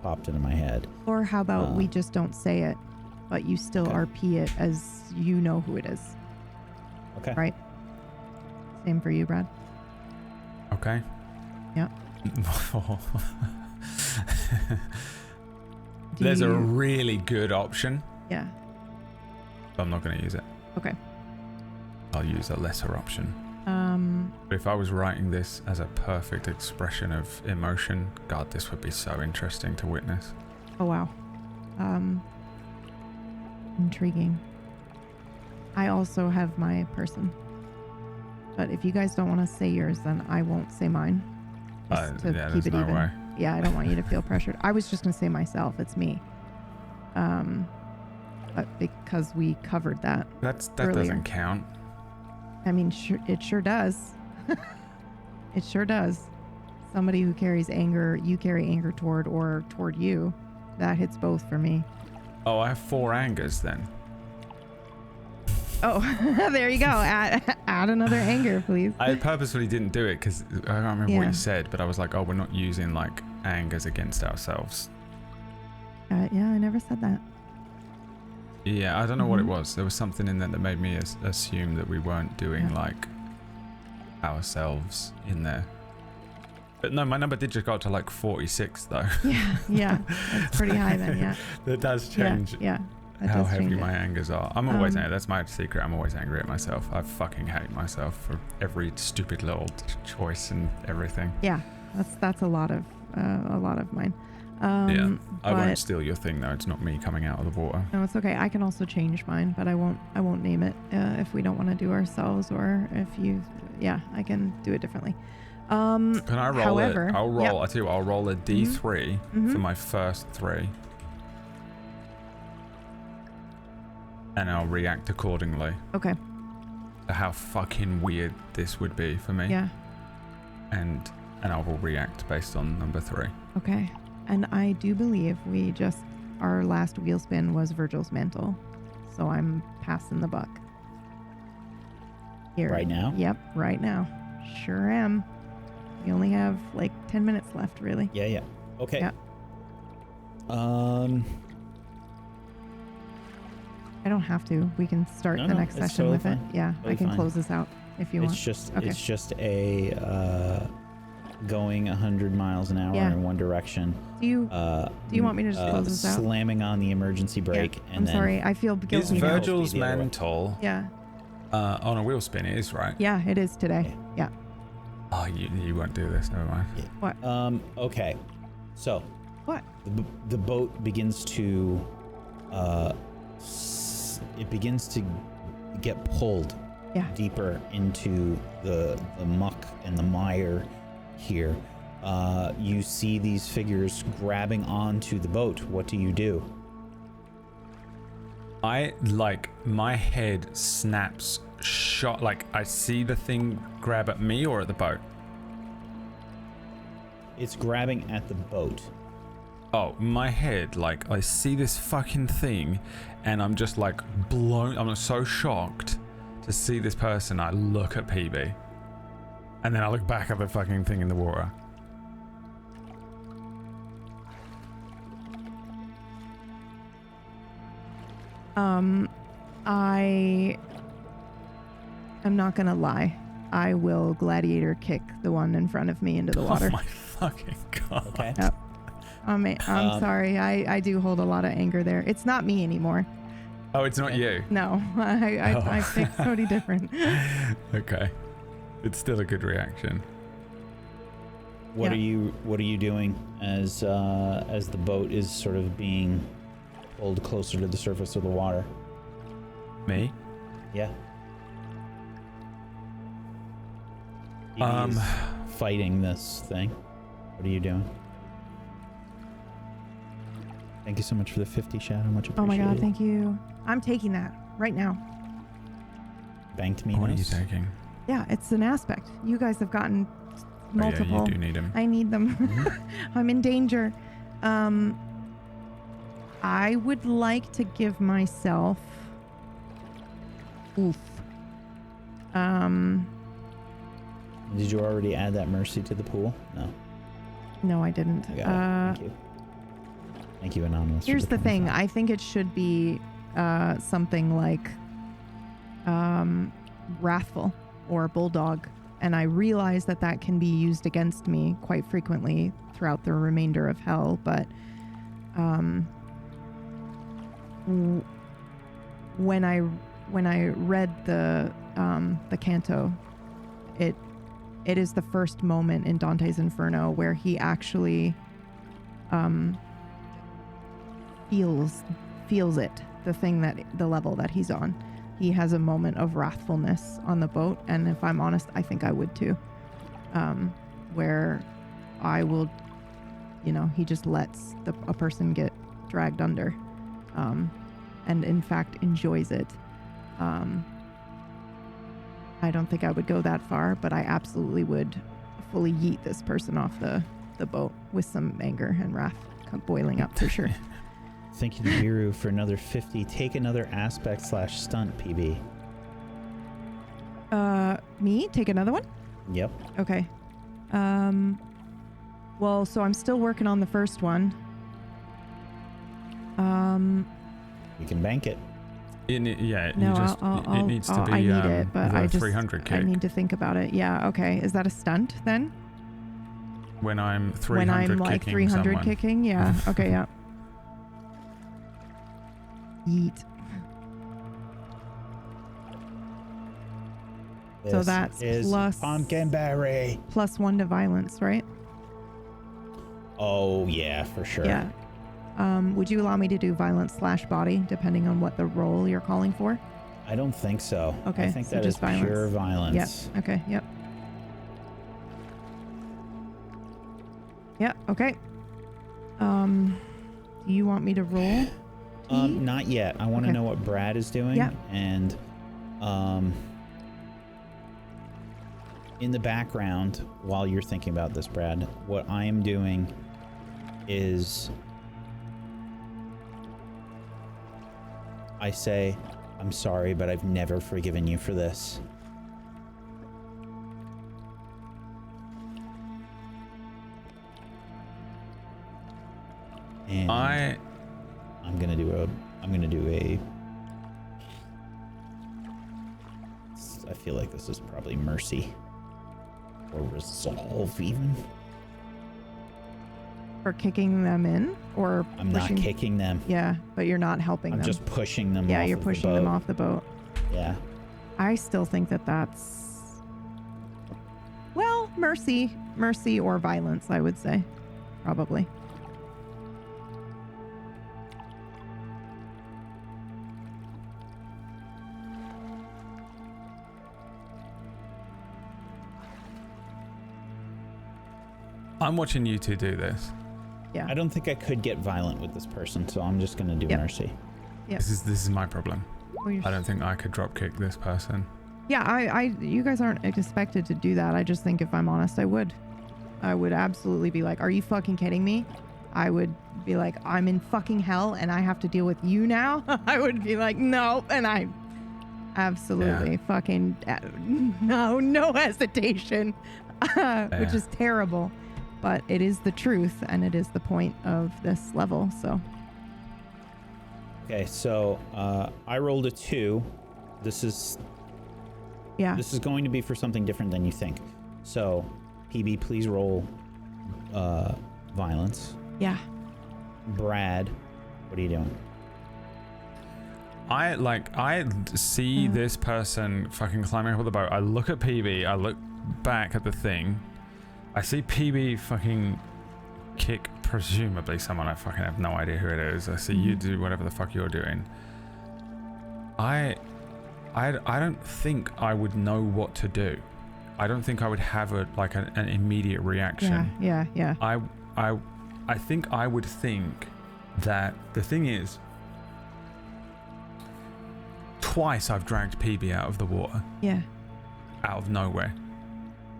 popped into my head. Or how about we just don't say it, but you still Okay. RP it as you know who it is. Okay. Right? Same for you, Brad. Okay. Yeah. There's a really good option, Yeah. but I'm not going to use it. Okay. I'll use a lesser option. But if I was writing this as a perfect expression of emotion, God, this would be so interesting to witness. Oh, wow. Intriguing. I also have my person. But if you guys don't want to say yours, then I won't say mine. Just to yeah, keep there's it no even. way. Yeah, I don't want you to feel pressured. I was just going to say myself. It's me. But because we covered that. That earlier. doesn't count. I mean, it sure does. It sure does. Somebody who carries anger, you carry anger toward, or toward you, that hits both for me. Oh, I have 4 angers then. Oh, there you go. Add another anger, please. I purposefully didn't do it because I can't remember what Yeah. you said, but I was like, oh, we're not using like angers against ourselves. Yeah, I never said that. Yeah, I don't know what it was. There was something in there that made me assume that we weren't doing like ourselves in there. But no, my number did just go up to like 46 though. Yeah, that's pretty high then. Yeah. That does change. Yeah. That How does heavy change it. my angers are. I'm always angry. That's my secret. I'm always angry at myself. I fucking hate myself for every stupid little choice and everything. Yeah, that's a lot of mine. Yeah, I but- won't steal your thing though. It's not me coming out of the water. No, it's okay. I can also change mine, but I won't name it if we don't want to do ourselves, or if you, yeah, I can do it differently. Can I roll however, it? I'll roll. yep. I tell you, what, I'll roll a D3 Mhm. for my first 3, and I'll react accordingly Okay. to how fucking weird this would be for me. Yeah. And I will react based on number 3. Okay. And I do believe our last wheel spin was Virgil's mantle, so I'm passing the buck. Here. Right now? Yep. Right now. Sure am. We only have like 10 minutes left, really. Yeah. Okay. Yeah. Um. I don't have to. We can start No, the no, next it's session totally with it. fine. Yeah, Totally I can fine. close this out if you want. Okay. It's just a going 100 miles an hour Yeah. in one direction. Do you want me to just close this out? Slamming on the emergency brake, and I'm then sorry. I feel Is guilty now. Virgil's The other way. mantle Yeah. on a wheel spin? It is, right? Yeah, it is today. Yeah. Oh, you won't do this. Never mind. What? Okay. So What? the boat begins to it begins to get pulled Yeah. deeper into the muck and the mire here. You see these figures grabbing onto the boat. What do you do? My head snaps shot, like I see the thing grab at me or at the boat. It's grabbing at the boat. Oh, my head, like I see this fucking thing and I'm just like blown. I'm so shocked to see this person. I look at PB and then I look back at the fucking thing in the water. I am not gonna lie. I will gladiator kick the one in front of me into the water. Oh my fucking god. Okay. Yep. I'm sorry. I do hold a lot of anger there. It's not me anymore. Oh, it's not you. No, I picked somebody different. Okay. It's still a good reaction. What Yeah. are you doing as the boat is sort of being pulled closer to the surface of the water? Me? Yeah. Um, He's fighting this thing. What are you doing? Thank you so much for the 50 shadow. Much appreciated. Oh my god, thank you. I'm taking that right now. Banked me. What are you taking? Yeah, it's an aspect. You guys have gotten multiple. Oh, yeah, you do need him. I need them. I'm in danger. I would like to give myself. Oof. Did you already add that mercy to the pool? No. No, I didn't. I got it. Thank you. Thank you, Anonymous. Here's the thing. I think it should be something like wrathful or bulldog. And I realize that that can be used against me quite frequently throughout the remainder of hell. But when I read the canto, it is the first moment in Dante's Inferno where he actually feels it, the level that he's on. He has a moment of wrathfulness on the boat, and if I'm honest, I think I would too. Where I will, he just lets a person get dragged under, and in fact enjoys it. I don't think I would go that far, but I absolutely would fully yeet this person off the boat with some anger and wrath boiling up for sure. Thank you to Viru for another 50. Take another aspect/stunt, PB. Me? Take another one? Yep. Okay. Well, so I'm still working on the first one. We can bank it. It No, needs to be I need it, but the I just 300 kick. I need to think about it. Yeah, okay. Is that a stunt then? When I'm 300 when I'm like kicking 300 someone. kicking? Yeah. Okay, yeah. Yeet. So This that's is plus Pumpkinberry. +1 to violence, right? Oh yeah, for sure. Yeah. Would you allow me to do violence / body, depending on what the role you're calling for? I don't think so. Okay, I think so that is just violence. pure violence. Yep. Okay. Yep. Yeah. Okay. Do you want me to roll? Not yet. I want to Okay. know what Brad is doing. Yeah. And in the background, while you're thinking about this, Brad, what I am doing is I say, I'm sorry, but I've never forgiven you for this. And I'm gonna do a I feel like this is probably mercy or resolve even. For kicking them in, or I'm pushing? not kicking them. Yeah, but you're not helping I'm them. just pushing them Yeah, off you're of the pushing them boat. off the boat. Yeah. I still think that that's, well, mercy or violence, I would say, probably. I'm watching you two do this. Yeah. I don't think I could get violent with this person, so I'm just gonna do Yep. mercy. Yep. This is my problem. Oh, you're I don't think I could drop kick this person. Yeah, you guys aren't expected to do that. I just think, if I'm honest, I would absolutely be like, are you fucking kidding me? I would be like, I'm in fucking hell and I have to deal with you now. I would be like, no. And I absolutely fucking, no hesitation, which is terrible, but it is the truth and it is the point of this level. So. Okay, so I rolled a 2. This is going to be for something different than you think. So, PB, please roll violence. Yeah. Brad, what are you doing? I see this person fucking climbing up on the boat. I look at PB. I look back at the thing. I see PB fucking kick presumably someone. I fucking have no idea who it is. I see you do whatever the fuck you're doing. I don't think I would know what to do. I don't think I would have an immediate reaction. Yeah. I think I would think that the thing is, twice I've dragged PB out of the water. Yeah. Out of nowhere.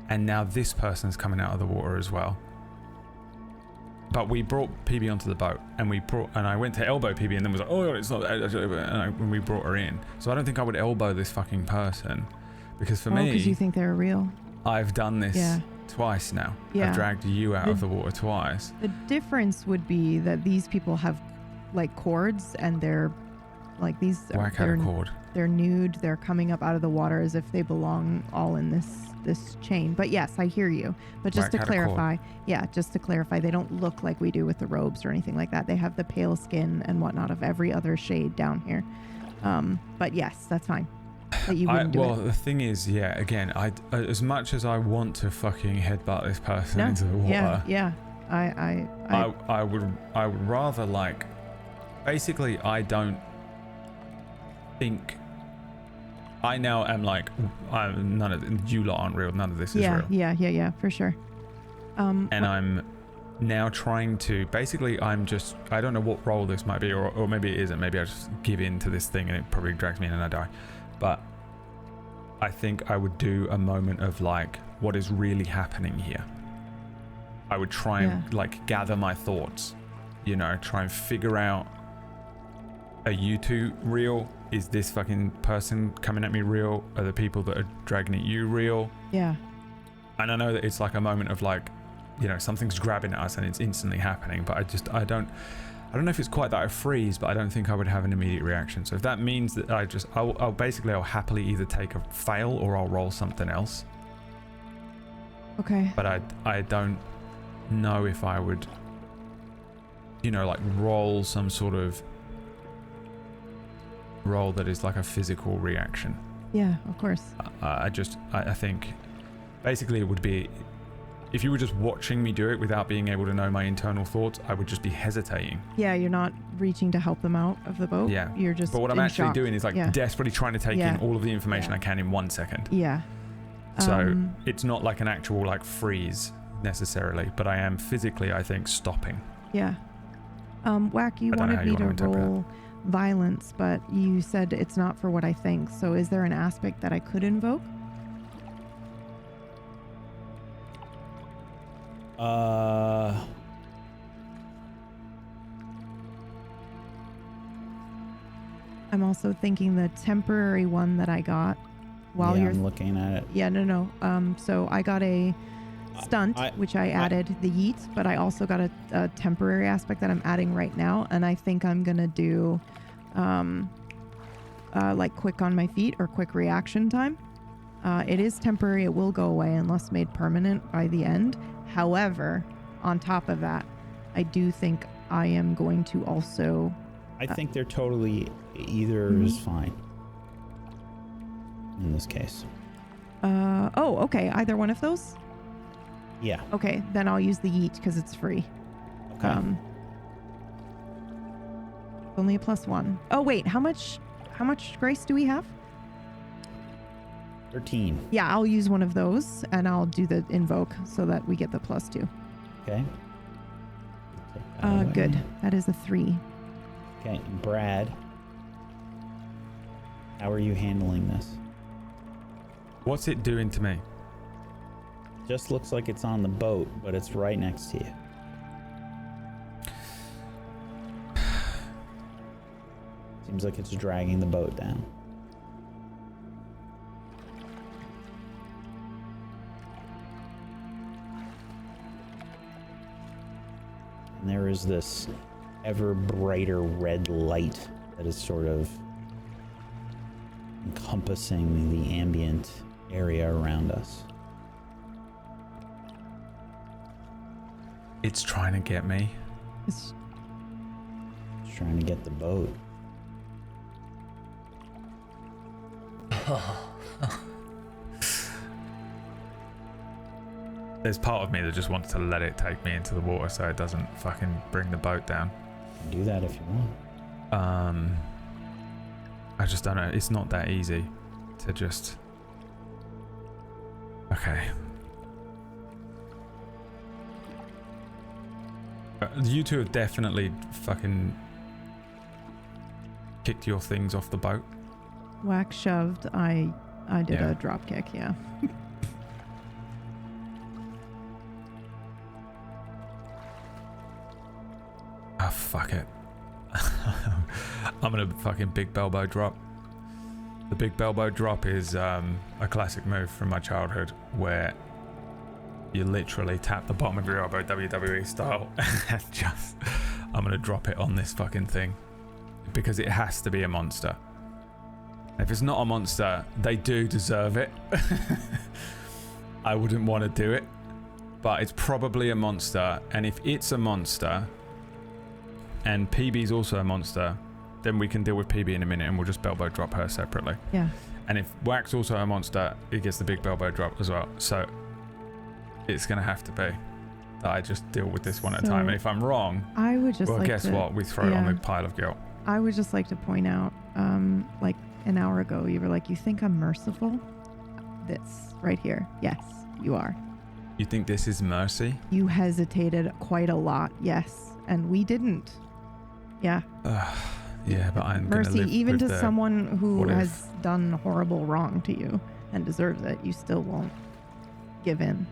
And now this person's coming out of the water as well. But we brought PB onto the boat, and I went to elbow PB, and then was like, oh, it's not, when we brought her in. So I don't think I would elbow this fucking person, because for me, because you think they're real. I've done this Yeah. twice now. Yeah. I've dragged you out of the water twice. The difference would be that these people have like cords, and they're like Whack out a cord. they're nude. They're coming up out of the water as if they belong all in this chain. But yes, I hear you. But just Whack to out a cord. clarify, they don't look like we do with the robes or anything like that. They have the pale skin and whatnot of every other shade down here. But yes, that's fine. That you wouldn't do it. The thing is, yeah, again, as much as I want to fucking headbutt this person into the water, I would rather, like, basically, I don't think. I now am like, you lot aren't real. None of this is real. Yeah, for sure. And I'm now trying to, basically, I don't know what role this might be, or maybe it isn't. Maybe I just give in to this thing and it probably drags me in and I die. But I think I would do a moment of like, what is really happening here? I would try and like gather my thoughts, try and figure out, are you two real? Is this fucking person coming at me real? Are the people that are dragging at you real? Yeah. And I know that it's like a moment of like, something's grabbing at us and it's instantly happening, but I don't know if it's quite that I freeze, but I don't think I would have an immediate reaction. So if that means that I'll happily either take a fail or I'll roll something else. Okay. But I don't know if I would, you know, like roll some sort of roll that is like a physical reaction. Yeah, of course. I think basically it would be, if you were just watching me do it without being able to know my internal thoughts, I would just be hesitating. Yeah, you're not reaching to help them out of the boat. Yeah. You're just But what I'm in actually shock. doing is like desperately trying to take Yeah. in all of the information Yeah. I can in 1 second. Yeah. So it's not like an actual like freeze necessarily, but I am physically, I think, stopping. Yeah. Whack, you I don't know wanted how me you to want to interpret roll violence, but you said it's not for what I think. So is there an aspect that I could invoke? I'm also thinking the temporary one that I got while yeah, you're I'm looking at it. Yeah, no. So I got a stunt, which I added the yeet, but I also got a temporary aspect that I'm adding right now, and I think I'm gonna do like quick on my feet or quick reaction time. It is temporary. It will go away unless made permanent by the end. However, on top of that, I do think I am going to also... I think they're totally... Either is fine. In this case. Oh, okay. Either one of those? Yeah. Okay, then I'll use the yeet because it's free. Okay. Only a +1. Oh, wait. How much grace do we have? 13. Yeah, I'll use one of those and I'll do the invoke so that we get the +2. Okay. Take that away. Good. That is a 3. Okay, Brad. How are you handling this? What's it doing to me? Just looks like it's on the boat, but it's right next to you. Seems like it's dragging the boat down. And there is this ever brighter red light that is sort of encompassing the ambient area around us. It's trying to get me. It's It's trying to get the boat. There's part of me that just wants to let it take me into the water so it doesn't fucking bring the boat down. You can do that if you want. I just don't know. It's not that easy to just... Okay. You two have definitely fucking kicked your things off the boat. whack shoved. I did Yeah. a drop kick, yeah. Ah, fuck it. I'm gonna fucking big elbow drop. The big elbow drop is a classic move from my childhood where you literally tap the bottom of your elbow WWE style and just I'm gonna drop it on this fucking thing because it has to be a monster. If it's not a monster, they do deserve it. I wouldn't want to do it, but it's probably a monster, and if it's a monster and PB's also a monster, then we can deal with PB in a minute and we'll just elbow drop her separately. Yeah. And if Wax also a monster, it gets the big elbow drop as well. So it's going to have to be that I just deal with this one at a time. And if I'm wrong, I would just well, like guess to, what? We throw it on yeah. the pile of guilt. I would just like to point out, like an hour ago, you were like, you think I'm merciful? This right here. Yes, you are. You think this is mercy? You hesitated quite a lot. Yes. And we didn't. Yeah. Yeah, but I'm gonna Mercy, live even with to the someone who what if. has done horrible wrong to you and deserves it, you still won't give in.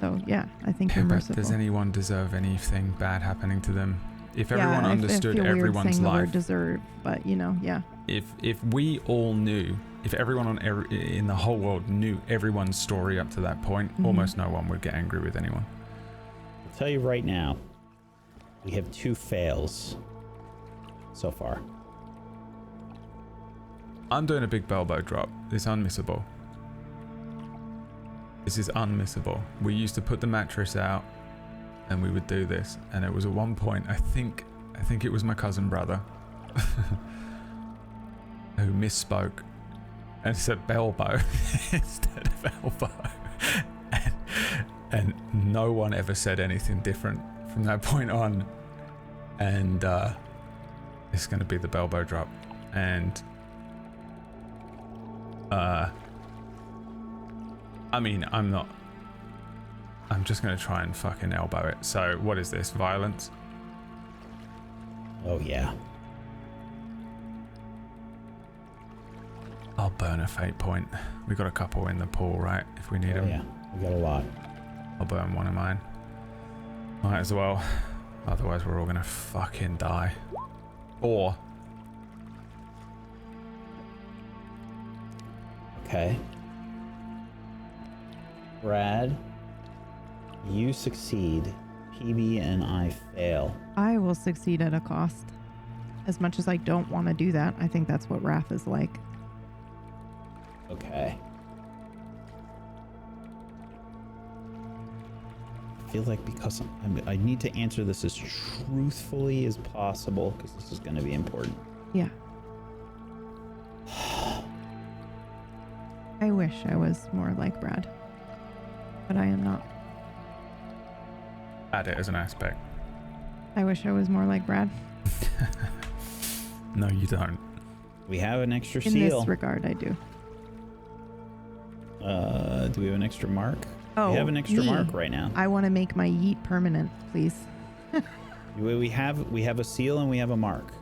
So yeah, I think you're But merciful. does anyone deserve anything bad happening to them? If Yeah, everyone understood I feel weird everyone's saying the word life, deserve, but you know, yeah. if we all knew, if everyone in the whole world knew everyone's story up to that point, almost no one would get angry with anyone. I'll tell you right now, we have 2 fails so far. I'm doing a big elbow drop. It's unmissable. This is unmissable. We used to put the mattress out and we would do this. And it was at one point, I think it was my cousin brother who misspoke and said Belbo instead of elbow. And no one ever said anything different from that point on. And it's going to be the Belbo drop. And I mean, I'm just going to try and fucking elbow it. So what is this? Violence? Oh, yeah. I'll burn a fate point. We got a couple in the pool, right? If we need them. Yeah, we got a lot. I'll burn one of mine. Might as well. Otherwise we're all gonna fucking die. Or... Okay. Brad, you succeed. PB and I fail. I will succeed at a cost. As much as I don't want to do that, I think that's what wrath is like. Okay. I feel like because I need to answer this as truthfully as possible because this is going to be important. Yeah. I wish I was more like Brad, but I am not. add it as an aspect. I wish I was more like Brad. No, you don't. We have an extra In seal. this regard, I do. Do we have an extra mark? Oh, we have an extra me. mark right now. I want to make my yeet permanent, please. We have a seal and we have a mark.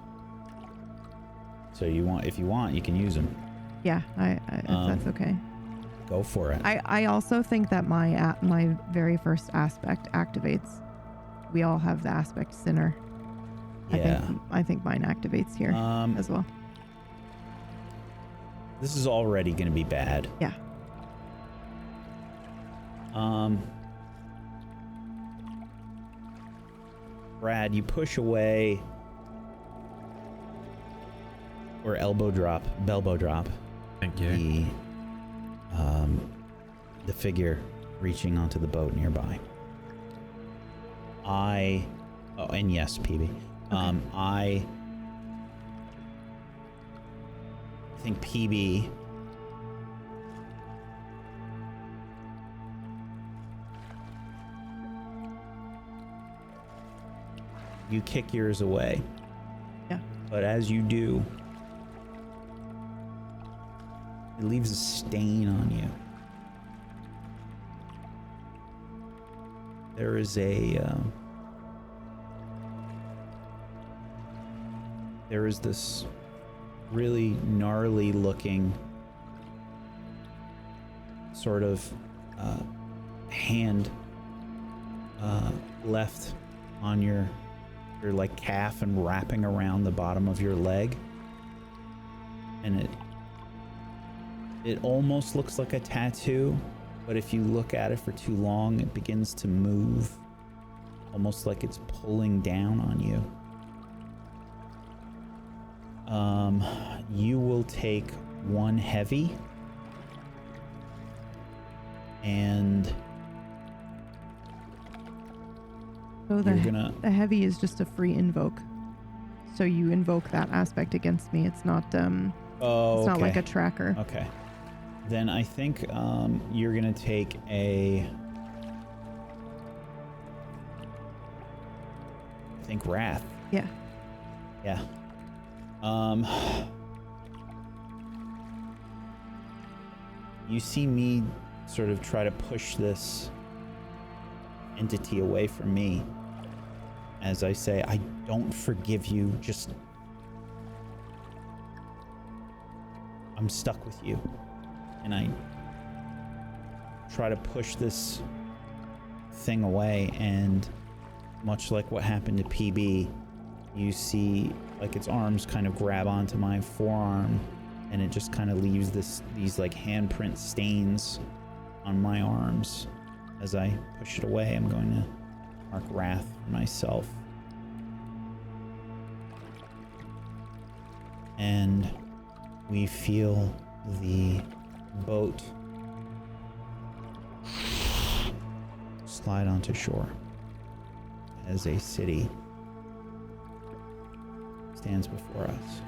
So if you want, you can use them. Yeah, if that's okay. Go for it. I also think that my very first aspect activates. We all have the aspect sinner. Yeah. I think mine activates here as well. This is already going to be bad. Yeah. Brad, you push away or belbo drop. Thank you. The figure reaching onto the boat nearby. And yes, PB. Okay. I think PB you kick yours away. Yeah. But as you do, it leaves a stain on you. There is this really gnarly looking sort of hand left on your like calf and wrapping around the bottom of your leg, and it almost looks like a tattoo, but if you look at it for too long, it begins to move almost like it's pulling down on you. You will take 1 heavy, and So you're gonna the heavy is just a free invoke. So you invoke that aspect against me. It's not it's not like a tracker. Okay. Then I think you're gonna take wrath. Yeah. Yeah. You see me sort of try to push this entity away from me. As I say, I don't forgive you, I'm stuck with you. And I try to push this thing away, and much like what happened to PB, you see like its arms kind of grab onto my forearm, and it just kind of leaves these like handprint stains on my arms. As I push it away, I'm going to mark wrath for myself. And we feel the boat slide onto shore. as a city stands before us.